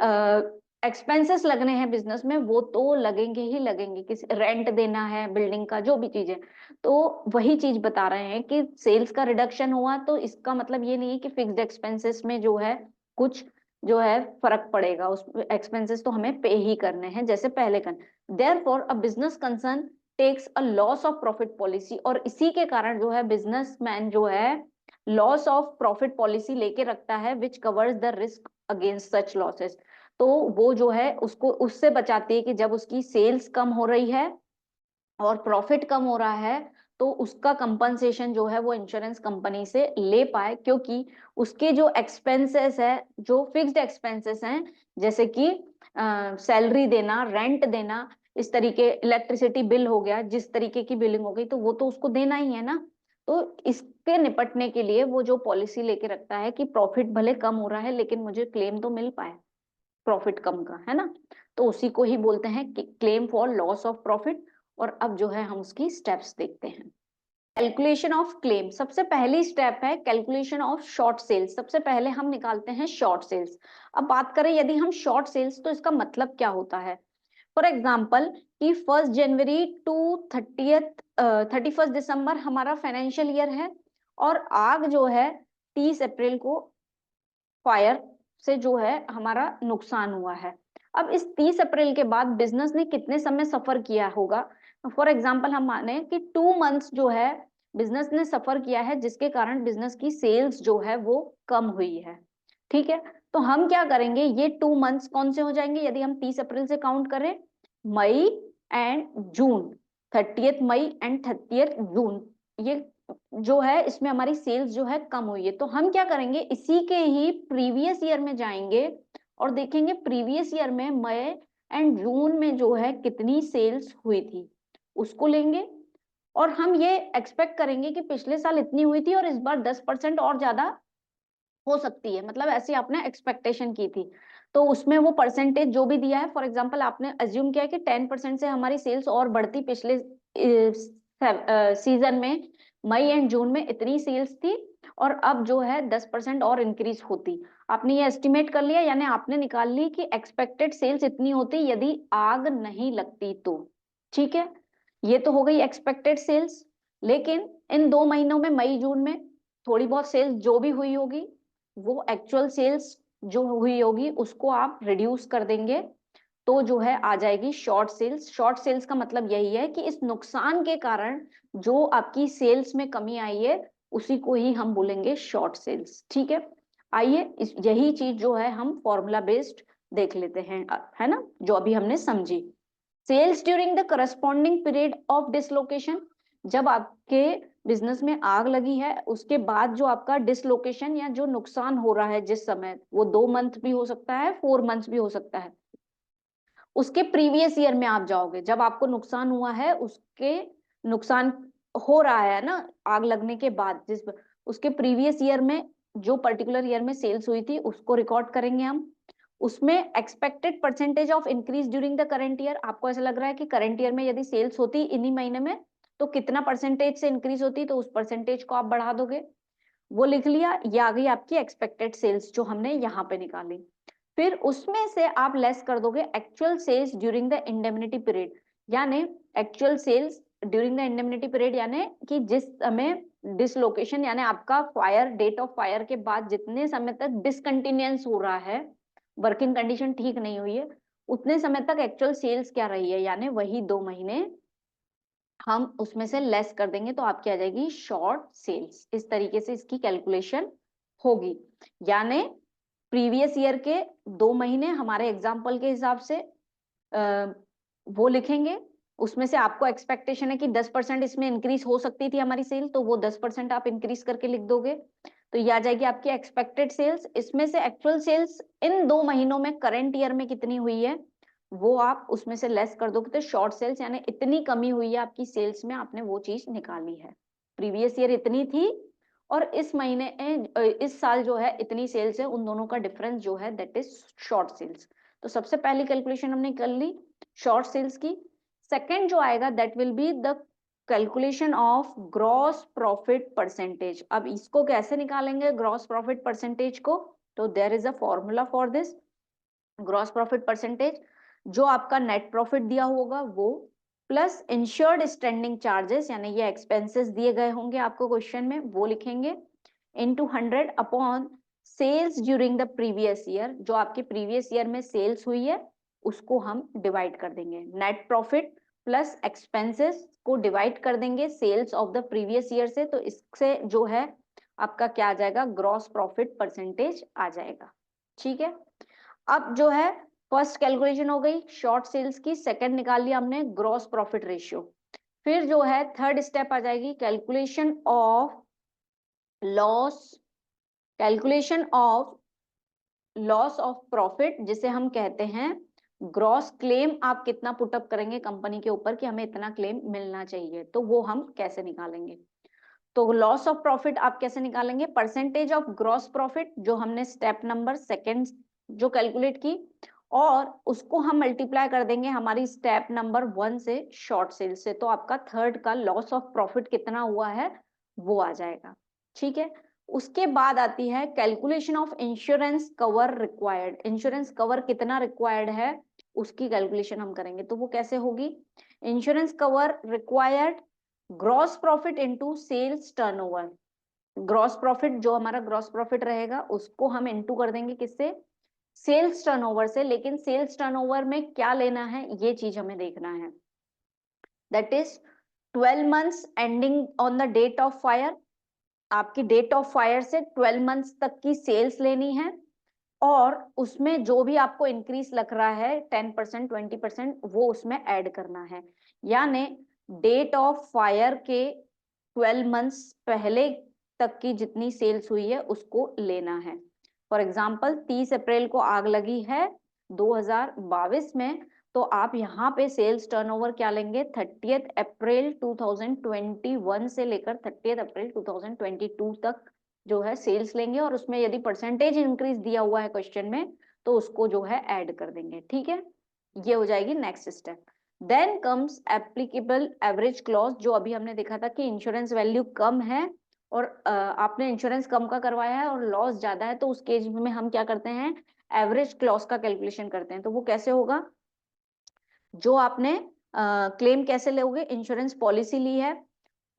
एक्सपेंसेस लगने हैं बिजनेस में वो तो लगेंगे ही लगेंगे, किसी रेंट देना है बिल्डिंग का, जो भी चीजें। तो वही चीज बता रहे हैं कि सेल्स का रिडक्शन हुआ तो इसका मतलब ये नहीं है कि फिक्स्ड एक्सपेंसेस में जो है कुछ जो है फर्क पड़ेगा, उस एक्सपेंसेस तो हमें पे ही करने हैं जैसे पहले करने। Therefore a business concern takes a loss of profit policy, और इसी के कारण जो है बिजनेसमैन जो है लॉस ऑफ प्रॉफिट पॉलिसी लेके रखता है which covers the risk against such losses. तो वो जो है उसको उससे बचाती है कि जब उसकी सेल्स कम हो रही है और प्रॉफिट कम हो रहा है तो उसका कंपनसेशन जो है वो इंश्योरेंस कंपनी से ले पाए, क्योंकि उसके जो एक्सपेंसेस है, जो फिक्स्ड एक्सपेंसेस हैं, जैसे कि सैलरी देना, रेंट देना, इस तरीके इलेक्ट्रिसिटी बिल हो गया, जिस तरीके की बिलिंग हो गई, तो वो तो उसको देना ही है ना। तो इसके निपटने के लिए वो जो पॉलिसी लेके रखता है कि प्रॉफिट भले कम हो रहा है लेकिन मुझे क्लेम तो मिल पाए प्रॉफिट कम का, है ना। तो उसी को ही बोलते हैं claim for loss of profit. और अब जो है हम उसकी स्टेप्स देखते हैं। कैलकुलेशन ऑफ क्लेम, सबसे पहली स्टेप है कैलकुलेशन ऑफ शॉर्ट सेल्स। सबसे पहले हम निकालते हैं शॉर्ट सेल्स। अब बात करें यदि हम शॉर्ट सेल्स, तो इसका मतलब क्या होता है। फॉर एग्जाम्पल कि 1 जनवरी टू 31 दिसंबर हमारा फाइनेंशियल ईयर है, और आग जो है 30 अप्रैल को फायर से जो है हमारा नुकसान हुआ है। अब इस 30 अप्रैल के बाद बिजनेस ने कितने समय सफर किया होगा। फॉर एग्जाम्पल हम माने कि 2 मंथ्स जो है बिजनेस ने सफर किया है, जिसके कारण बिजनेस की सेल्स जो है वो कम हुई है। ठीक है, तो हम क्या करेंगे, ये 2 मंथ्स कौन से हो जाएंगे यदि हम 30 अप्रैल से काउंट करें, मई एंड जून, 30 मई एंड 30 जून, ये जो है इसमें हमारी सेल्स जो है कम हुई है। तो हम क्या करेंगे, इसी के ही प्रीवियस ईयर में जाएंगे और देखेंगे प्रीवियस ईयर में मई एंड जून में जो है कितनी सेल्स हुई थी, उसको लेंगे। और हम ये एक्सपेक्ट करेंगे कि पिछले साल इतनी हुई थी और इस बार 10% और ज्यादा हो सकती है, मतलब ऐसी आपने एक्सपेक्टेशन की थी। तो उसमें वो परसेंटेज जो भी दिया है, फॉर एग्जांपल आपने अज्यूम किया कि 10% से हमारी सेल्स और बढ़ती, पिछले सीजन में मई एंड जून में इतनी सेल्स थी, और अब जो है 10% और इंक्रीज होती। आपने ये एस्टिमेट कर लिया, यानी आपने निकाल ली कि एक्सपेक्टेड सेल्स इतनी होती यदि आग नहीं लगती तो। ठीक है, ये तो हो गई एक्सपेक्टेड सेल्स। लेकिन इन 2 महीनों में, मई जून में, थोड़ी बहुत सेल्स जो भी हुई होगी, वो एक्चुअल सेल्स जो हुई होगी उसको आप रिड्यूस कर देंगे, तो जो है आ जाएगी शॉर्ट सेल्स। शॉर्ट सेल्स का मतलब यही है कि इस नुकसान के कारण जो आपकी सेल्स में कमी आई है, उसी को ही हम बोलेंगे शॉर्ट सेल्स। ठीक है, आइए यही चीज जो है हम फॉर्मूला बेस्ड देख लेते हैं, है ना, जो अभी हमने समझी। Sales during the corresponding period of dislocation, जब आपके बिजनेस में आग लगी है उसके बाद जो आपका डिसलोकेशन या जो नुकसान हो रहा है जिस समय, वो 2 मंथ भी हो सकता है, 4 मंथ्स भी हो सकता है, उसके प्रीवियस ईयर में आप जाओगे, जब आपको नुकसान हुआ है उसके नुकसान हो रहा है ना आग लगने के बाद, जिस उसके प्रीवियस ईयर में जो पर्टिकुलर ईयर में सेल्स हुई थी उसको रिकॉर्ड करेंगे हम। उसमें expected percentage of increase during the current year, आपको ऐसा लग रहा है कि करंट ईयर में यदि सेल्स होती इन्हीं महीने में तो कितना परसेंटेज से इंक्रीज होती, तो उस परसेंटेज को आप बढ़ा दोगे, वो लिख लिया। ये आ गई आपकी एक्सपेक्टेड सेल्स जो हमने यहाँ पे निकाली। फिर उसमें से आप लेस कर दोगे actual sales during the indemnity period, यानी actual sales during the indemnity period, यानी कि जिस समय डिसलोकेशन यानी आपका फायर, डेट ऑफ फायर के बाद जितने समय तक डिसकंटिन्यूएंस हो रहा है, वर्किंग कंडीशन ठीक नहीं हुई है, उतने समय तक एक्चुअल सेल्स क्या रही है, यानी वही 2 महीने हम उसमें से लेस कर देंगे, तो आपकी आ जाएगी शॉर्ट सेल्स। इस तरीके से इसकी कैलकुलेशन होगी, यानी प्रीवियस ईयर के 2 महीने हमारे एग्जाम्पल के हिसाब से वो लिखेंगे। उसमें से आपको एक्सपेक्टेशन है कि 10% इसमें इंक्रीज हो सकती थी हमारी सेल, तो वो 10% आप इंक्रीज करके लिख दोगे, तो ये आ जाएगी आपकी एक्सपेक्टेड सेल्स। इसमें से एक्चुअल सेल्स इन 2 महीनों में करंट ईयर में कितनी हुई है, वो आप उसमें से लेस कर दोगे, तो शॉर्ट सेल्स यानी इतनी कमी हुई है आपकी सेल्स में, आपने वो चीज निकाली है। प्रीवियस ईयर इतनी थी और इस महीने इस साल जो है इतनी सेल्स है, उन दोनों का डिफरेंस जो है दैट इज शॉर्ट सेल्स। तो सबसे पहली कैलकुलेशन हमने कर ली शॉर्ट सेल्स की। सेकंड जो आएगा that will be the calculation of gross profit percentage. अब इसको कैसे निकालेंगे ग्रॉस प्रॉफिट परसेंटेज को, तो there is a formula for this. Gross profit percentage जो आपका नेट प्रॉफिट दिया होगा वो, प्लस इंश्योर्ड स्टैंडिंग चार्जेस, यानी ये एक्सपेंसेस दिए गए होंगे आपको क्वेश्चन में, वो लिखेंगे, into 100 upon sales during the previous year, जो आपके प्रीवियस ईयर में सेल्स हुई है उसको हम डिवाइड कर देंगे। नेट प्रॉफिट प्लस एक्सपेंसेस को डिवाइड कर देंगे sales of the previous year से, तो इससे जो है आपका क्या आ जाएगा, ग्रॉस प्रॉफिट परसेंटेज आ जाएगा। ठीक है, अब जो है फर्स्ट कैलकुलेशन हो गई शॉर्ट सेल्स की, सेकंड निकाल लिया हमने ग्रॉस प्रॉफिट रेशियो। फिर जो है थर्ड स्टेप आ जाएगी calculation of loss, calculation of loss of profit, जिसे हम कहते हैं ग्रॉस क्लेम आप कितना पुटअप करेंगे कंपनी के ऊपर कि हमें इतना क्लेम मिलना चाहिए, तो वो हम कैसे निकालेंगे। तो लॉस ऑफ प्रॉफिट आप कैसे निकालेंगे, परसेंटेज ऑफ ग्रॉस प्रॉफिट जो हमने स्टेप नंबर सेकेंड जो कैलकुलेट की, और उसको हम मल्टीप्लाई कर देंगे हमारी स्टेप नंबर 1 से शॉर्ट सेल से, तो आपका थर्ड का लॉस ऑफ प्रॉफिट कितना हुआ है वो आ जाएगा। ठीक है, उसके बाद आती है calculation of insurance cover required. Insurance cover कितना रिक्वायर्ड है उसकी कैलकुलेशन हम करेंगे, तो वो कैसे होगी, insurance cover required gross profit into sales turnover. Gross profit जो हमारा ग्रॉस प्रॉफिट रहेगा उसको हम इनटू कर देंगे किससे, सेल्स टर्नओवर से। लेकिन सेल्स टर्नओवर में क्या लेना है ये चीज हमें देखना है, that is 12 months ending on the date of fire. आपकी डेट ऑफ फायर से 12 मंथ्स तक की सेल्स लेनी है, और उसमें जो भी आपको इंक्रीज लग रहा है 10% 20% वो उसमें ऐड करना है। यानी डेट ऑफ फायर के 12 मंथ्स पहले तक की जितनी सेल्स हुई है उसको लेना है। फॉर एग्जाम्पल 30 अप्रैल को आग लगी है 2022 में, तो आप यहाँ पे सेल्स टर्नओवर क्या लेंगे, 30 अप्रैल 2021 से लेकर 30 अप्रैल 2022 तक जो है सेल्स लेंगे, और उसमें यदि परसेंटेज इंक्रीज दिया हुआ है क्वेश्चन में तो उसको जो है ऐड कर देंगे। ठीक है, ये हो जाएगी next step. Then comes applicable average clause, जो अभी हमने देखा था कि इंश्योरेंस वैल्यू कम है और आपने इंश्योरेंस कम का करवाया है और लॉस ज्यादा है, तो उस केस में हम क्या करते हैं, एवरेज क्लॉज का कैलकुलेशन करते हैं। तो वो कैसे होगा, जो आपने क्लेम कैसे लोगे, इंश्योरेंस पॉलिसी ली है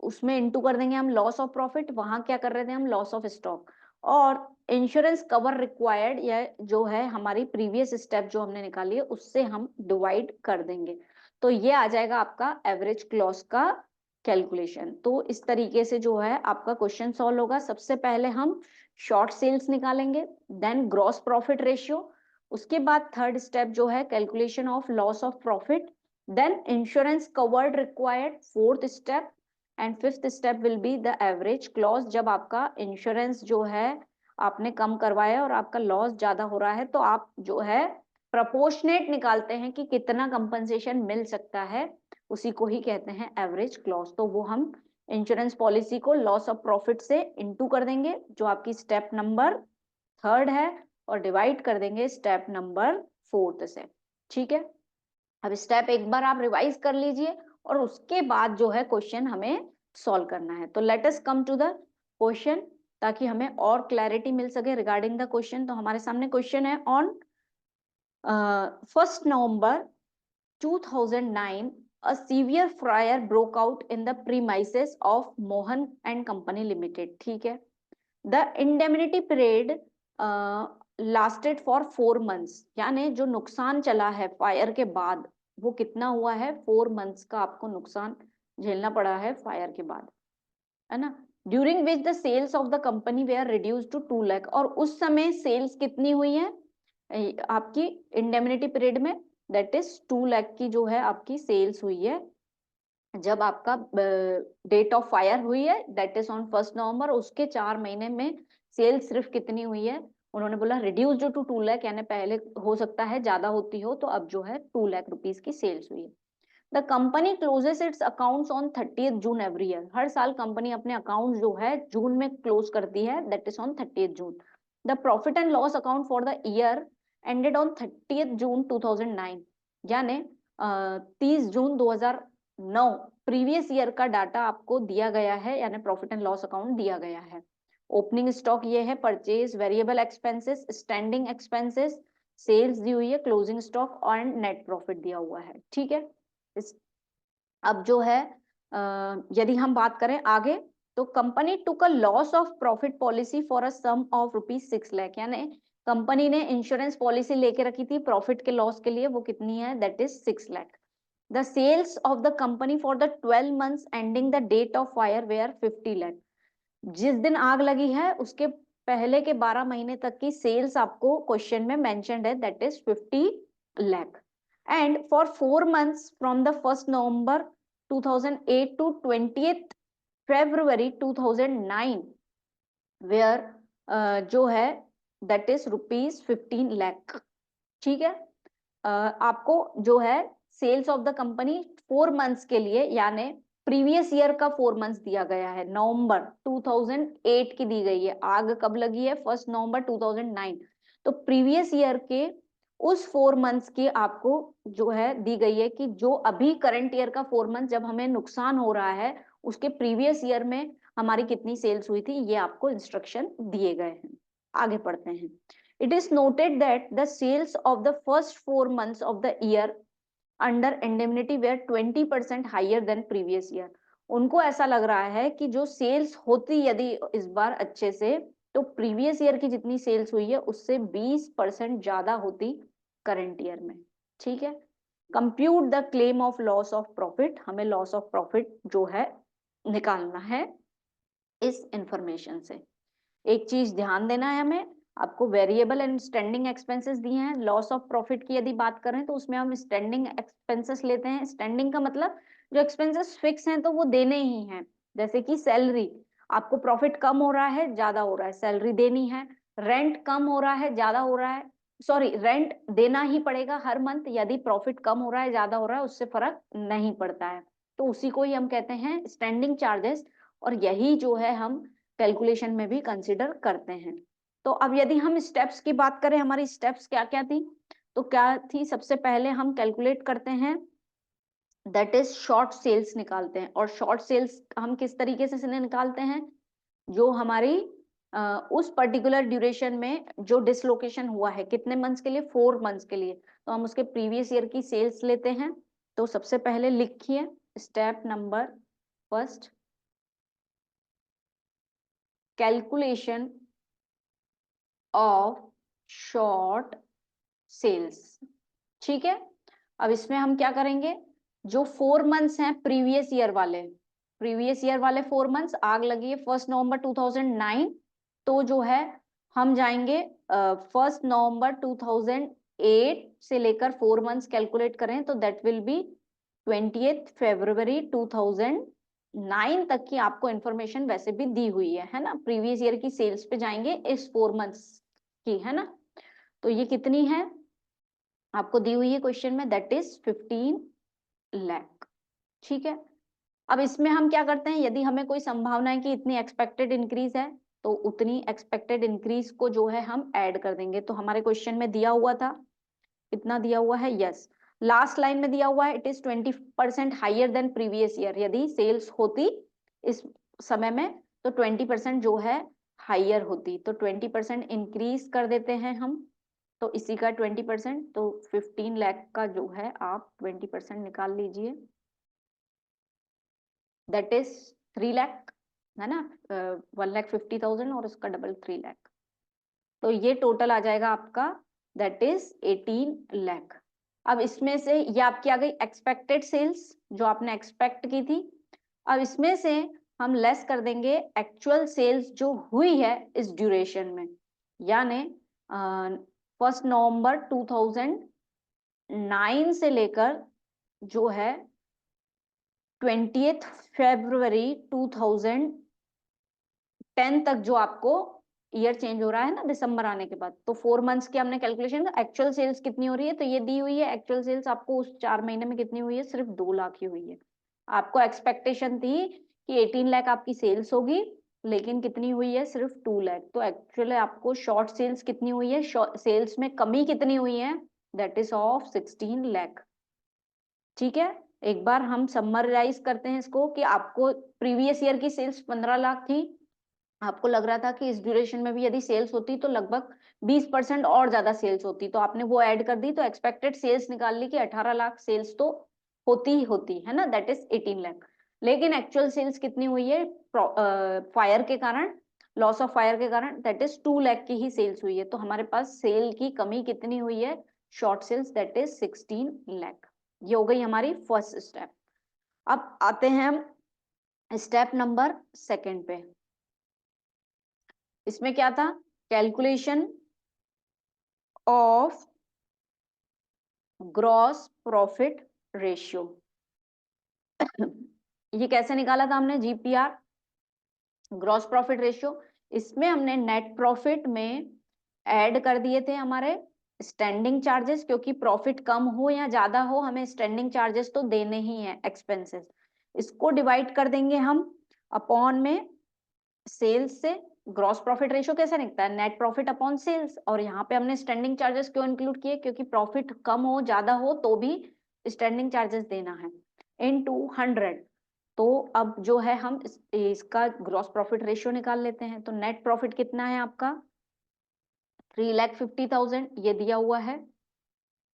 उसमें इनटू कर देंगे हम लॉस ऑफ प्रॉफिट, वहां क्या कर रहे थे हम, लॉस ऑफ स्टॉक, और इंश्योरेंस कवर रिक्वायर्ड या जो है हमारी प्रीवियस स्टेप जो हमने निकाली है उससे हम डिवाइड कर देंगे, तो ये आ जाएगा आपका एवरेज क्लॉज का कैलकुलेशन। तो इस तरीके से जो है आपका क्वेश्चन सॉल्व होगा। सबसे पहले हम शॉर्ट सेल्स निकालेंगे, देन ग्रॉस प्रॉफिट रेशियो, उसके बाद थर्ड स्टेप जो है calculation of loss of profit, then insurance covered required fourth step, and fifth step will be the average clause. जब आपका इंश्योरेंस जो है आपने कम करवाया और आपका लॉस ज्यादा हो रहा है तो आप जो है प्रपोर्शनेट निकालते हैं कि कितना कंपनसेशन मिल सकता है, उसी को ही कहते हैं एवरेज क्लॉज। तो वो हम इंश्योरेंस पॉलिसी को लॉस ऑफ प्रॉफिट से इनटू कर देंगे जो आपकी स्टेप नंबर थर्ड है, और डिवाइड कर देंगे स्टेप नंबर फोर्थ से। ठीक है, अब स्टेप एक बार आप रिवाइज कर लीजिए और उसके बाद जो है क्वेश्चन हमें सॉल्व करना है। तो let us come to the question ताकि हमें और क्लैरिटी मिल सके रिगार्डिंग द क्वेश्चन। तो हमारे सामने क्वेश्चन है, on 1 November 2009 a severe fire broke out in the premises of Mohan and Company Limited। ठीक है, the indemnity period lasted for 4 months, यानी जो नुकसान चला है फायर के बाद वो कितना हुआ है, 4 months का आपको नुकसान झेलना पड़ा है फायर के बाद, है ना। During which the sales of the company were reduce to 2 lakh, और उस समय सेल्स कितनी हुई है आपकी इंडेमनिटी पीरियड में, दैट इज 2 लाख की जो है आपकी सेल्स हुई है जब आपका डेट ऑफ फायर हुई है, दैट इज ऑन 1 November। उसके 4 महीने में सेल्स सिर्फ कितनी हुई है, उन्होंने बोला रिड्यूस टू 2 लाख, यानी पहले हो सकता है ज्यादा होती हो, तो अब जो है 2 लाख रुपीज की सेल्स हुई है। The company closes its accounts on 30th June every year. हर साल कंपनी अपने अकाउंट जो है जून में क्लोज करती है, that is on 30th June। The profit and loss account for the year ended on 30th June 2009, यानी 30 जून 2009 प्रीवियस ईयर का डाटा आपको दिया गया है, यानी प्रॉफिट एंड लॉस अकाउंट दिया गया है। ओपनिंग स्टॉक ये है, purchase, variable expenses, standing expenses, sales दी हुई है, क्लोजिंग स्टॉक और नेट प्रॉफिट दिया हुआ है। ठीक है, अब जो है यदि हम बात करें आगे, तो company took a loss of profit policy for a sum of ₹6 lakh, यानी कंपनी ने इंश्योरेंस पॉलिसी लेके रखी थी प्रॉफिट के लॉस के लिए, वो कितनी है, that is 6 lakh. The sales of the company for the 12 months ending the date of fire were 50 lakh. जिस दिन आग लगी है उसके पहले के 12 महीने तक की सेल्स आपको क्वेश्चन में मेंशन्ड है, that is 50 lakh. And for 4 months from the 1 November 2008 to 20th February 2009 were जो है दैट इज ₹15 लाख। ठीक है, आपको जो है sales of the company 4 months के लिए, यानी प्रीवियस ईयर का 4 मंथ्स दिया गया है। नवंबर 2008 की दी गई है, आग कब लगी है? 1 नवंबर 2009। तो प्रीवियस ईयर के उस 4 मंथ्स की आपको जो है दी गई है कि जो अभी करंट ईयर का 4 मंथ जब हमें नुकसान हो रहा है, उसके प्रीवियस ईयर में हमारी कितनी सेल्स हुई थी, ये आपको इंस्ट्रक्शन दिए गए हैं। आगे पढ़ते हैं। It is noted that the sales of the first 4 months of the year under indemnity were 20% higher than previous year. उनको ऐसा लग रहा है कि जो सेल्स होती यदि इस बार अच्छे से, तो प्रीवियस ईयर की जितनी सेल्स हुई है उससे 20% ज्यादा होती करंट ईयर में। ठीक है। Compute the claim of loss of profit, हमें लॉस ऑफ प्रॉफिट जो है निकालना है इस इंफॉर्मेशन से। एक चीज ध्यान देना है हमें, आपको वेरिएबल एंड स्टैंडिंग एक्सपेंसेस दिए हैं। लॉस ऑफ प्रॉफिट की यदि बात करें तो उसमें हम स्टैंडिंग एक्सपेंसेस लेते हैं। स्टैंडिंग का मतलब जो एक्सपेंसेस फिक्स हैं तो वो देने ही हैं, जैसे कि सैलरी, आपको प्रॉफिट कम हो रहा है ज्यादा हो रहा है, सैलरी देनी है। रेंट कम हो रहा है ज्यादा हो रहा है, सॉरी रेंट देना ही पड़ेगा हर मंथ, यदि प्रॉफिट कम हो रहा है ज्यादा हो रहा है उससे फर्क नहीं पड़ता है, तो उसी को ही हम कहते हैं स्टैंडिंग चार्जेस, और यही जो है हम कैलकुलेशन में भी कंसिडर करते हैं। तो अब यदि हम स्टेप्स की बात करें, हमारी स्टेप्स क्या क्या थी, तो क्या थी, सबसे पहले हम कैलकुलेट करते हैं, दैट इज शॉर्ट सेल्स निकालते हैं। और शॉर्ट सेल्स हम किस तरीके से निकालते हैं, जो हमारी उस पर्टिकुलर ड्यूरेशन में जो डिसलोकेशन हुआ है, कितने मंथ्स के लिए, 4 मंथ्स के लिए, तो हम उसके प्रीवियस ईयर की सेल्स लेते हैं। तो सबसे पहले लिखिए step number first, calculation of short sales. ठीक है। अब इसमें हम क्या करेंगे, जो 4 मंथ्स हैं प्रीवियस ईयर वाले, प्रीवियस ईयर वाले 4 मंथ्स, आग लगी है 1 नवंबर 2009, तो जो है हम जाएंगे 1 नवंबर 2008 से लेकर 4 मंथ्स कैलकुलेट करें तो दैट विल बी 20 फरवरी 2009 तक की आपको इंफॉर्मेशन वैसे भी दी हुई है ना। प्रीवियस ईयर की सेल्स पे जाएंगे इस 4 मंथ्स की, है ना। तो ये कितनी है आपको दी हुई है क्वेश्चन में, दैट इज 15 लाख। ठीक है। अब इसमें हम क्या करते हैं, यदि हमें कोई संभावना है कि इतनी एक्सपेक्टेड इंक्रीज है तो उतनी एक्सपेक्टेड इंक्रीज को जो है हम ऐड कर देंगे। तो हमारे क्वेश्चन में दिया हुआ था, कितना दिया हुआ है, यस, लास्ट लाइन में दिया हुआ है it is 20% higher than previous year. यदि सेल्स होती इस समय में तो 20% जो है हाइयर होती, तो 20% इंक्रीज कर देते हैं हम, तो इसी का 20%, तो 15 लाख का जो है आप 20% निकाल लीजिए, दैट इज 3 लाख, है ना। 1,50,000 और उसका डबल 3 लाख, तो ये टोटल आ जाएगा आपका, दैट इज 18 लाख। अब इसमें से ये आपकी आ गई एक्सपेक्टेड सेल्स जो आपने एक्सपेक्ट की थी। अब इसमें से हम लेस कर देंगे एक्चुअल सेल्स जो हुई है इस ड्यूरेशन में, यानी 1 नवंबर 2009 से लेकर जो है 20 फरवरी 2010 तक जो आपको ईयर चेंज हो रहा है ना दिसंबर आने के बाद, तो 4 मंथ्स की हमने कैलकुलेशन, एक्चुअल सेल्स कितनी हो रही है, तो ये दी हुई है एक्चुअल सेल्स आपको उस 4 महीने में कितनी हुई है, सिर्फ 2 लाख ही हुई है। आपको एक्सपेक्टेशन थी कि 18 लाख आपकी सेल्स होगी, लेकिन कितनी हुई है, सिर्फ 2 लाख। तो एक्चुअली आपको शॉर्ट सेल्स कितनी हुई है, सेल्स में कमी कितनी हुई है, दैट इज ऑफ 16 लाख। ठीक है। एक बार हम समराइज करते हैं इसको कि आपको प्रीवियस ईयर की सेल्स 15 लाख थी, आपको लग रहा था कि इस ड्यूरेशन में भी यदि सेल्स होती तो लगभग 20% और ज्यादा सेल्स होती, तो आपने वो ऐड कर दी, तो एक्सपेक्टेड सेल्स निकाल ली कि 18 लाख सेल्स तो होती ही होती है ना, दैट इज 18 लाख। लेकिन एक्चुअल सेल्स कितनी हुई है, फायर के कारण, लॉस ऑफ फायर के कारण, दैट इज 2 लाख की ही सेल्स हुई है। तो हमारे पास सेल की कमी कितनी हुई है, short sales, that is 16 lakh. ये हो गई हमारी फर्स्ट स्टेप। अब आते हैं हम स्टेप नंबर सेकंड पे। इसमें क्या था, calculation of gross profit ratio. ये कैसे निकाला था हमने, जीपीआर, ग्रॉस प्रॉफिट रेशियो। इसमें हमने नेट प्रॉफिट में ऐड कर दिए थे हमारे स्टैंडिंग चार्जेस, क्योंकि प्रॉफिट कम हो या ज्यादा हो हमें स्टैंडिंग चार्जेस तो देने ही है, एक्सपेंसेस। इसको डिवाइड कर देंगे हम अपॉन में सेल्स से। ग्रॉस प्रॉफिट रेशियो कैसे निकलता है, नेट प्रॉफिट अपॉन सेल्स। और यहाँ पे हमने स्टैंडिंग चार्जेस क्यों इंक्लूड किए, क्योंकि प्रॉफिट कम हो ज्यादा हो तो भी स्टैंडिंग चार्जेस देना है, इनटू 100। तो अब जो है हम इसका ग्रॉस प्रॉफिट रेशियो निकाल लेते हैं। तो नेट प्रॉफिट कितना है आपका 3,50,000, ये दिया हुआ है,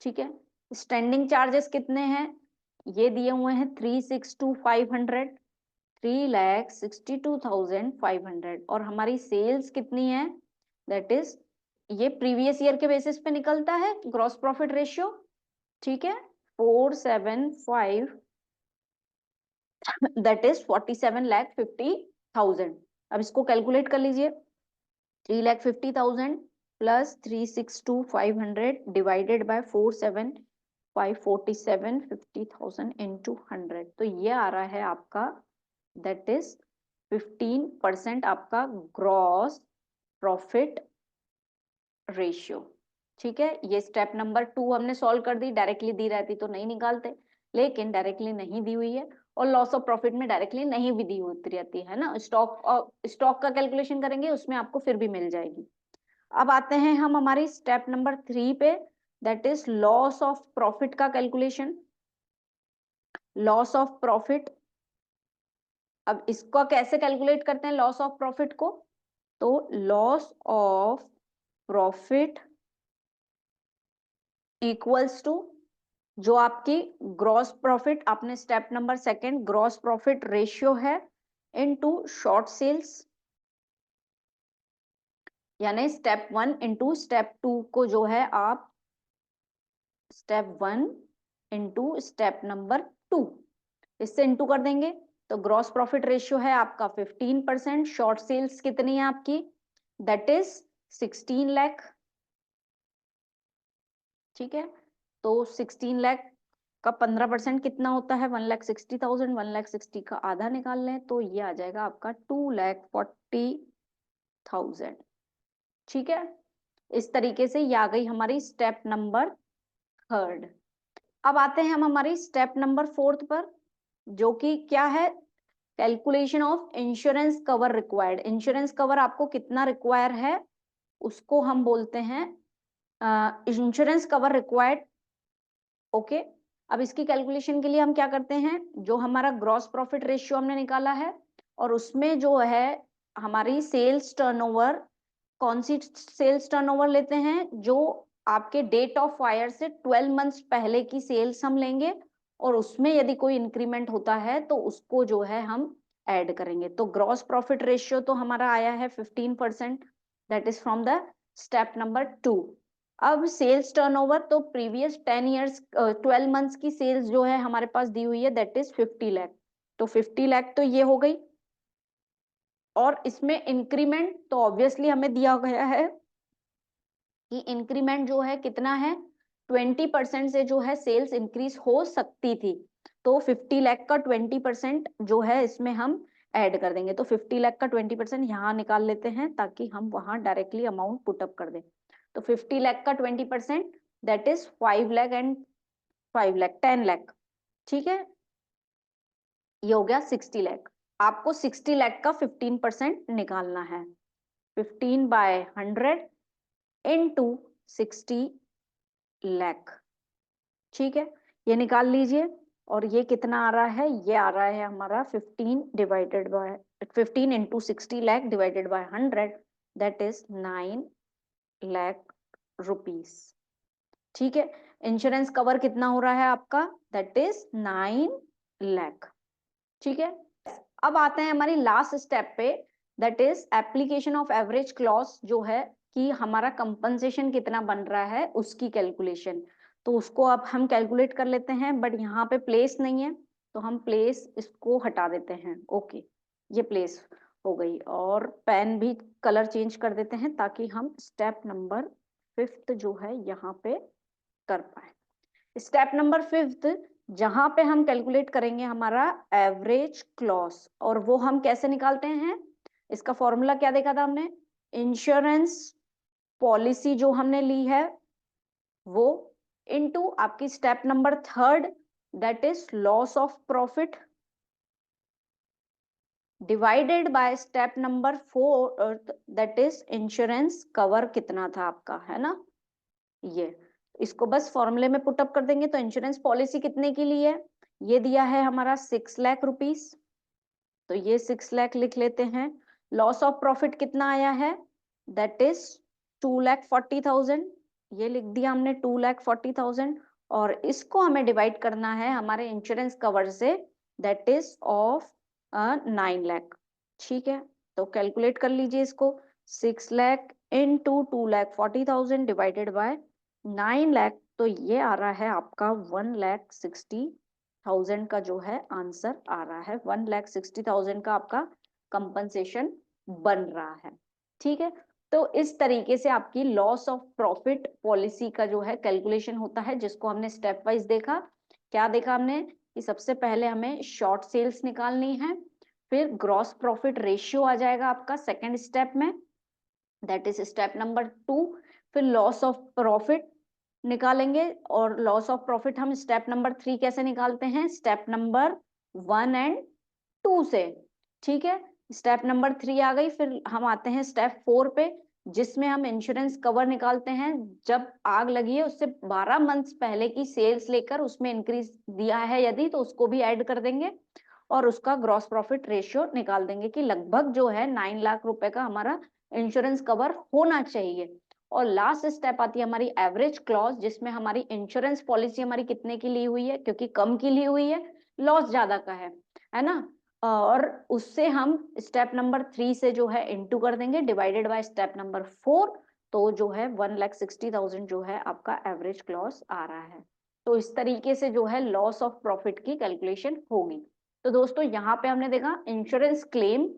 ठीक है। स्टैंडिंग चार्जेस कितने हैं, ये दिए हुए हैं 362,500, 3,62,500। और हमारी सेल्स कितनी है, दैट इज, ये प्रीवियस ईयर के बेसिस पे निकलता है ग्रॉस प्रॉफिट रेशियो, ठीक है, 475, दैट इज 47,50,000। अब इसको कैलकुलेट कर लीजिए, 3,50,000 प्लस 362,500 डिवाइडेड बाय 47,50,000 इंटू 100, तो ये आ रहा है आपका, दैट इज 15% आपका ग्रॉस प्रॉफिट रेशियो, ठीक है। ये स्टेप नंबर 2 हमने सॉल्व कर दी, डायरेक्टली दी रहती तो नहीं निकालते, लेकिन डायरेक्टली नहीं दी हुई है। और लॉस ऑफ प्रॉफिट में डायरेक्टली नहीं भी दी होती रहती है ना, स्टॉक का कैलकुलेशन करेंगे उसमें आपको फिर भी मिल जाएगी। अब आते हैं हम हमारी स्टेप नंबर 3 पे, that is loss of profit का कैलकुलेशन। लॉस ऑफ प्रॉफिट, अब इसको कैसे कैलकुलेट करते हैं लॉस ऑफ प्रॉफिट को, तो loss of profit equals to जो आपकी ग्रॉस प्रॉफिट, आपने step number 2 gross profit ratio है, इनटू शॉर्ट सेल्स, यानी स्टेप 1 इंटू स्टेप 2 को जो है आप स्टेप 1 इंटू स्टेप नंबर 2 इससे इंटू कर देंगे। तो ग्रॉस प्रॉफिट रेशियो है आपका 15%, शॉर्ट सेल्स कितनी है आपकी, दैट इज 16 लाख, ठीक है। तो 16 लाख का 15% कितना होता है, 1,60,000, 1,60,000 का आधा निकाल लें तो ये आ जाएगा आपका 2,40,000, ठीक है। इस तरीके से ये आ गई हमारी स्टेप नंबर 3। अब आते हैं हम हमारी स्टेप नंबर 4 पर, जो कि क्या है, calculation of insurance cover required. Insurance cover आपको कितना रिक्वायर है उसको हम बोलते हैं इंश्योरेंस कवर रिक्वायर्ड, ओके। अब इसकी कैलकुलेशन के लिए हम क्या करते हैं, जो हमारा ग्रॉस प्रॉफिट रेशियो हमने निकाला है और उसमें जो है हमारी सेल्स टर्नओवर, कौन सी सेल्स टर्नओवर लेते हैं, जो आपके डेट ऑफ फायर से 12 मंथ्स पहले की सेल्स हम लेंगे और उसमें यदि कोई इंक्रीमेंट होता है तो उसको जो है हम ऐड करेंगे। तो ग्रॉस प्रॉफिट रेशियो तो हमारा आया है 15%, that is from the step number 2। अब सेल्स टर्नओवर, तो प्रीवियस 10 ईयर्स 12 मंथ्स की सेल्स जो है हमारे पास दी हुई है, दैट इज 50 लाख। तो 50 लाख तो ये हो गई, और इसमें इंक्रीमेंट तो ऑब्वियसली हमें दिया गया है कि इंक्रीमेंट जो है कितना है, 20% से जो है सेल्स इंक्रीज हो सकती थी। तो 50 लाख का 20% जो है इसमें हम ऐड कर देंगे। तो 50 लाख का 20% यहाँ निकाल लेते हैं ताकि हम वहां डायरेक्टली अमाउंट पुटअप कर दें। तो 50 लाख का 20% that is 5 lakh and 5 lakh 10 lakh, ठीक है। ये हो गया 60 लाख। आपको 60 लाख का 15% निकालना है, 15/100 इंटू 60 लाख, ठीक है। ये निकाल लीजिए, और ये कितना आ रहा है, ये आ रहा है हमारा 15 into 60 lakh divided by 100, that is 9 lakh rupees, ठीक है। इंश्योरेंस कवर कितना हो रहा है आपका, दैट इज 9 लाख, ठीक है। अब आते हैं हमारी लास्ट स्टेप पे, that is application of average clause, जो है कि हमारा कंपनसेशन कितना बन रहा है उसकी कैलकुलेशन। तो उसको अब हम कैलकुलेट कर लेते हैं, बट यहाँ पे प्लेस नहीं है तो हम प्लेस इसको हटा देते हैं, ओके। ये प्लेस हो गई, और पेन भी कलर चेंज कर देते हैं ताकि हम स्टेप नंबर 5 जो है यहाँ पे कर पाए। स्टेप नंबर 5 जहां पे हम कैलकुलेट करेंगे हमारा एवरेज क्लॉस, और वो हम कैसे निकालते हैं, इसका फॉर्मूला क्या देखा था हमने, इंश्योरेंस पॉलिसी जो हमने ली है वो इनटू आपकी step number third that is loss of profit divided by step number four that is insurance cover कितना था आपका, है ना। ये इसको बस फॉर्मूले में पुटअप कर देंगे तो इंश्योरेंस पॉलिसी कितने की लिए है, ये दिया है हमारा 6 लाख रुपीस, तो ये 6 लाख लिख लेते हैं। लॉस ऑफ प्रॉफिट कितना आया है, दैट इज 2,40,000, ये लिख दिया हमने 2,40,000, और इसको हमें डिवाइड करना है हमारे इंश्योरेंस कवर से, दैट इज ऑफ 9 लाख। ठीक है, तो कैलकुलेट कर लीजिए इसको, 6 lakh into 2,40,000 divided by 9 lakh, तो ये आ रहा है आपका 1,60,000 का जो है आंसर आ रहा है, 1,60,000 का आपका कंपनसेशन बन रहा है। ठीक है, तो इस तरीके से आपकी लॉस ऑफ प्रॉफिट पॉलिसी का जो है कैलकुलेशन होता है, जिसको हमने स्टेप वाइज देखा। क्या देखा हमने कि सबसे पहले हमें शॉर्ट सेल्स निकालनी है, फिर ग्रॉस प्रॉफिट रेशियो आ जाएगा आपका सेकेंड स्टेप में, दैट इज स्टेप नंबर 2, फिर लॉस ऑफ प्रॉफिट निकालेंगे, और लॉस ऑफ प्रॉफिट हम स्टेप नंबर 3 कैसे निकालते हैं, स्टेप नंबर 1 एंड 2 से। ठीक है, स्टेप नंबर 3 आ गई, फिर हम आते हैं स्टेप 4 पे, जिसमें हम इंश्योरेंस कवर निकालते हैं, जब आग लगी है उससे 12 मंथ्स पहले की सेल्स लेकर उसमें इंक्रीज दिया है यदि, तो उसको भी ऐड कर देंगे, और उसका ग्रॉस प्रॉफिट रेशियो निकाल देंगे कि लगभग जो है 9 लाख रुपए का हमारा इंश्योरेंस कवर होना चाहिए। और लास्ट स्टेप आती है हमारी एवरेज क्लॉज, जिसमें हमारी इंश्योरेंस पॉलिसी हमारी कितने की ली हुई है, क्योंकि कम की ली हुई है, लॉस ज्यादा का है ना। और उससे हम स्टेप नंबर 3 से जो है इंटू कर देंगे डिवाइडेड बाय स्टेप नंबर 4, तो जो है 1,60,000 जो है आपका एवरेज क्लॉज आ रहा है। तो इस तरीके से जो है लॉस ऑफ प्रॉफिट की कैलकुलेशन होगी। तो दोस्तों यहाँ पे हमने देखा इंश्योरेंस क्लेम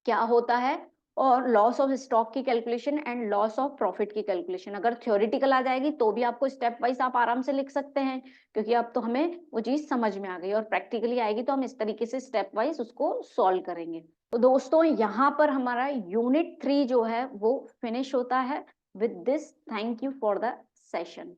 क्या होता है, और लॉस ऑफ स्टॉक की calculation and loss of profit की कैलकुलेशन। अगर थ्योरेटिकल आ जाएगी तो भी आपको स्टेप वाइज आप आराम से लिख सकते हैं, क्योंकि अब तो हमें वो चीज समझ में आ गई, और प्रैक्टिकली आएगी तो हम इस तरीके से स्टेप वाइज उसको सॉल्व करेंगे। तो दोस्तों यहाँ पर हमारा यूनिट 3 जो है वो फिनिश होता है। With this thank you for the session.